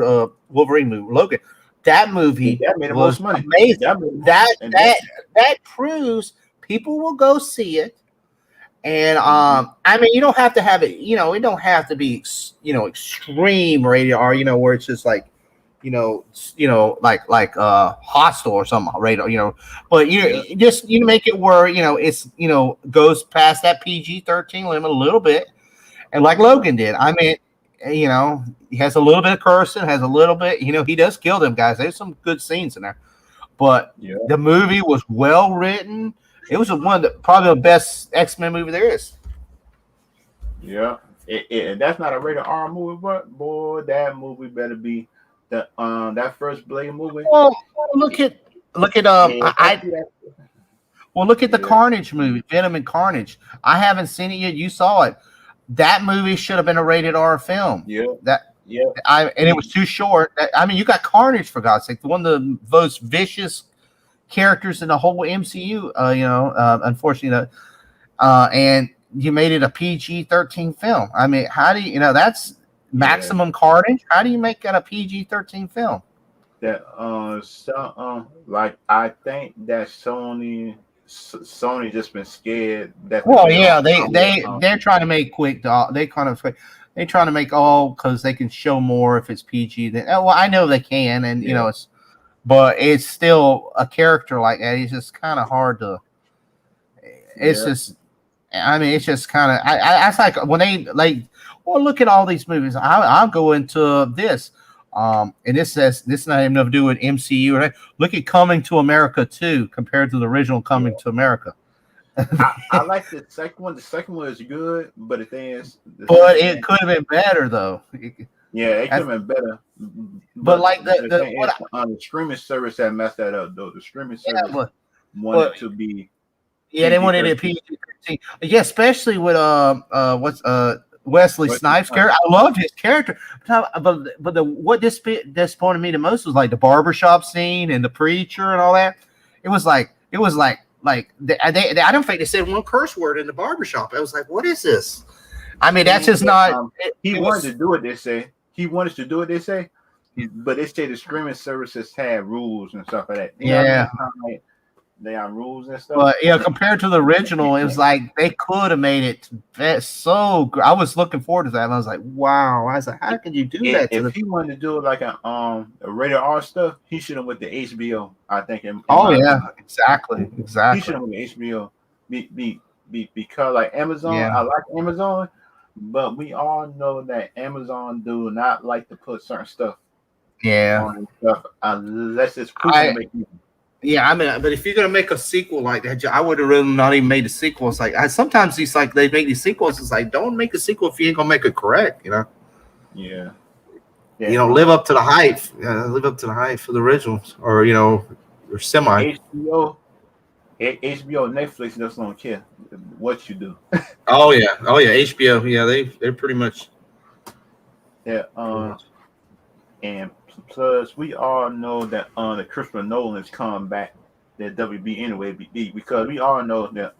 Wolverine movie, Logan. That movie that made the was most money. amazing. That Proves people will go see it. And I mean, you don't have to have it. It don't have to be extreme rated R. Where it's just like like Hostile or something rated. But just make it where it's goes past that PG-13 limit a little bit, and like Logan did. I mean. He has a little bit of cursing, has a little bit, he does kill them guys. There's some good scenes in there, but the movie was well written. It was probably the best X-Men movie there is. Yeah, that's not a rated R movie, but boy, that movie better be that first Blade movie. Well, look at look at the Carnage movie, Venom and Carnage. I haven't seen it yet. You saw it. That movie should have been a rated R film. Yeah. And it was too short. I mean, you got Carnage, for God's sake, one of the most vicious characters in the whole MCU. Unfortunately, and you made it a PG-13 film. I mean, how do that's maximum carnage? How do you make that a PG-13 film? That like I think that Sony just been scared that. Well, yeah, they're trying to make quick. They're trying to make because they can show more if it's PG. Well, I know they can, and but it's still a character like that. It's just kind of hard to. It's just, I mean, it's just kind of. I like when they look at all these movies. I'll go into this. And this not even to do with MCU. Right? Look at Coming to America 2 compared to the original Coming to America. I like the second one. The second one is good, but the thing is, it could have been better though. It could have been better. But like the streaming service that messed that up though. The streaming service wanted to be. Yeah, they wanted it PG-13. Yeah, especially with Wesley Snipes' character. I loved his character, but what disappointed me the most was like the barbershop scene and the preacher and all that. It was like I don't think they said one curse word in the barbershop. I was like, what is this? I mean, that's just not. He wanted to do it. They say he wanted to do it. They say, but they say the streaming services have rules and stuff like that. They have rules and stuff. But compared to the original, it was like they could have made it so good. I was looking forward to that, and I was like, "Wow!" I was like, "How could you do that?" If he wanted to do it like a rated R stuff, he should have went to HBO. I think. Exactly. He should have went to HBO. Because like Amazon, I like Amazon, but we all know that Amazon do not like to put certain stuff. On stuff unless it's make you. Yeah, I mean, but if you're gonna make a sequel like that, I would have really not even made a sequel. It's like sometimes these they make these sequels. It's like, don't make a sequel if you ain't gonna make it correct, Yeah. Live up to the hype. Live up to the hype for the originals, or or semi. HBO, Netflix just don't care what you do. Oh yeah, HBO. Yeah, they're pretty much. Yeah. and plus we all know that the Christopher Nolan is coming back that WB anyway because we all know that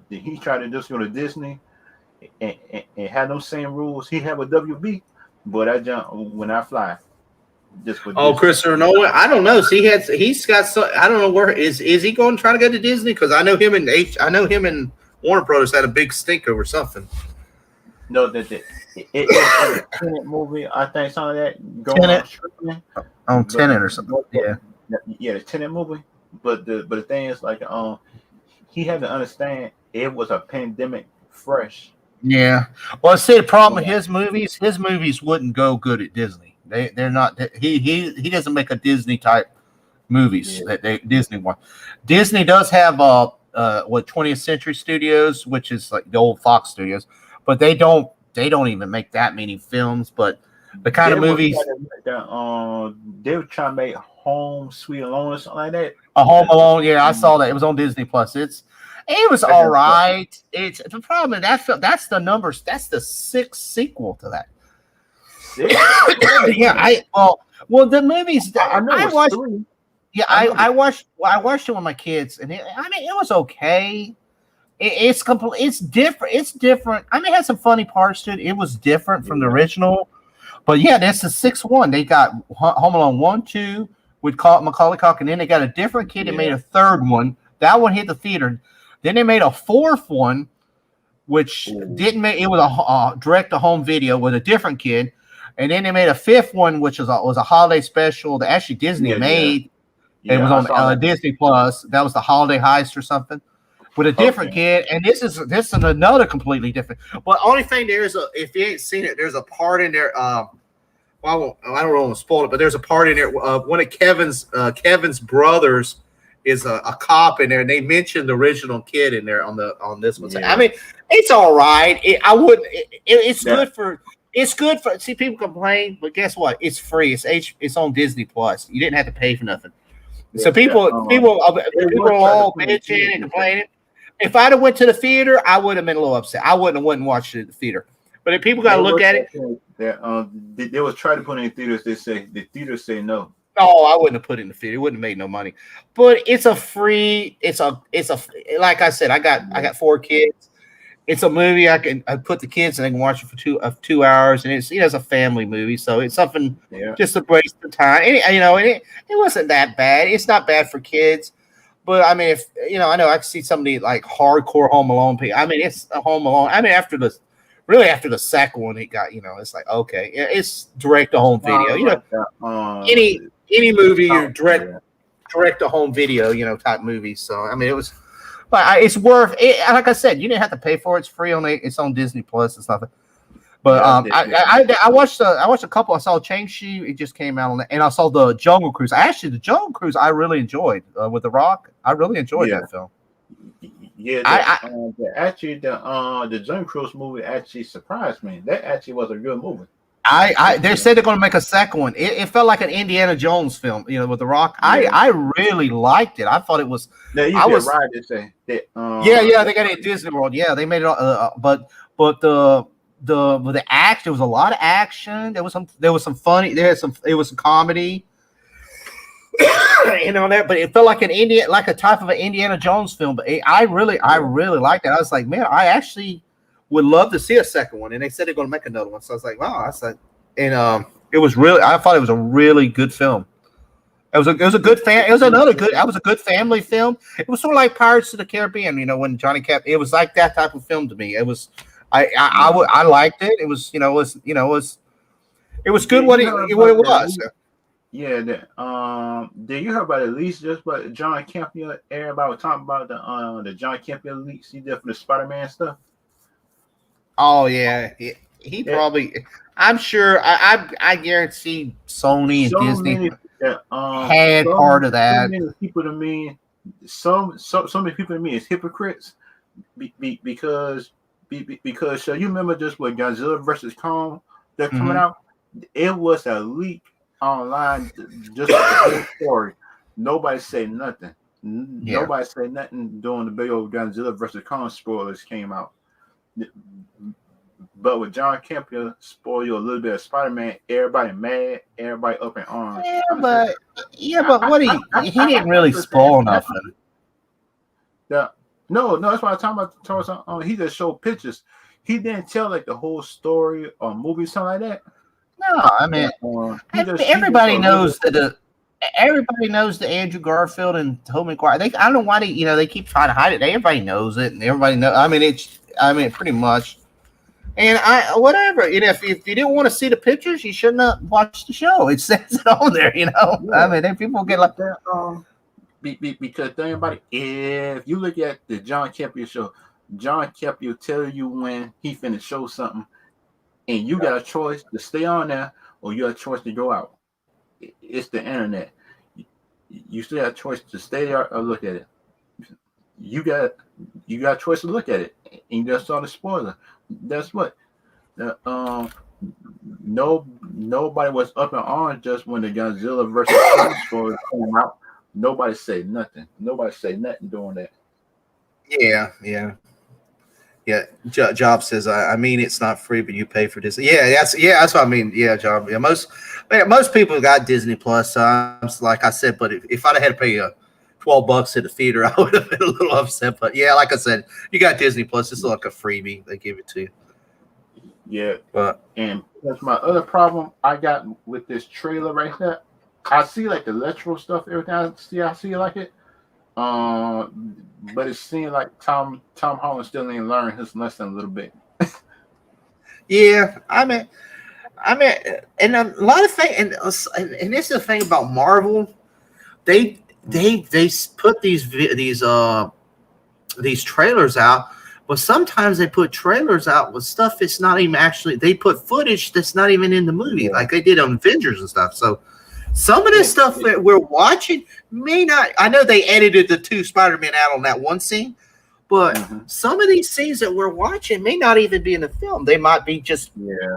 he tried to just go to Disney and had no same rules he had with WB, but I jump when I fly just with Oh, Disney. Christopher Nolan. I don't know. See, he's got so I don't know where is he going to try to go to Disney? Because I know him and Warner Brothers had a big stink over something. No, it's a Tenet movie. I think some of that going Tenet? on streaming. On Tenet or something. Yeah. Yeah, the Tenet movie. But the thing is like he had to understand it was a pandemic fresh. Yeah. Well, see, the problem with his movies wouldn't go good at Disney. They're not. He doesn't make a Disney type movies that Disney want. Disney does have 20th Century Studios, which is like the old Fox Studios, but they don't even make that many films. But the kind of movies they were trying to make Home Sweet Alone or something like that. A Home Alone, yeah, I saw that. It was on Disney Plus. It was all right. It's the problem is that film, that's the numbers. That's the 6th sequel to that. Yeah, well the movies I watched. 3. Yeah, I watched it with my kids, and it was okay. It's complete. It's different. It's different. I mean, it had some funny parts to it. It was different from the original, but yeah, that's the 6th one. They got Home Alone 1, 2 with Macaulay Culkin, and then they got a different kid that made a 3rd one. That one hit the theater. Then they made a 4th one, which didn't make it was a direct to home video with a different kid, and then they made a 5th one, which was a holiday special that actually Disney made. Yeah, it was on Disney Plus. That was the Holiday Heist or something with a different kid, and this is another completely different. But only thing if you ain't seen it, there's a part in there. I don't want to spoil it, but there's a part in there. One of Kevin's brothers is a cop in there, and they mentioned the original kid in there on this one. Yeah. I mean, it's all right. It's good for. It's good for. See, people complain, but guess what? It's free. It's on Disney Plus. You didn't have to pay for nothing. Yeah, so people are all bitching and complaining. If I'd have went to the theater, I would have been a little upset. I wouldn't have went and watched it at the theater. But if people got to look at it, they was trying to put it in theaters. The theaters say no. No, I wouldn't have put it in the theater. It wouldn't have made no money. But it's a free. It's a. Like I said, I got 4 kids. It's a movie I put the kids and they can watch it for 2 hours, and it's a family movie, so it's something just to waste the time. And, it wasn't that bad. It's not bad for kids, but I mean, if I know I can see somebody like hardcore Home Alone people. I mean, it's a Home Alone. I mean, after the 2nd one, it got it's like okay, it's direct to home video. Any movie you're direct to home video, type movie. So I mean, it was. But it's worth it. Like I said, you didn't have to pay for it. It's free it's on Disney Plus and stuff. But I watched a couple. I saw Shang-Chi. It just came out on that, and I saw the Jungle Cruise. The Jungle Cruise I really enjoyed with The Rock. I really enjoyed that film. Yeah, the Jungle Cruise movie actually surprised me. That actually was a good movie. They said they're going to make a 2nd one. It felt like an Indiana Jones film, with The Rock. Yeah. I really liked it. I thought it was. Now you right to say that. They got it at Disney World. Yeah, they made it. But the action, there was a lot of action. There was some funny. It was some comedy. That, but it felt like a type of an Indiana Jones film. But I really liked it. I was like, man, I actually would love to see a 2nd one, and they said they're going to make another one. So I was like, wow, that's like, and it was really. I thought it was a really good film. It was a good fan. It was another good. That was a good family film. It was sort of like Pirates of the Caribbean. When Johnny Depp. It was like that type of film to me. It was. I liked it. It was. It was good. What it was. Yeah. Did you hear about at least just about John Campbell? Everybody was talking about the John Campbell leaks he did for the Spider-Man stuff. Oh yeah, he probably. I'm sure. I guarantee Sony and Disney had part of that. So many people to me is hypocrites because so you remember just what Godzilla versus Kong that coming out? It was a leak online, just like the story. Nobody said nothing. Nobody said nothing during the big old Godzilla versus Kong spoilers came out. but with John Kemp, spoil you a little bit of Spider-Man. Everybody mad, everybody up in arms. But what he didn't really spoil nothing. No, that's what I'm talking about. He just showed pictures. He didn't tell like the whole story or movie, something like that. No, I mean, everybody knows that everybody knows that Andrew Garfield and Tobey Maguire. I don't know why they keep trying to hide it. Everybody knows it, and everybody knows. I mean, pretty much. And whatever. If you didn't want to see the pictures, you shouldn't have watched the show. It says it on there. Yeah. I mean, then people get like that. Because think about it. If you look at the John Kemp show, John Kemp will tell you when he finna show something, and you got a choice to stay on there or you have a choice to go out. It's the internet. You still have a choice to stay there or look at it. You got a choice to look at it, and you just saw the spoiler. That's what. Nobody was up in arms just when the Godzilla versus Kong story came out. Nobody said nothing. Nobody said nothing during that. Yeah. Job says, I mean, it's not free, but you pay for this. That's what I mean. Yeah, Job. Yeah, most people got Disney Plus. Like I said, but if I'd have had to pay $12 at the theater, I would have been a little upset. But yeah, like I said, you got Disney Plus. It's like a freebie. They give it to you. Yeah. And that's my other problem I got with this trailer right here. I see like the electoral stuff, everything I see like it. But it seems like Tom Holland still ain't learned his lesson a little bit. Yeah, I mean, and a lot of things, and this is the thing about Marvel, they put these trailers out, but sometimes they put trailers out with stuff that's not even actually. They put footage that's not even in the movie, like they did on Avengers and stuff. So. Some of this stuff that we're watching may not. I know they edited the 2 Spider-Man out on that one scene, but some of these scenes that we're watching may not even be in the film. They might be just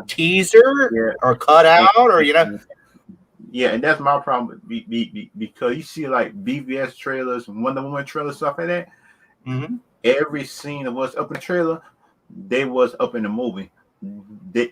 teaser or cut out, or Yeah, and that's my problem because you see like BVS trailers, Wonder Woman trailers, stuff like that. Mm-hmm. Every scene that was up in the trailer, they was up in the movie. They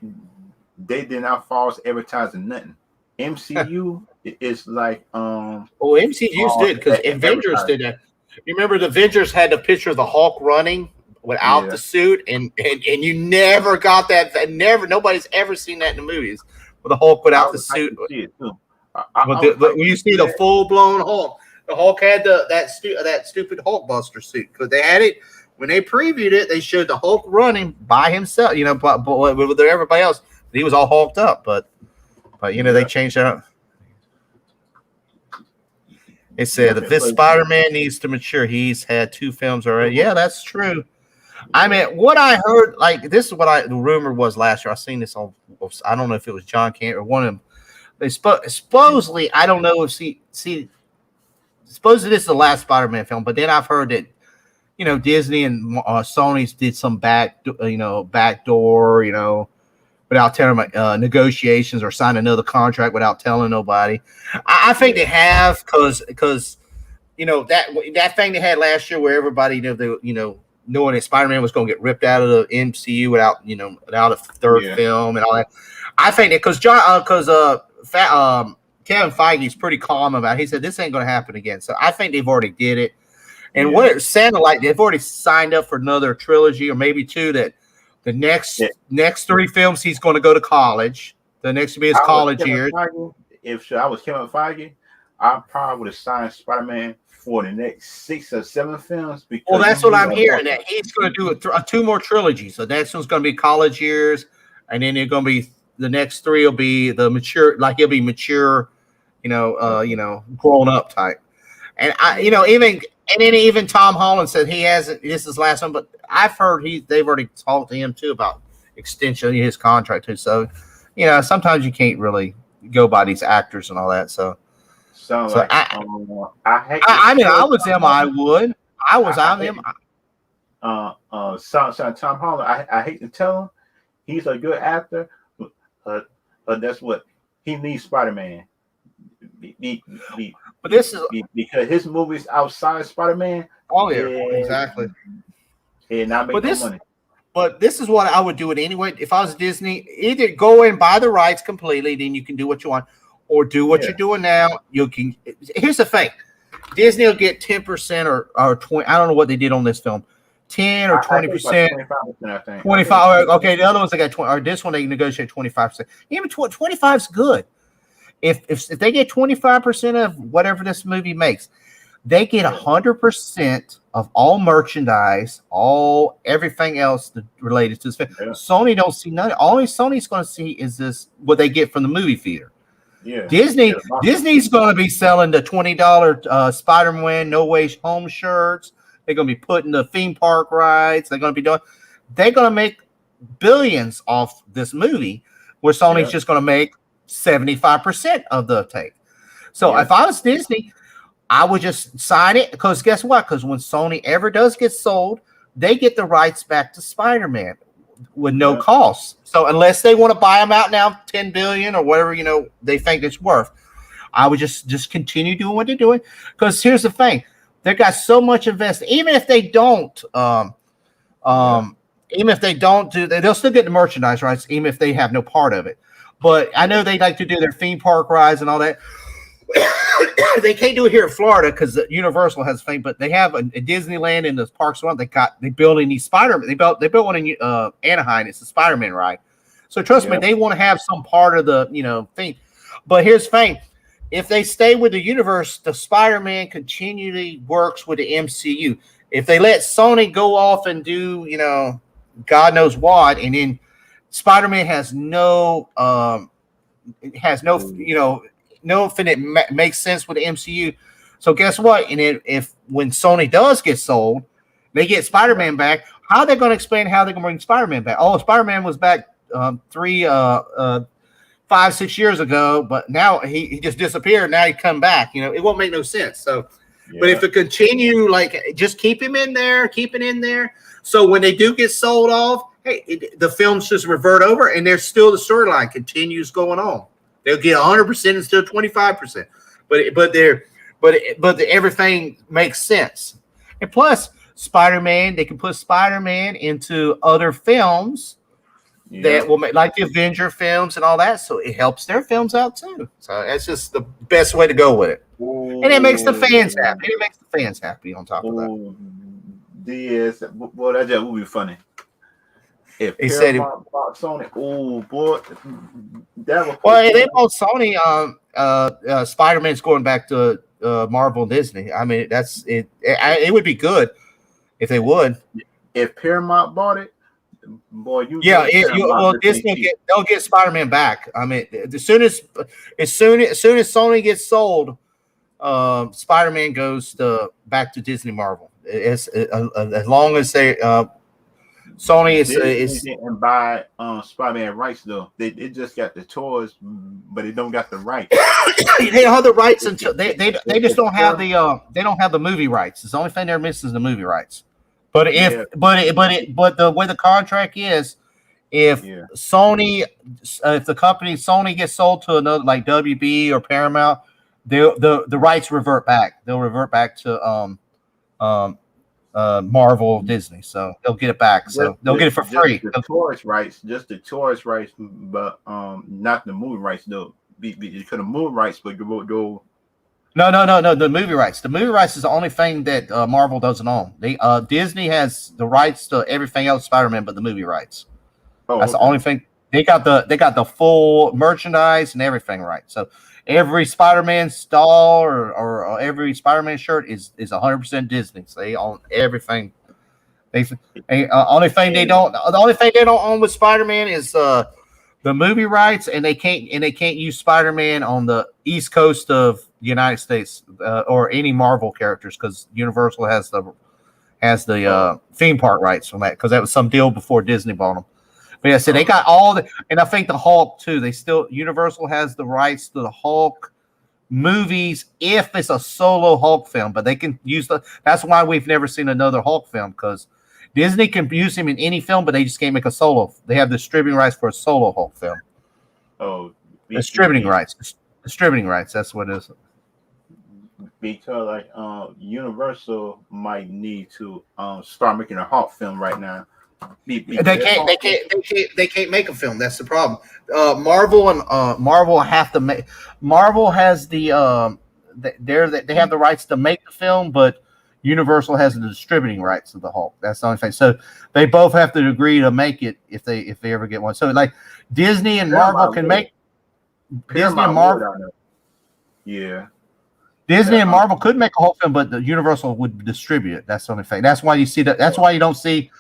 did not false advertising nothing. MCU is like MCU's did because Avengers did that. You remember the Avengers had the picture of the Hulk running without the suit, and you never got that. Nobody's ever seen that in the movies with the Hulk without the suit. When you see the full blown Hulk, the Hulk had that stupid Hulkbuster suit because they had it when they previewed it. They showed the Hulk running by himself, but with everybody else, he was all hulked up, but they changed that. It said if this Spider-Man needs to mature, he's had 2 films already. Yeah, that's true. I mean, what I heard, like this is what the rumor was last year. I seen this on. I don't know if it was John Kent or one of them. They supposedly, I don't know if supposedly this is the last Spider-Man film, but then I've heard that Disney and Sony's did some backdoor, without telling negotiations or sign another contract without telling nobody. I think they have because that thing they had last year where everybody knowing that Spider-Man was going to get ripped out of the MCU without a third film and all that. I think that because Kevin Feige is pretty calm about it. He said this ain't going to happen again. So I think they've already did it. And what it sounded like, they've already signed up for another trilogy or maybe 2 that. The next 3 films, he's going to go to college. The next will be his college years. If I was Kevin Feige, I probably would have signed Spider-Man for the next 6 or 7 films. Well, that's what I'm hearing. That he's going to do 2 more trilogies. So next one's going to be college years, and then they're going to be the next 3 will be the mature, like he'll be mature, grown up type. And even Tom Holland said he hasn't. This is his last one, but I've heard they've already talked to him too about extension of his contract too. So, sometimes you can't really go by these actors and all that. So I was him. I would. I was on him. Tom Holland. I hate to tell him, he's a good actor, but that's what he needs. Spider-Man. But this is because his movies outside Spider-Man. Oh yeah, exactly. And not making money. But this is what I would do it anyway. If I was Disney, either go and buy the rights completely, then you can do what you want, or do what you're doing now. You can. Here's the thing: Disney will get 10% or 20. I don't know what they did on this film, 10 or 20%. 25%, I think. 25. Okay, the other ones they got 20. Or this one they negotiate 25%. Even 25 is good. If they get 25% of whatever this movie makes, they get 100% of all merchandise, all everything else that related to this film. Yeah. Sony don't see none. Only Sony's going to see is this what they get from the movie theater. Yeah. Disney's going to be selling the $20 Spider-Man No Way Home shirts. They're going to be putting the theme park rides. They're going to make billions off this movie, where Sony's just going to make 75% of the take. So if I was Disney, I would just sign it, because guess what? Because when Sony ever does get sold, they get the rights back to Spider-Man with no cost. So unless they want to buy them out now, $10 billion or whatever they think it's worth, I would just continue doing what they're doing. Because here's the thing: they got so much invested. Even if they don't, they'll still get the merchandise rights, even if they have no part of it. But I know they like to do their theme park rides and all that. They can't do it here in Florida because Universal has thing, but they have a Disneyland in the parks around. They building these Spider-Man. They built one in Anaheim. It's the Spider-Man ride. So trust me, they want to have some part of the thing. But here's the thing: if they stay with the universe, the Spider-Man continually works with the MCU. If they let Sony go off and do God knows what, and then Spider-Man has no nothing that makes sense with the MCU. So guess what? And if when Sony does get sold, they get Spider-Man back. How are they going to explain how they're going to bring Spider-Man back? Oh, Spider-Man was back 5-6 years ago, but now he just disappeared. Now he come back. It won't make no sense. So, but if they continue, just keep him in there, keep it in there. So when they do get sold off, hey, the films just revert over, and there's still the storyline continues going on. They'll get 100% instead of 25%, but everything makes sense. And plus, Spider-Man, they can put Spider-Man into other films that will make, like the Avenger films and all that. So it helps their films out too. So that's just the best way to go with it, and it makes the fans happy. It makes the fans happy. On top of that, yes, boy, that just would be funny. If he said bought Sony, boy, that was well. They bought Sony. Spider-Man's going back to Marvel and Disney. I mean, that's it. It would be good if they would. If Paramount bought it, boy, Disney they'll get Spider-Man back. I mean, as soon as Sony gets sold, Spider-Man goes back to Disney Marvel. As long as they. Sony is and buy Spider-Man rights though. They just got the toys, but they don't got the rights. They don't have the rights until they just don't have the movie rights. It's the only thing they're missing is the movie rights. But but the way the contract is, if Sony, if the company Sony gets sold to another like WB or Paramount, the rights revert back. They'll revert back to Marvel, Disney, so they'll get it back. So they'll get it for free. The tourist rights, but not the movie rights though. Because the movie rights, but go. No. The movie rights. The movie rights is the only thing that Marvel doesn't own. Disney has the rights to everything else Spider-Man, but the movie rights. That's the only thing. They got the full merchandise and everything right. So every Spider-Man doll or every Spider-Man shirt is 100% Disney. So they own everything. The only thing they don't own with Spider-Man is the movie rights, and they can't use Spider-Man on the East Coast of the United States or any Marvel characters, because Universal has the theme park rights from that, because that was some deal before Disney bought them. But yeah, so they got all the, and I think the Hulk too. Universal has the rights to the Hulk movies if it's a solo Hulk film, but they can use that's why we've never seen another Hulk film, because Disney can use him in any film, but they just can't make a solo. They have the distributing rights for a solo Hulk film. Oh, distributing rights. Distributing rights. That's what it is. Because Universal might need to start making a Hulk film right now. They can't make a film. That's the problem. Marvel have to make. Marvel has they have the rights to make the film, but Universal has the distributing rights of the Hulk. That's the only thing. So they both have to agree to make it if they ever get one. So like Disney and Marvel can make Disney and Marvel. Yeah. Disney and Marvel could make a Hulk film, but the Universal would distribute it. That's the only thing. That's why you see that. That's why you don't see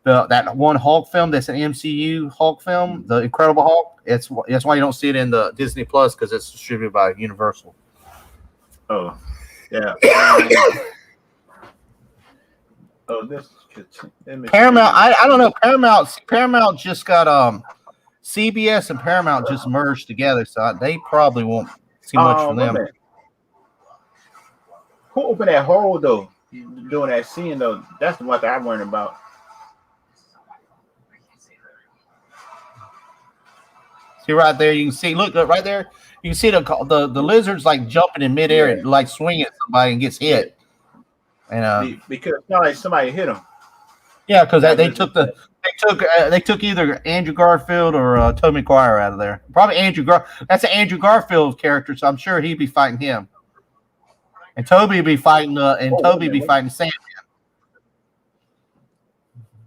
that one Hulk film that's an MCU Hulk film, the Incredible Hulk. That's why you don't see it in the Disney Plus because it's distributed by Universal. Oh, yeah. This Paramount. I don't know. Paramount just got CBS and Paramount just merged together, so they probably won't see much from them. Man. Who opened that hole though? Doing that scene though. That's the one that I'm worrying about. See right there, you can see. Look right there. You can see the lizard's like jumping in midair and like swinging at somebody and gets hit. And because it's not like somebody hit him. Yeah, because they took either Andrew Garfield or Tobey Maguire out of there. Probably That's an Andrew Garfield character, so I'm sure he'd be fighting him. And Toby be fighting Sandman.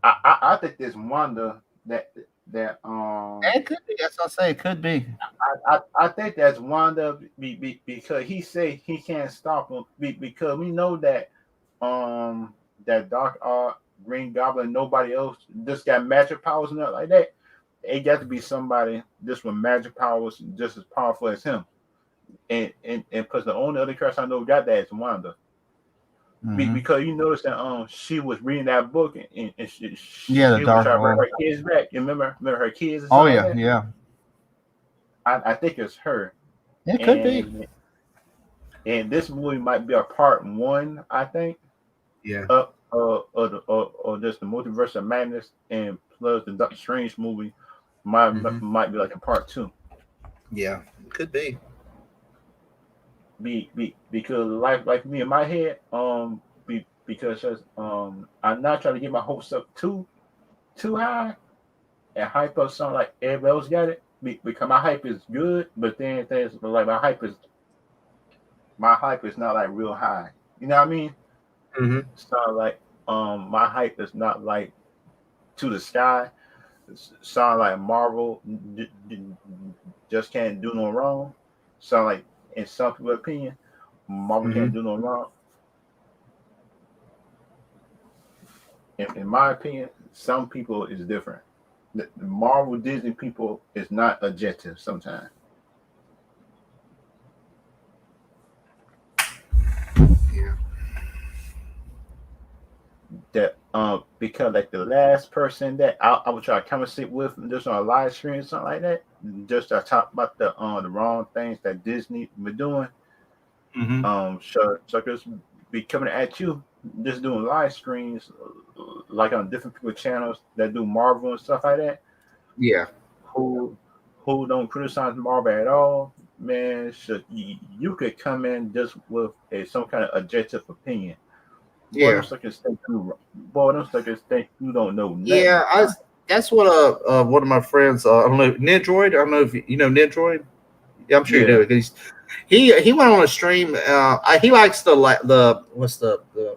I think there's Wanda that it could be. That's what I say. It could be. I think that's Wanda because he say he can't stop him because we know that that Dark Green Goblin, nobody else just got magic powers and nothing like that. It got to be somebody just with magic powers just as powerful as him. And because the only other character I know got that is Wanda. Mm-hmm. Because you notice that she was reading that book and she the Dark was bring her kids back. You remember her kids? Oh yeah, like yeah. I think it's her. It could be. And this movie might be a part 1, I think. Yeah. Or just the Multiverse of Madness and plus the Doctor Strange movie might be like a part 2. Yeah, it could be. Because like me in my head, because I'm not trying to get my hopes up too high and hype up something like everybody else got it. Because my hype is good, but then things like my hype is not like real high. You know what I mean? Mm-hmm. So like my hype is not like to the sky. Sound like Marvel just can't do no wrong. Sound like in some people's opinion, Marvel can't do no wrong. In my opinion, some people is different. The Marvel Disney people is not objective sometimes. Yeah. That because like the last person that I would try to conversate with just on a live stream or something like that, just to talk about the wrong things that Disney been doing. So just be coming at you, just doing live streams like on different people channels that do Marvel and stuff like that. Yeah. Who don't criticize Marvel at all, man. You could come in just with some kind of objective opinion. Yeah. Them suckers think you don't know nothing. Yeah, that's what one of my friends, I don't know, Nidroid. I don't know if you know Nidroid. Yeah, I'm sure you do. Because he went on a stream. He likes the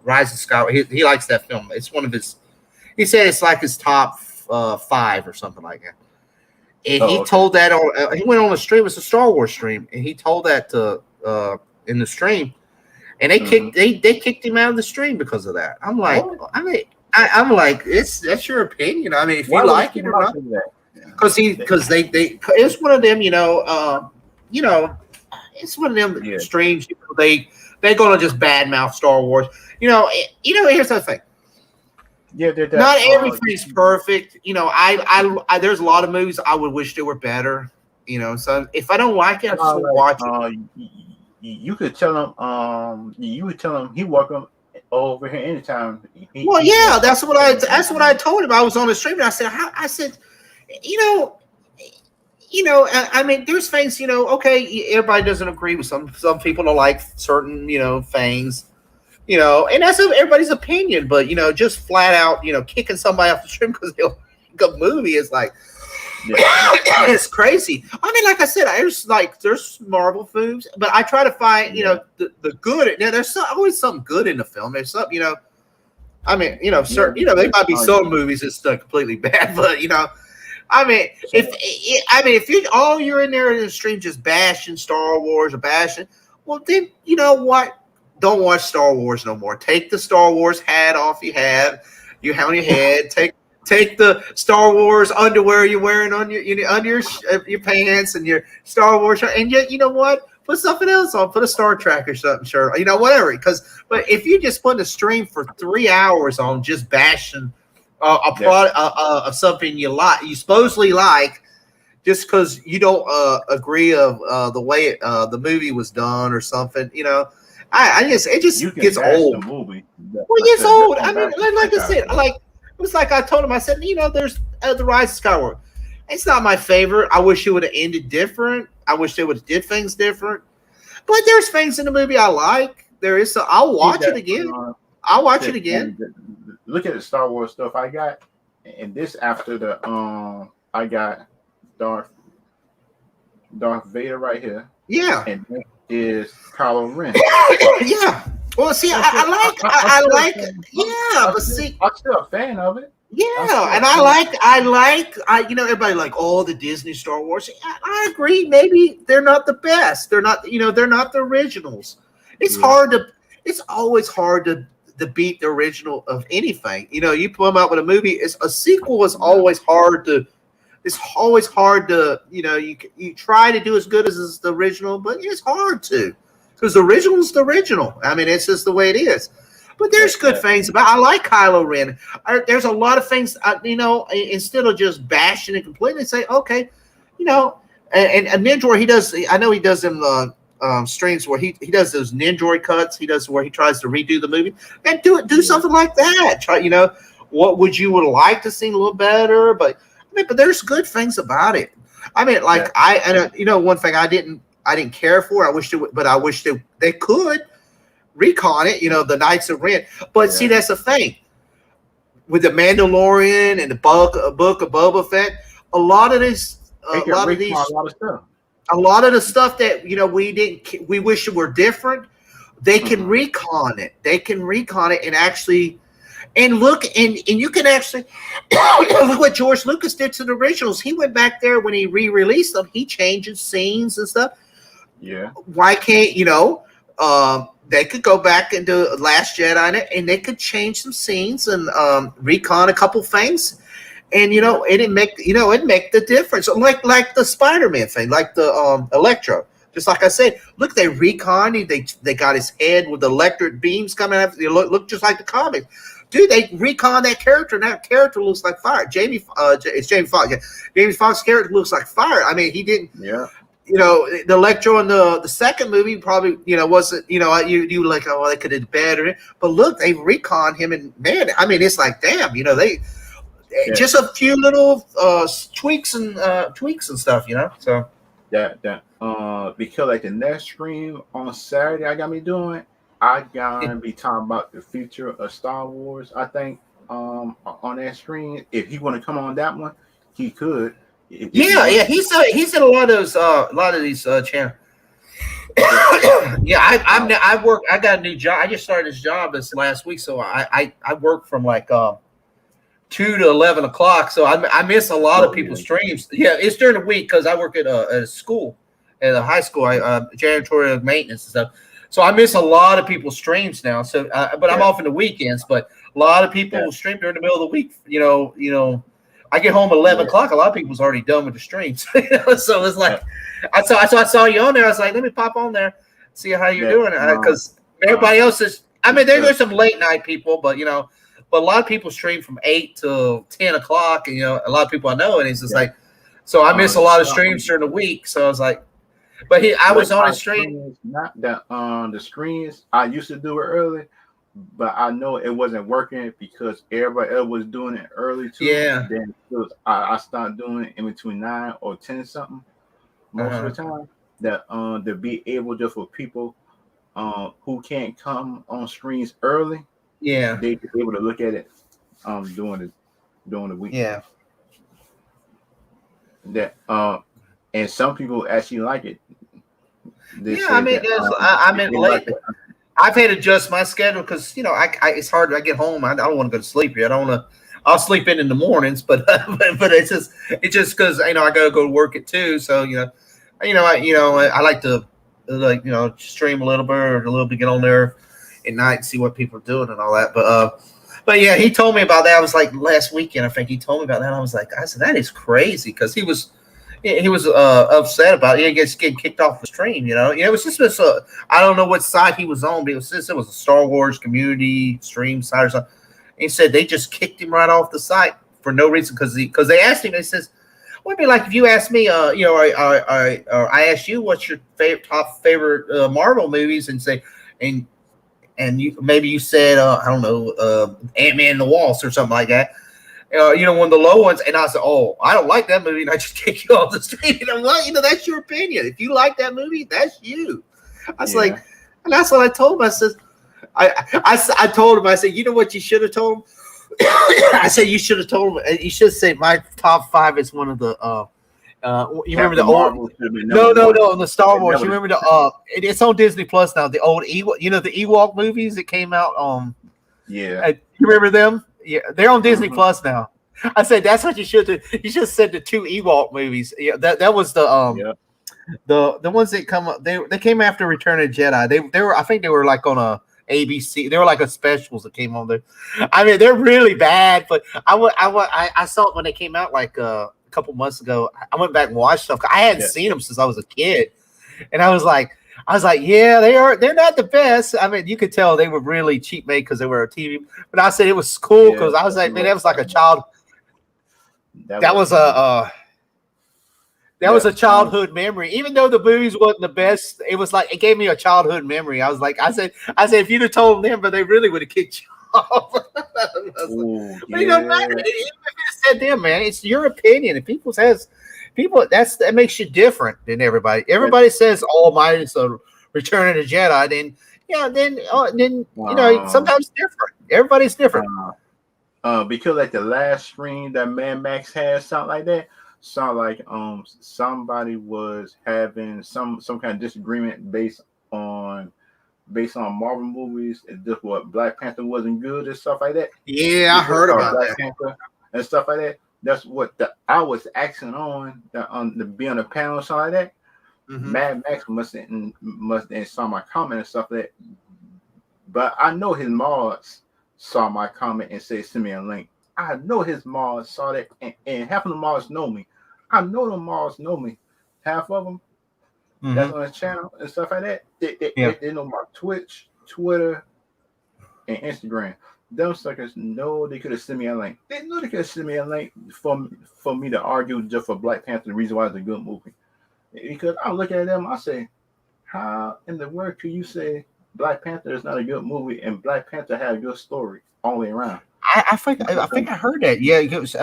Rise of Skywalker. He likes that film. It's one of his. He said it's like his top 5 or something like that. And he told that on. He went on a stream. It's a Star Wars stream, and he told that in the stream. And they kicked him out of the stream because of that. I'm like, I'm like, that's your opinion. I mean, if you like it or not, because it's one of them, it's one of them strange. They're gonna just badmouth Star Wars. Here's the thing. Yeah, not everything's perfect. I there's a lot of movies I would wish they were better. So if I don't like it, I just won't watch it. You could tell him. You would tell him he welcome over here anytime. That's what I told him. I was on the stream and I said, I mean, there's things, okay, everybody doesn't agree with some people don't like certain, things, You know, and that's everybody's opinion, but you know, just flat out, you know, kicking somebody off the stream because they like a movie is like, it's crazy. I mean, like I said, there's Marvel films, but I try to find, you know, the good. Now, there's always something good in the film. There's some, you know, I mean, you know, certain, you know, there might be some movies that's completely bad, but you know, I mean, if you all you're in there in the stream just bashing Star Wars or bashing, well, then you know what? Don't watch Star Wars no more. Take the Star Wars hat off you have on your head. Take the Star Wars underwear you're wearing on your pants and your Star Wars shirt, and yet you know what? Put something else on. Put a Star Trek or something, sure. You know, whatever. But if you just put a stream for 3 hours on just bashing a product of something you supposedly like, just because you don't agree of the way the movie was done or something, you know. It just gets old. The movie. Well, it gets old. I mean, like I said, like it was like I told him. I said, you know, there's the Rise of Skywalker. It's not my favorite. I wish it would have ended different. I wish they would have did things different. But there's things in the movie I like. There is. I'll watch it again. I'll watch it again. Look at the Star Wars stuff I got, and this after the I got Darth Vader right here. Yeah. And this is Kylo Ren. Yeah. Well, see, I like yeah, but see, I'm still a fan of it. Yeah, and I like you know, everybody like the Disney Star Wars. I agree. Maybe they're not the best. They're not, you know, they're not the originals. It's always hard to beat the original of anything. You know, you come out with a movie. A sequel is always hard to. It's always hard to, you know, you try to do as good as the original, but it's hard to, because the original is the original. I mean, it's just the way it is. But there's good things about. I like Kylo Ren. There's a lot of things, you know. Instead of just bashing it completely, say, okay, you know. And Ninja, he does. I know he does them streams where he does those Ninja cuts. He does where he tries to redo the movie and do something like that. Try, you know, what would you like to see a little better? But there's good things about it. I mean, like you know, one thing I didn't care for. I wish they could recon it, you know, the Knights of Ren. But see, that's the thing with the Mandalorian and the book of Boba Fett. A lot of the stuff that, you know, we wish it were different. They can recon it. They can recon it and actually. And look, and you can actually look what George Lucas did to the originals. He went back there when he re-released them. He changed scenes and stuff. Yeah. Why can't, you know? They could go back into Last Jedi and they could change some scenes and recon a couple things, and you know, it'd make the difference. Like the Spiderman thing, like the Electro. Just like I said, look, they reconned. They got his head with electric beams coming out. They look just like the comics. Dude, they recon that character, and that character looks like fire. It's Jamie Foxx. Yeah. Jamie Foxx's character looks like fire. I mean, he didn't. Yeah. You know, the Electro in the second movie probably, you know, wasn't, you know, you like, oh, they could have better. But look, they recon him, and man, I mean, it's like, damn, you know, just a few little tweaks and stuff, you know. So because like the next stream on Saturday, I got me doing. I gonna be talking about the future of Star Wars. I think on that stream, if he want to come on that one, he could. He's in a lot of these channels. I work. I got a new job. I just started this job this last week, so I work from like 2 to 11 o'clock. So I miss a lot of people's streams. Yeah, it's during the week because I work at a school, at a high school. I janitorial maintenance and stuff. So I miss a lot of people's streams now. So, but I'm off in the weekends. But a lot of people stream during the middle of the week. You know. I get home at 11 o'clock. A lot of people's already done with the streams. So it's like, I saw you on there. I was like, let me pop on there, see how you're doing. Because everybody else is, I mean, there's some late night people, but, you know, but a lot of people stream from 8 to 10 o'clock. And, you know, a lot of people I know. And it's just like, so I miss a lot of streams during the week. So I was like, but I was on a stream. Not that the screens, I used to do it early. But I know it wasn't working because everybody else was doing it early too. Yeah. Then I started doing it in between 9 or 10 something most of the time. That to be able just for people who can't come on screens early, Yeah. they be able to look at it during the week. Yeah. That and some people actually like it. They Yeah, say I mean, that, I mean, they like late. it. I've had to adjust my schedule because it's hard. I get home, I don't want to go to sleep yet. I don't want to. I'll sleep in the mornings, but but it's just because I gotta go to work at 2. So I like to stream a little bit or a little bit, get on there at night and see what people are doing and all that. But yeah, he told me about that. I was like last weekend, I think he told me about that. And I said that is crazy because he was upset about it. He gets getting kicked off the stream. It was just this. I don't know what side he was on, but it was a Star Wars community stream side or something. And he said they just kicked him right off the site for no reason because they asked him. He says, "What would be like if you asked me? I asked you what's your top favorite Marvel movies, and say and you said I don't know Ant-Man and the Wasp or something like that." One of the low ones, and I said, "Oh, I don't like that movie," and I just kick you off the street. And I'm like, that's your opinion. If you like that movie, that's you. I was like, and that's what I told him. I said, I told him, I said, you know what you should have told him? I said you should have told him. You should say my top 5 is one of the. You remember the old? No, the Star Wars. You remember the? It's on Disney Plus now. The old Ewok, the Ewok movies that came out. Yeah. You remember them? Yeah, they're on Disney Plus now. I said that's what you should do. You should have said the 2 Ewok movies. Yeah, that was the the ones that come up. They came after Return of the Jedi. They were, I think they were like on a ABC. They were like a specials that came on there. I mean, they're really bad, but I saw it when they came out like a couple months ago. I went back and watched them. I hadn't seen them since I was a kid, and I was like, yeah, they're not the best. I mean, you could tell they were really cheap made because they were a TV. But I said it was cool because I was like, man, that was like a child. That was a childhood memory. Even though the movies wasn't the best, it was like it gave me a childhood memory. I was like, I said, if you'd have told them, but they really would have kicked you off. But it don't matter. Even if you said them, man, it's your opinion. And people that makes you different than everybody. Everybody says, "Oh, mine is a Return of the Jedi." Then sometimes different. Everybody's different. Because like the last stream that Mad Max had, something like that, sound like somebody was having some kind of disagreement based on Marvel movies. And just what Black Panther wasn't good and stuff like that. Yeah, I heard about Black that Panther and stuff like that. That's what I was asking on to be on the panel and something like that. Mm-hmm. Mad Max must have saw my comment and stuff like that. But I know his mods saw my comment and said send me a link. I know his mods saw that, and half of the mods know me. I know the mods know me. Half of them that's on the channel and stuff like that. They know my Twitch, Twitter, and Instagram. Them suckers know they could have sent me a link. They knew they could have sent me a link for me to argue just for Black Panther, the reason why it's a good movie. Because I'm looking at them, I say, how in the world could you say Black Panther is not a good movie and Black Panther had a good story all the way around? I think I heard that. Yeah, it was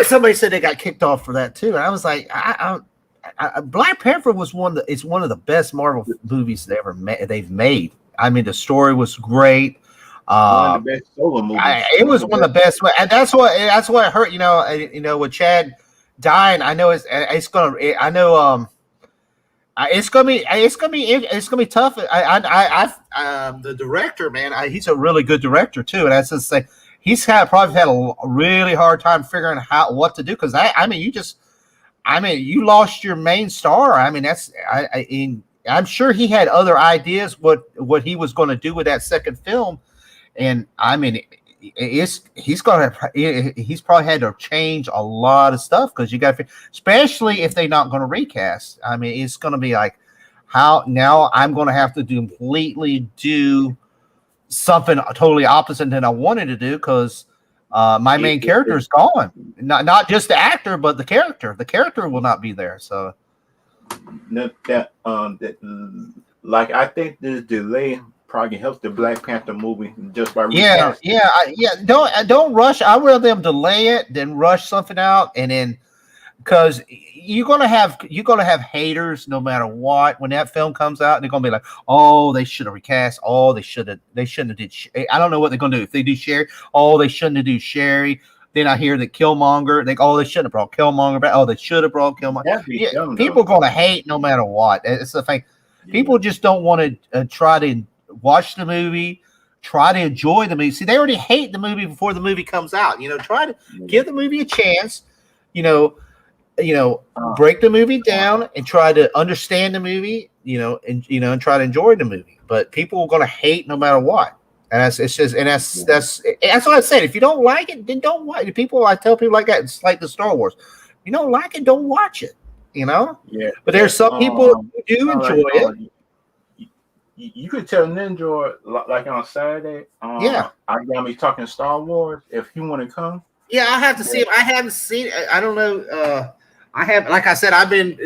somebody said they got kicked off for that too, and I was like, Black Panther was one of the best Marvel movies they've made. I mean, the story was great. One of the best solo movies. It was one of the best, and that's what I heard. With Chad dying, I know it's gonna be tough. The director, man, he's a really good director too, and that's just say he's probably had a really hard time figuring out what to do because you lost your main star. I mean, I'm sure he had other ideas what he was going to do with that second film, and I mean, he's probably had to change a lot of stuff because you got, especially if they're not going to recast. I mean, it's going to be like, how now I'm going to have to completely do something totally opposite than I wanted to do because my main character is gone. Not just the actor, but the character. The character will not be there. So like I think this delay probably helps the Black Panther movie just by Don't rush. I would rather them delay it than rush something out and then because you're gonna have haters no matter what when that film comes out, and they're gonna be like, oh, they should have recast, oh, they shouldn't have did. I don't know what they're gonna do if they do Sherry. Oh, they shouldn't have do Sherry. Then I hear that Killmonger. They shouldn't have brought Killmonger back. Oh, they should have brought Killmonger. That'd be Yeah, dumb, people are though. gonna hate no matter what. It's the thing. Yeah. People just don't want to try to watch the movie, try to enjoy the movie. See, they already hate the movie before the movie comes out. Try to give the movie a chance. Break the movie down and try to understand the movie. And try to enjoy the movie. But people are going to hate no matter what. And that's what I said. If you don't like it, then don't watch it. I tell people like that. It's like the Star Wars. If you don't like it, don't watch it. Yeah. But there's some people who do enjoy it. You could tell Ninja like on Saturday. Yeah. I got me talking Star Wars. If you want to come. Yeah, I have to see it. I haven't seen it. I don't know. I have, like I said, I've been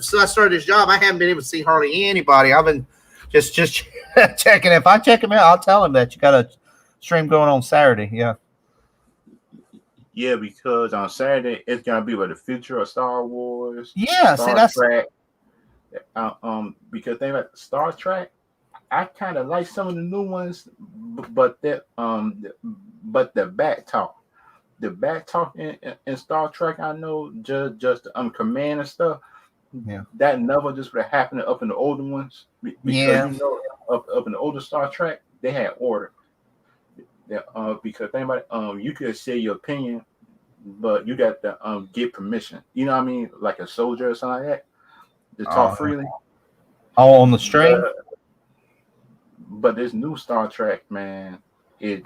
since I started this job. I haven't been able to see hardly anybody. I've been just checking. If I check him out, I'll tell him that you got a stream going on Saturday. Yeah. Yeah, because on Saturday it's gonna be with the future of Star Wars. Yeah, Star Trek. Because they like Star Trek, I kind of like some of the new ones, but the back talk. The back talk in Star Trek, I know just command and stuff. Yeah, that never just would have happened up in the older ones. Because up in the older Star Trek, they had order. Because think about it, you could say your opinion, but you got to get permission. You know what I mean? Like a soldier or something like that, to talk freely. Oh, on the stream. But this new Star Trek, man, it's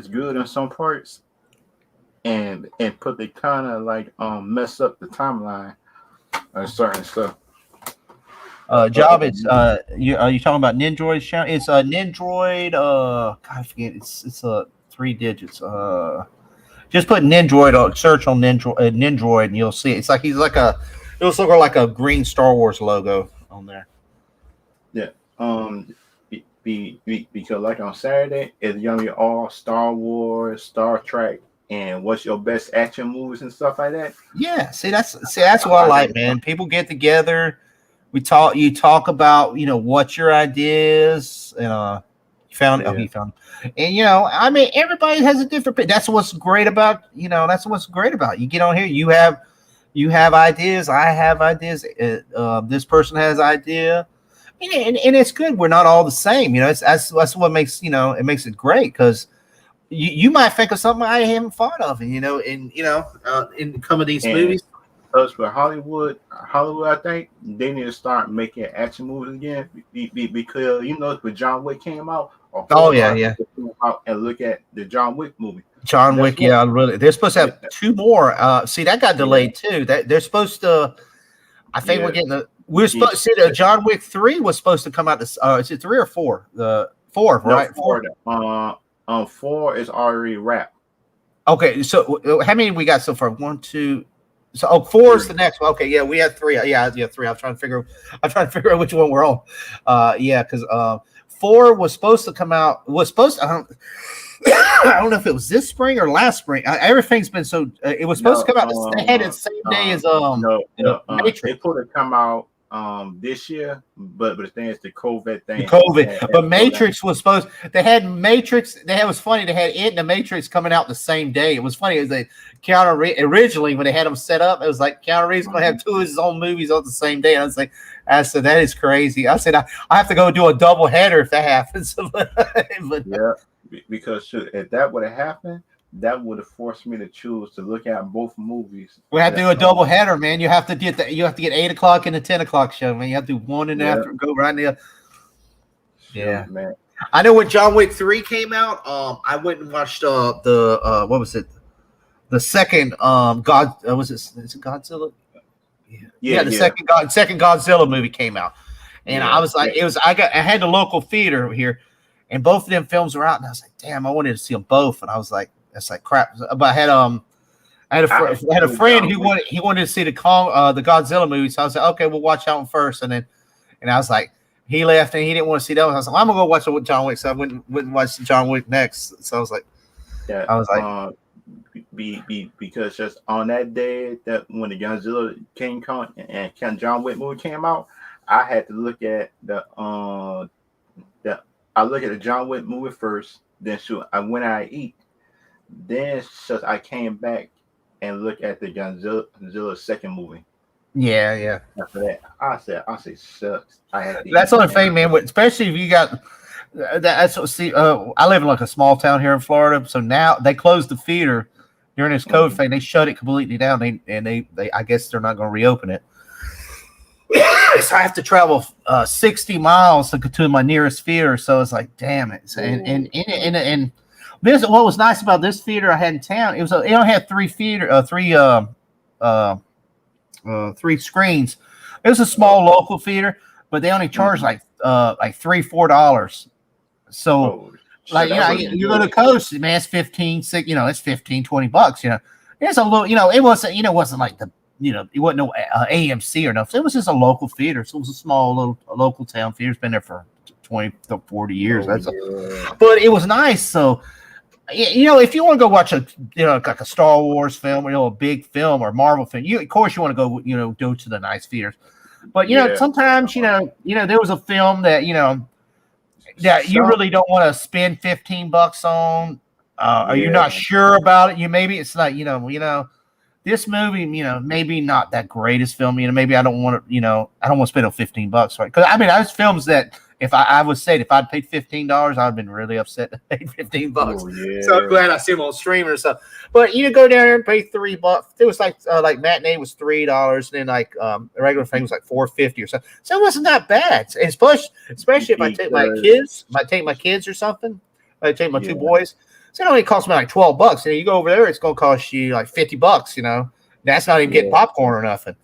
good in some parts, and put they kind of like mess up the timeline on certain stuff. Job, it's are you talking about Nindroid's channel? It's a Nindroid. God, I forget. It's 3 digits. Just put Nindroid on search on Nindroid, and you'll see it. It's like he's like a. It looks like a green Star Wars logo on there. Yeah. Because like on Saturday, it's gonna be all Star Wars, Star Trek, and what's your best action movies and stuff like that. Yeah, that's what I like, man. People get together, you talk about what's your ideas, and he found it, and I mean everybody has a different. That's what's great about you get on here. You have ideas, I have ideas. This person has idea. And it's good. We're not all the same, that's what makes it makes it great, because you might think of something I haven't thought of, and in some of these movies. Plus, for Hollywood, I think they need to start making action movies again, because when John Wick came out. Yeah. Out and look at the John Wick movie. John Wick, really. They're supposed to have 2 more. See, that got delayed too. They're supposed to. I think we're getting we're supposed to see John Wick 3 was supposed to come out this. Is it 3 or 4? The 4, right? 4. 4 is already wrapped. Okay, so how many we got so far? 1, 2. So 4 is the next one. Okay, yeah, we had 3. Yeah, 3. I'm trying to figure out which one we're on. Because 4 was supposed to come out. I don't know if it was this spring or last spring. Everything's been so. It was supposed to come out. They had it the same day as Matrix. They put it come out this year, but the thing is the COVID thing. But Matrix was supposed. They had Matrix. It was funny. They had it and the Matrix coming out the same day. It was funny. It was Keanu Reeves originally when they had them set up. It was like Keanu Reeves going to have 2 of his own movies on the same day. And I said that is crazy. I said I have to go do a double header if that happens. But, yeah. Because if that would have happened, that would have forced me to choose to look at both movies. We have to do a double header, man. You have to get 8 o'clock and the 10 o'clock show, man. You have to do one and after go right there. Yeah, man. I know when John Wick 3 came out, I went and watched the what was it? The second was it? Is it Godzilla? Yeah. Second Godzilla movie came out, and I was like, I had the local theater here. And both of them films were out, and I was like, "Damn, I wanted to see them both." And I was like, "That's like crap." But I had a friend who wanted to see the Godzilla movie, so I was like, "Okay, we'll watch that one first." And I was like, he left and he didn't want to see that one. I was like, "I'm gonna go watch it with John Wick." So I went and watched John Wick next. So I was like, because just on that day that when the Godzilla King Kong and John Wick movie came out, I had to look at I look at the John Wick movie first, then I went out to eat, then just I came back and looked at the Godzilla second movie. Yeah. After that, I said, shucks. I had to That's eat. the only thing, man. Especially if you got that's what. See, I live in like a small town here in Florida, so now they closed the theater during this COVID thing. They shut it completely down. They I guess they're not going to reopen it. So I have to travel 60 miles to go to my nearest theater. So it's like, damn it. So, and this, what was nice about this theater I had in town, it only had three screens. It was a small local theater, but they only charged like $3-4. So like, you go to the coast, man, it's 15, it's $15-20. It's a little, it wasn't like the, it wasn't no AMC or nothing. It was just a local theater. So it was a small little local town theater. It's been there for 20 to 40 years. But it was nice. So, if you want to go watch like a Star Wars film, a big film or Marvel film, of course you want to go, go to the nice theaters. But, sometimes, there was a film that, that you really don't want to spend $15 on. Or you're not sure about it. Maybe it's like, this movie, maybe not that greatest film. Maybe I don't want to, I don't want to spend on $15, right? Because there's films that if I would say if I'd paid $15, I'd have been really upset to pay $15. Oh, yeah. So I'm glad I see them on streaming or stuff. But you go down there and pay $3. It was like matinee was $3, and then like the regular thing was like $4.50 or something. So it wasn't that bad. And especially if I take my kids or something. I take my two boys. So it only costs me like $12. And you go over there, it's gonna cost you like $50. That's not even getting popcorn or nothing.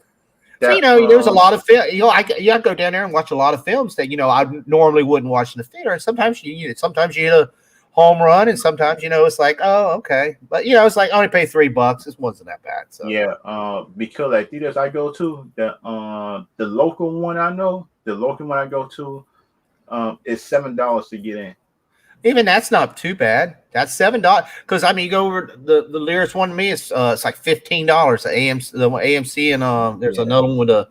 So there's a lot of film. I go down there and watch a lot of films that I normally wouldn't watch in the theater. And sometimes you hit a home run, and sometimes it's like, oh, okay, but it's like I only pay $3. This wasn't that bad. So because like theaters I go to, the local one I go to, is $7 to get in. Even that's not too bad. That's $7 because you go over the nearest one to me. It's like $15. The AMC and there's another one with a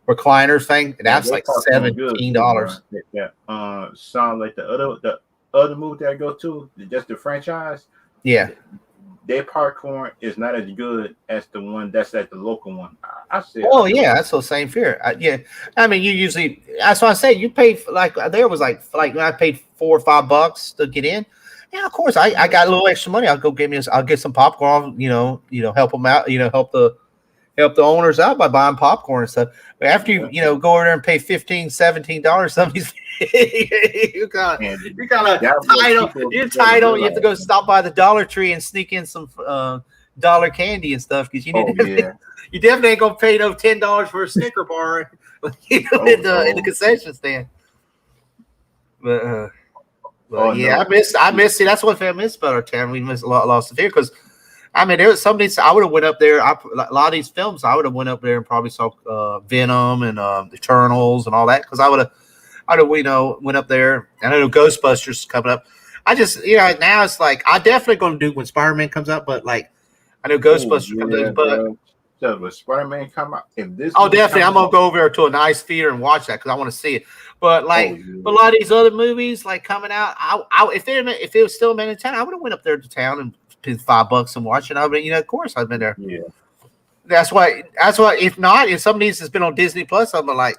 recliner thing. And that's like $17. Sound like the other movie that I go to, just the franchise. Yeah, their popcorn is not as good as the one that's at the local one. I said, oh yeah, that's the same fear. You usually, that's why I say you pay there was like when I paid $4 or $5 to get in. Yeah, of course I got a little extra money. I'll get some popcorn. Help them out. Help the owners out by buying popcorn and stuff. But after you go over there and pay $15-17, some of these you're title. You have to go stop by the Dollar Tree and sneak in some dollar candy and stuff because you definitely ain't gonna pay no $10 for a Snicker bar in the concession stand. But I miss. See, that's one thing I miss about our town. We lost the fear because. There was some of these I would have went up there. A lot of these films I would have went up there and probably saw Venom and Eternals and all that because I'd have went up there. And I know Ghostbusters is coming up. I just now it's like I definitely going to do when Spider-Man comes out, but like I know Ghostbusters comes out, but when Spider-Man come out, definitely I'm gonna go over there to a nice theater and watch that because I want to see it. But like a lot of these other movies like coming out, if it was still in town, I would have went up there to town and paid $5 and watch it. Of course I've been there. Yeah. That's why. If some of these has been on Disney Plus, I'm like,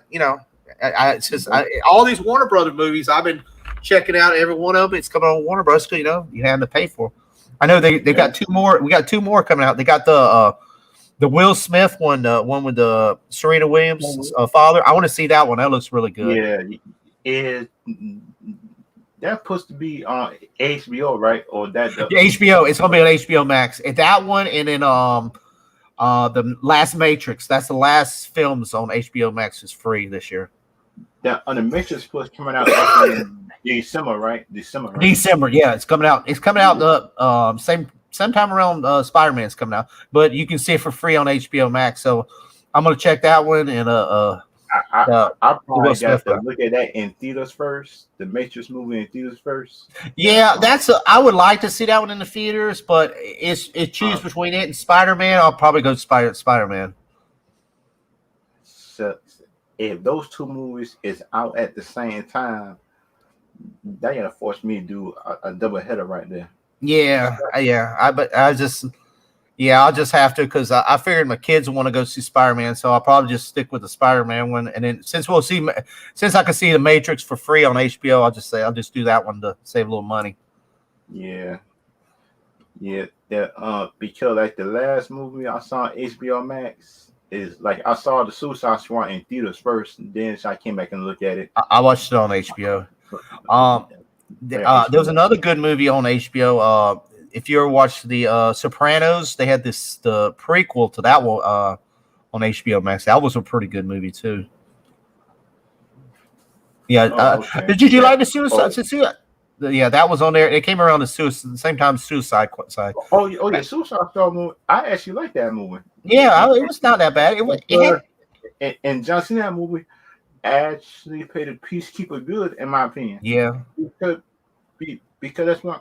all these Warner Brothers movies I've been checking out. Every one of them, it's coming on Warner Bros. You have to pay for. I know they got two more. We got two more coming out. They got the Will Smith one, the one with the Serena Williams' father. I want to see that one. That looks really good. Yeah, that's supposed to be on HBO, right? Or that HBO. It's gonna be on HBO Max. And that one, and then the Last Matrix. That's the last films on HBO Max is free this year. That on the Matrix plus coming out in December, right? December, yeah, it's coming out. It's coming out the same time around Spider-Man's coming out, but you can see it for free on HBO Max. So I'm gonna check that one, and I probably Will got Smith to one. look at that in theaters first. The Matrix movie in theaters first. Yeah, I would like to see that one in the theaters, but choose between it and Spider-Man. I'll probably go Spider-Man. So if those two movies is out at the same time, that gonna force me to do a double header right there. Yeah. I'll just have to because I figured my kids will want to go see Spider-Man, so I'll probably just stick with the Spider-Man one. And then since I can see the Matrix for free on HBO, I'll just do that one to save a little money. Yeah. Because like the last movie I saw on HBO Max is like I saw the Suicide Squad in theaters first, and then I came back and looked at it. I watched it on HBO. There was another good movie on HBO. If you ever watched the Sopranos, they had the prequel to that one on HBO Max. That was a pretty good movie too. Yeah. Did you like the Suicide? Yeah, that was on there. It came around the same time Suicide Side. Oh yeah, Suicide Squad movie. I actually like that movie. Yeah, it was not that bad. And John Cena movie actually played a peacekeeper good, in my opinion. Yeah. Because that's when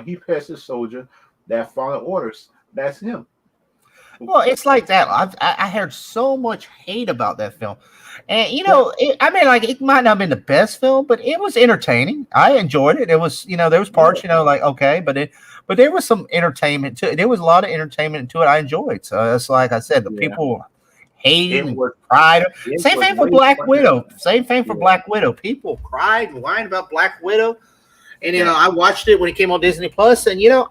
he passed a soldier that followed orders. That's him. Well, it's like that. I heard so much hate about that film, and it might not have been the best film, but it was entertaining. I enjoyed it. It was, there was parts, like okay, but there was some entertainment to it. There was a lot of entertainment to it. I enjoyed. So it's like I said, the people hated and cried. Same thing for Black Widow. Black Widow. People cried and whined about Black Widow. And I watched it when it came on Disney Plus, and it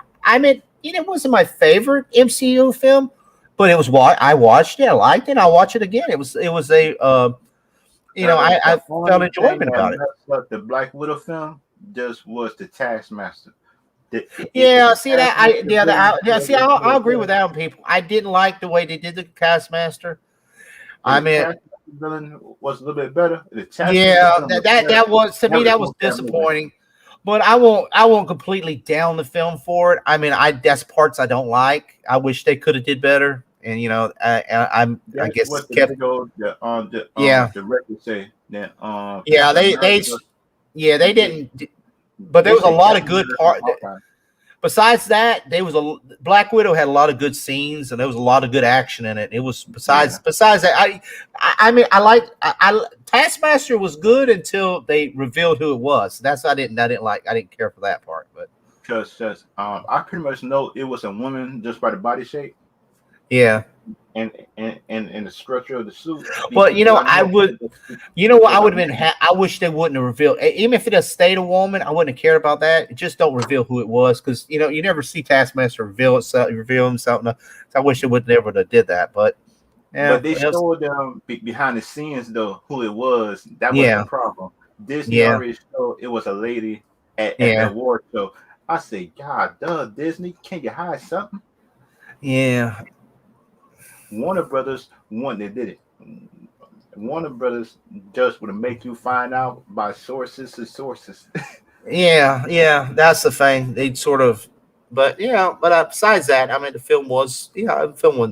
wasn't my favorite MCU film, but it was what I watched it. I liked it. I'll watch it again. It was I felt enjoyment about it. The Black Widow film just was the Taskmaster. I'll agree with that on people. I didn't like the way they did the Taskmaster. The villain was a little bit better. That was to me that was disappointing. But I won't completely down the film for it. I mean, that's parts I don't like. I wish they could have did better. And I guess kept the record say that they didn't. But there was a lot of good part. Besides that, Black Widow had a lot of good scenes, and there was a lot of good action in it. It was besides that, Taskmaster was good until they revealed who it was. That's I didn't like. I didn't care for that part, but because I pretty much know it was a woman just by the body shape. Yeah. And the structure of the suit. But I would have been. I wish they wouldn't have revealed. Even if it had stayed a woman, I wouldn't have cared about that. Just don't reveal who it was, because you never see Taskmaster reveal himself. No, so I wish they would never have did that. But they showed them behind the scenes though who it was. That was the problem. Disney already showed it was a lady at the award show. I say, God, Disney, can you hide something? Yeah. Warner Brothers, they did it. Warner Brothers just would make you find out by sources to sources. yeah, that's the thing. They sort of, but besides that, I mean, the film wasn't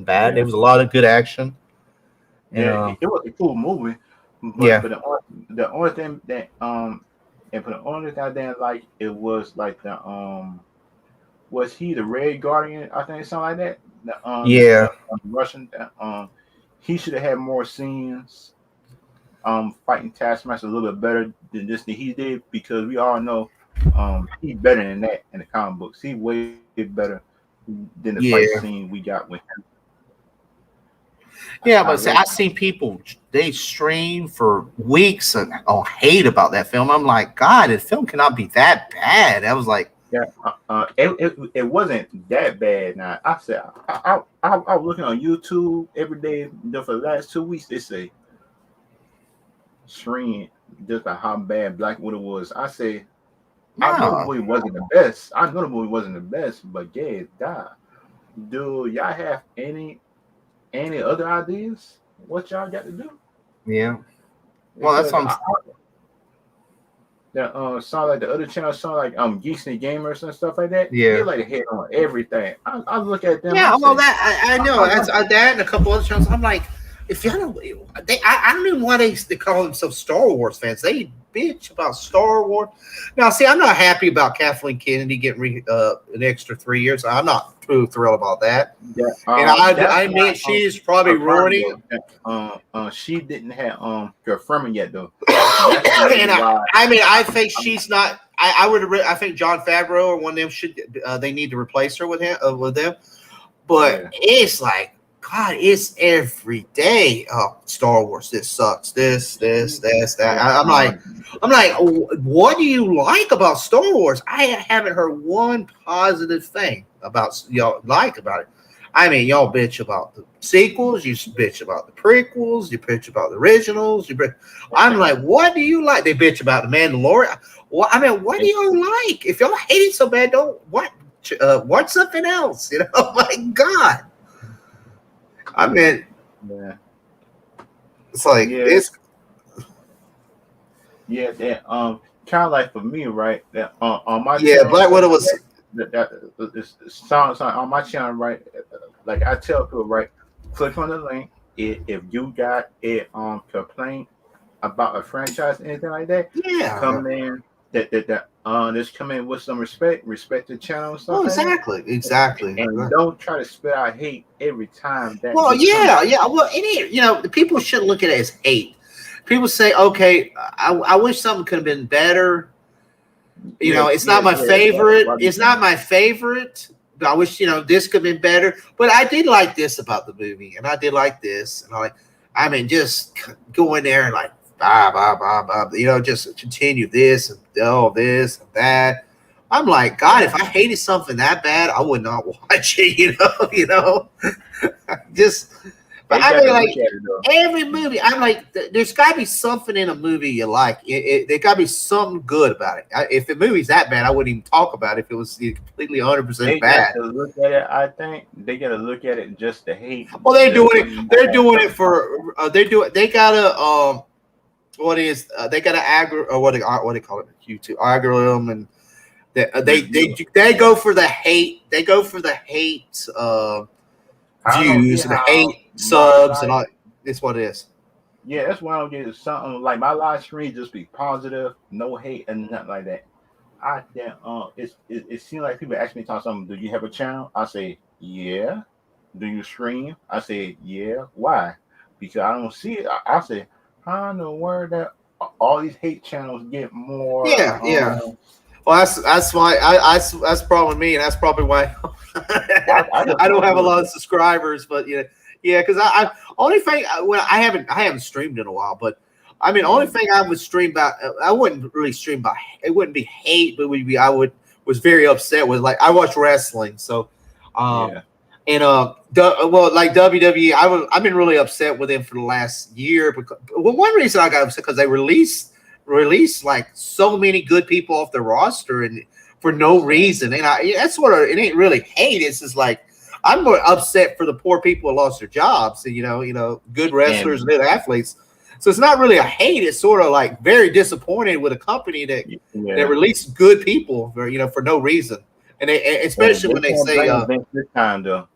bad. Yeah. There was a lot of good action. It was a cool movie. But the only thing that I didn't like, it was like the was he the Red Guardian? I think something like that. The Russian. He should have had more scenes. Fighting Taskmaster a little bit better than this thing he did, because we all know he's better than that in the comic books. He way better than the fight scene we got with him. Yeah, but I've seen people, they stream for weeks and hate about that film. I'm like, God, the film cannot be that bad. I was like, it wasn't that bad. Now I said I was looking on YouTube every day for the last 2 weeks. They say stream just about how bad Black Widow was. I say I know the movie wasn't the best. But yeah, it died. Do y'all have any other ideas? What y'all got to do? Yeah. Well, that's what sound like the other channels sound like Geeks and Gamers and stuff like that. Yeah, they like to hit on everything. I look at them. Yeah, well, that I know. That's that and a couple other channels. I'm like, if y'all know, I don't even know why they call themselves Star Wars fans. They bitch about Star Wars. Now, see, I'm not happy about Kathleen Kennedy getting an extra 3 years. I'm not too thrilled about that. Yeah, And I admit she's probably ruining. She didn't have confirming yet though. And I think she's not. I think John Favreau or one of them should. They need to replace her with them. But it's like, God, it's every day. Oh, Star Wars, this sucks. This, that. I'm like, what do you like about Star Wars? I haven't heard one positive thing about y'all like about it. I mean, y'all bitch about the sequels, you bitch about the prequels, you bitch about the originals. I'm like, what do you like? They bitch about the Mandalorian. Well, I mean, what do you like? If y'all hate it so bad, don't watch something else. You know, oh my God. I mean, it's like it's that kind of like for me, right? That on my Black Widow was sounds on my channel, right? Like I tell people, right? Click on the link if you got a complaint about a franchise, anything like that. Yeah, come in. Just come in with some respect the channel. Oh, exactly. And don't try to spit out hate every time. Well, the people shouldn't look at it as hate. People say, okay, I wish something could have been better. It's not my favorite. It's not my favorite. But I wish, this could have been better. But I did like this about the movie, and I did like this, and just go in there and like, just continue this and this and that. I'm like, God, if I hated something that bad, I would not watch it. But I mean, like every movie, I'm like, there's got to be something in a movie you like. There got to be something good about it. If the movie's that bad, I wouldn't even talk about it if it was completely 100% bad. To look at it, I think they got to look at it just to hate. Well, they're doing it. They're doing it for. They gotta. They got an what do they call it? YouTube algorithm, and they go for the hate. They go for the hate views and the hate subs and all. It's what it is. Yeah, that's why I don't get something like my live stream just be positive, no hate and nothing like that. It seems like people ask me something. Do you have a channel? I say yeah. Do you stream? I say yeah. Why? Because I don't see it. I say. I don't know where that all these hate channels get more. Yeah. Well, that's why that's probably me, and that's probably why I don't have a lot of subscribers. But because I only thing I haven't streamed in a while, but I mean, only thing I would stream about, I wouldn't really stream about. It wouldn't be hate, but was very upset with, like, I watch wrestling, so And like WWE, I've been really upset with them for the last year. One reason I got upset because they released like so many good people off the roster and for no reason. And that's it ain't really hate. It's just like I'm more upset for the poor people who lost their jobs. And, good wrestlers and good athletes. So it's not really a hate. It's sort of like very disappointed with a company that released good people for no reason. And especially when they say this time though.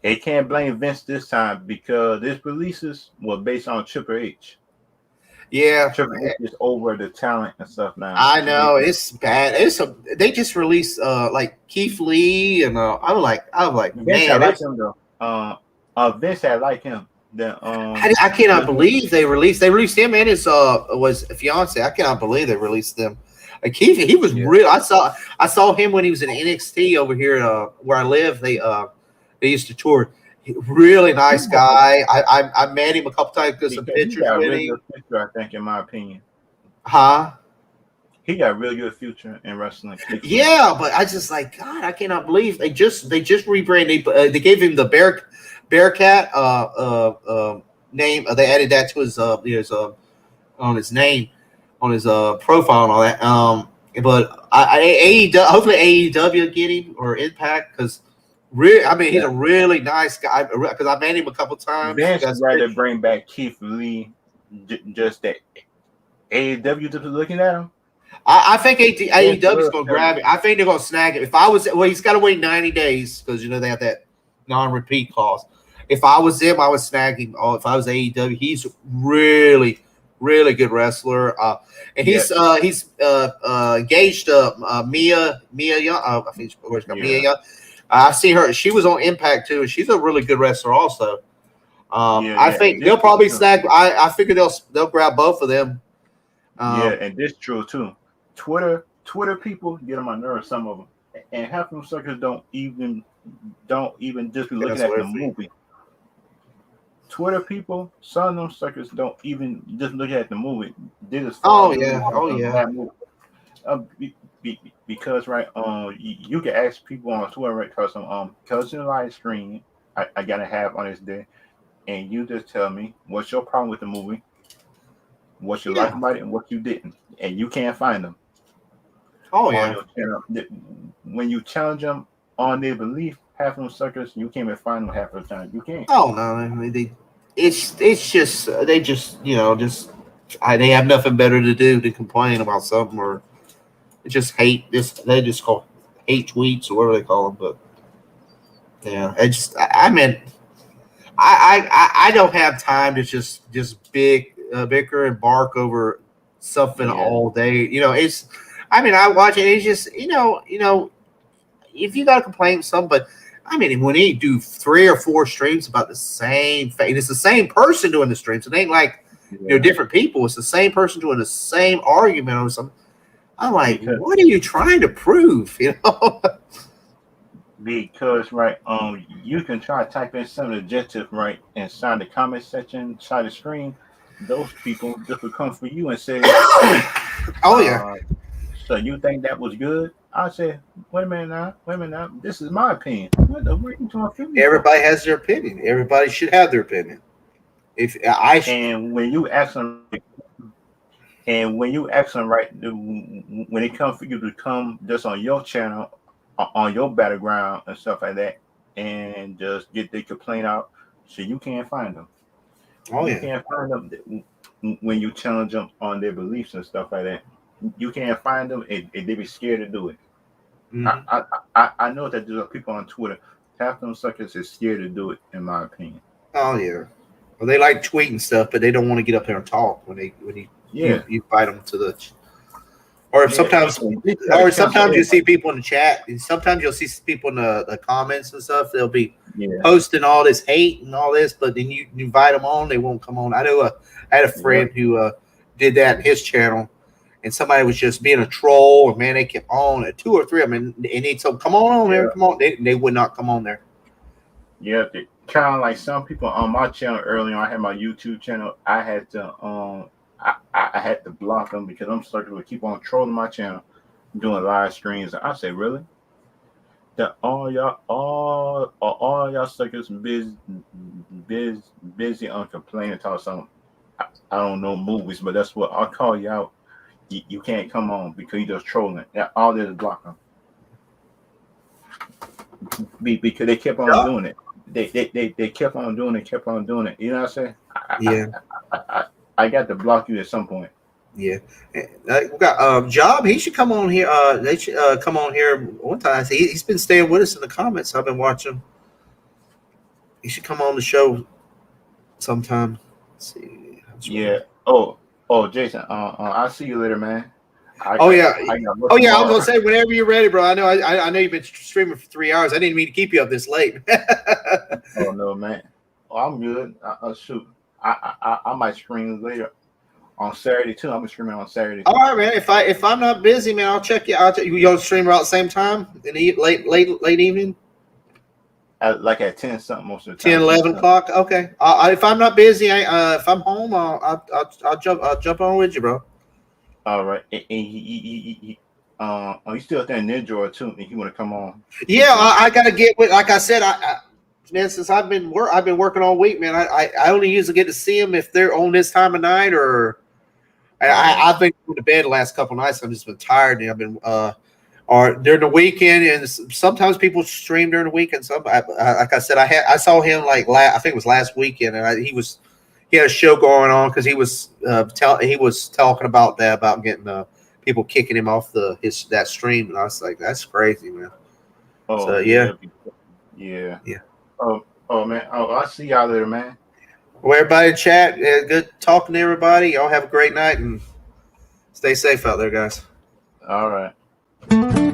They can't blame Vince this time because this releases were based on Triple H. Yeah, Triple H is over the talent and stuff now. I know it's bad. They just released like Keith Lee and I'm like Vince man, had like him though. Vince had like him. I cannot believe they released him and his was fiance. I cannot believe they released them. Keith, he was real. I saw him when he was in NXT over here where I live. They used to tour. Really nice guy. I met him a couple times because some pictures with him. I think, in my opinion. He got a really good future in wrestling. Yeah, but I just like, God, I cannot believe they just rebranded. They gave him the Bearcat name. They added that to his on his name, on his profile and all that. But AEW, hopefully AEW will get him or Impact because he's a really nice guy because I met him a couple times. Vince is ready to bring back Keith Lee. Just that AEW just looking at him. I think AEW is going to grab it. I think they're going to snag it. He's got to wait 90 days because they have that non-repeat clause. if I was them, I would snag him. Oh, if I was AEW, he's really, really good wrestler. And he's engaged Mia Young. I think she's got Mia Young. I see her. She was on Impact too, and she's a really good wrestler also. I think they'll probably snag. I figure they'll grab both of them. And this true too. Twitter people get on my nerves. Some of them, and half of them suckers don't even just be looking at the movie. Twitter people, some of them suckers don't even just look at the movie. They just because right, you can ask people on Twitter, right? Because cousin live stream I gotta have on this day, and you just tell me what's your problem with the movie, what you like about it, and what you didn't, and you can't find them. Oh yeah. When you challenge them on their belief, half of them suckers you can't even find them half of the time. You can't. Oh no, it's just they just they have nothing better to do to complain about something or just hate this. They just call hate tweets or whatever they call them. But yeah, I don't have time to just bicker and bark over something all day. I watch it. It's just if you got to complain with something, but when they do 3 or 4 streams about the same thing, it's the same person doing the streams. It ain't like different people. It's the same person doing the same argument or something. I'm like, what are you trying to prove? Because right, you can try to type in some adjective right inside the comment section, side the screen. Those people just will come for you and say, "Oh yeah." So you think that was good? I say, wait a minute now. This is my opinion. Everybody has their opinion. Everybody should have their opinion. And when you ask them, right, when it comes for you to come just on your channel, on your battleground and stuff like that, and just get their complaint out, so you can't find them. You can't find them when you challenge them on their beliefs and stuff like that. You can't find them, and they be scared to do it. Mm-hmm. I know that there are people on Twitter. Half them suckers is scared to do it, in my opinion. Oh yeah, well they like tweeting stuff, but they don't want to get up there and talk when you invite them to the. Or sometimes you see people in the chat, and sometimes you'll see people in the comments and stuff. They'll be posting all this hate and all this, but then you invite them on, they won't come on. I know I had a friend who did that in his channel. And somebody was just being a troll, and man, they kept on at 2 or 3 of them, and they told, "Come on here, come on." They would not come on there. Yeah, kind of like some people on my channel earlier on. I had my YouTube channel. I had to I had to block them because I'm starting to keep on trolling my channel, doing live streams. I say, really? That all y'all suckers busy on complaining about something. I don't know movies, but that's what I'll call you out. You can't come on because you're just trolling. All this is block them. Because they kept on doing it. They kept on doing it, You know what I'm saying? I got to block you at some point. Yeah. We got Job. He should come on here. They should come on here one time. He's been staying with us in the comments. I've been watching. He should come on the show sometime. Let's see. Yeah. Oh, Jason. I'll see you later, man. I was gonna say whenever you're ready, bro. I know you've been streaming for 3 hours. I didn't mean to keep you up this late. Oh no, man. Oh, I'm good. Shoot. I might stream later on Saturday too. I'm streaming on Saturday. All right, man. If I'm not busy, man, I'll check you. You gonna stream around the same time in the late evening? Like at 10 something most of the time. 10, 11 o'clock. Okay. If I'm not busy, if I'm home, I'll jump on with you, bro. All right. And you still at that Ninja too? If you want to come on? Yeah, I gotta get with. Like I said, man, since I've been working all week, man. I only usually get to see them if they're on this time of night, or I've been going to bed the last couple of nights. I've just been tired, and I've been or during the weekend, and sometimes people stream during the weekend. Like I said, I saw him I think it was last weekend, and he had a show going on because he was talking about getting people kicking him off that stream, and I was like, that's crazy, man. Oh, so, yeah. Yeah. Oh, Oh man, I'll see y'all later, man. Well, everybody in chat, good talking to everybody. Y'all have a great night and stay safe out there, guys. All right.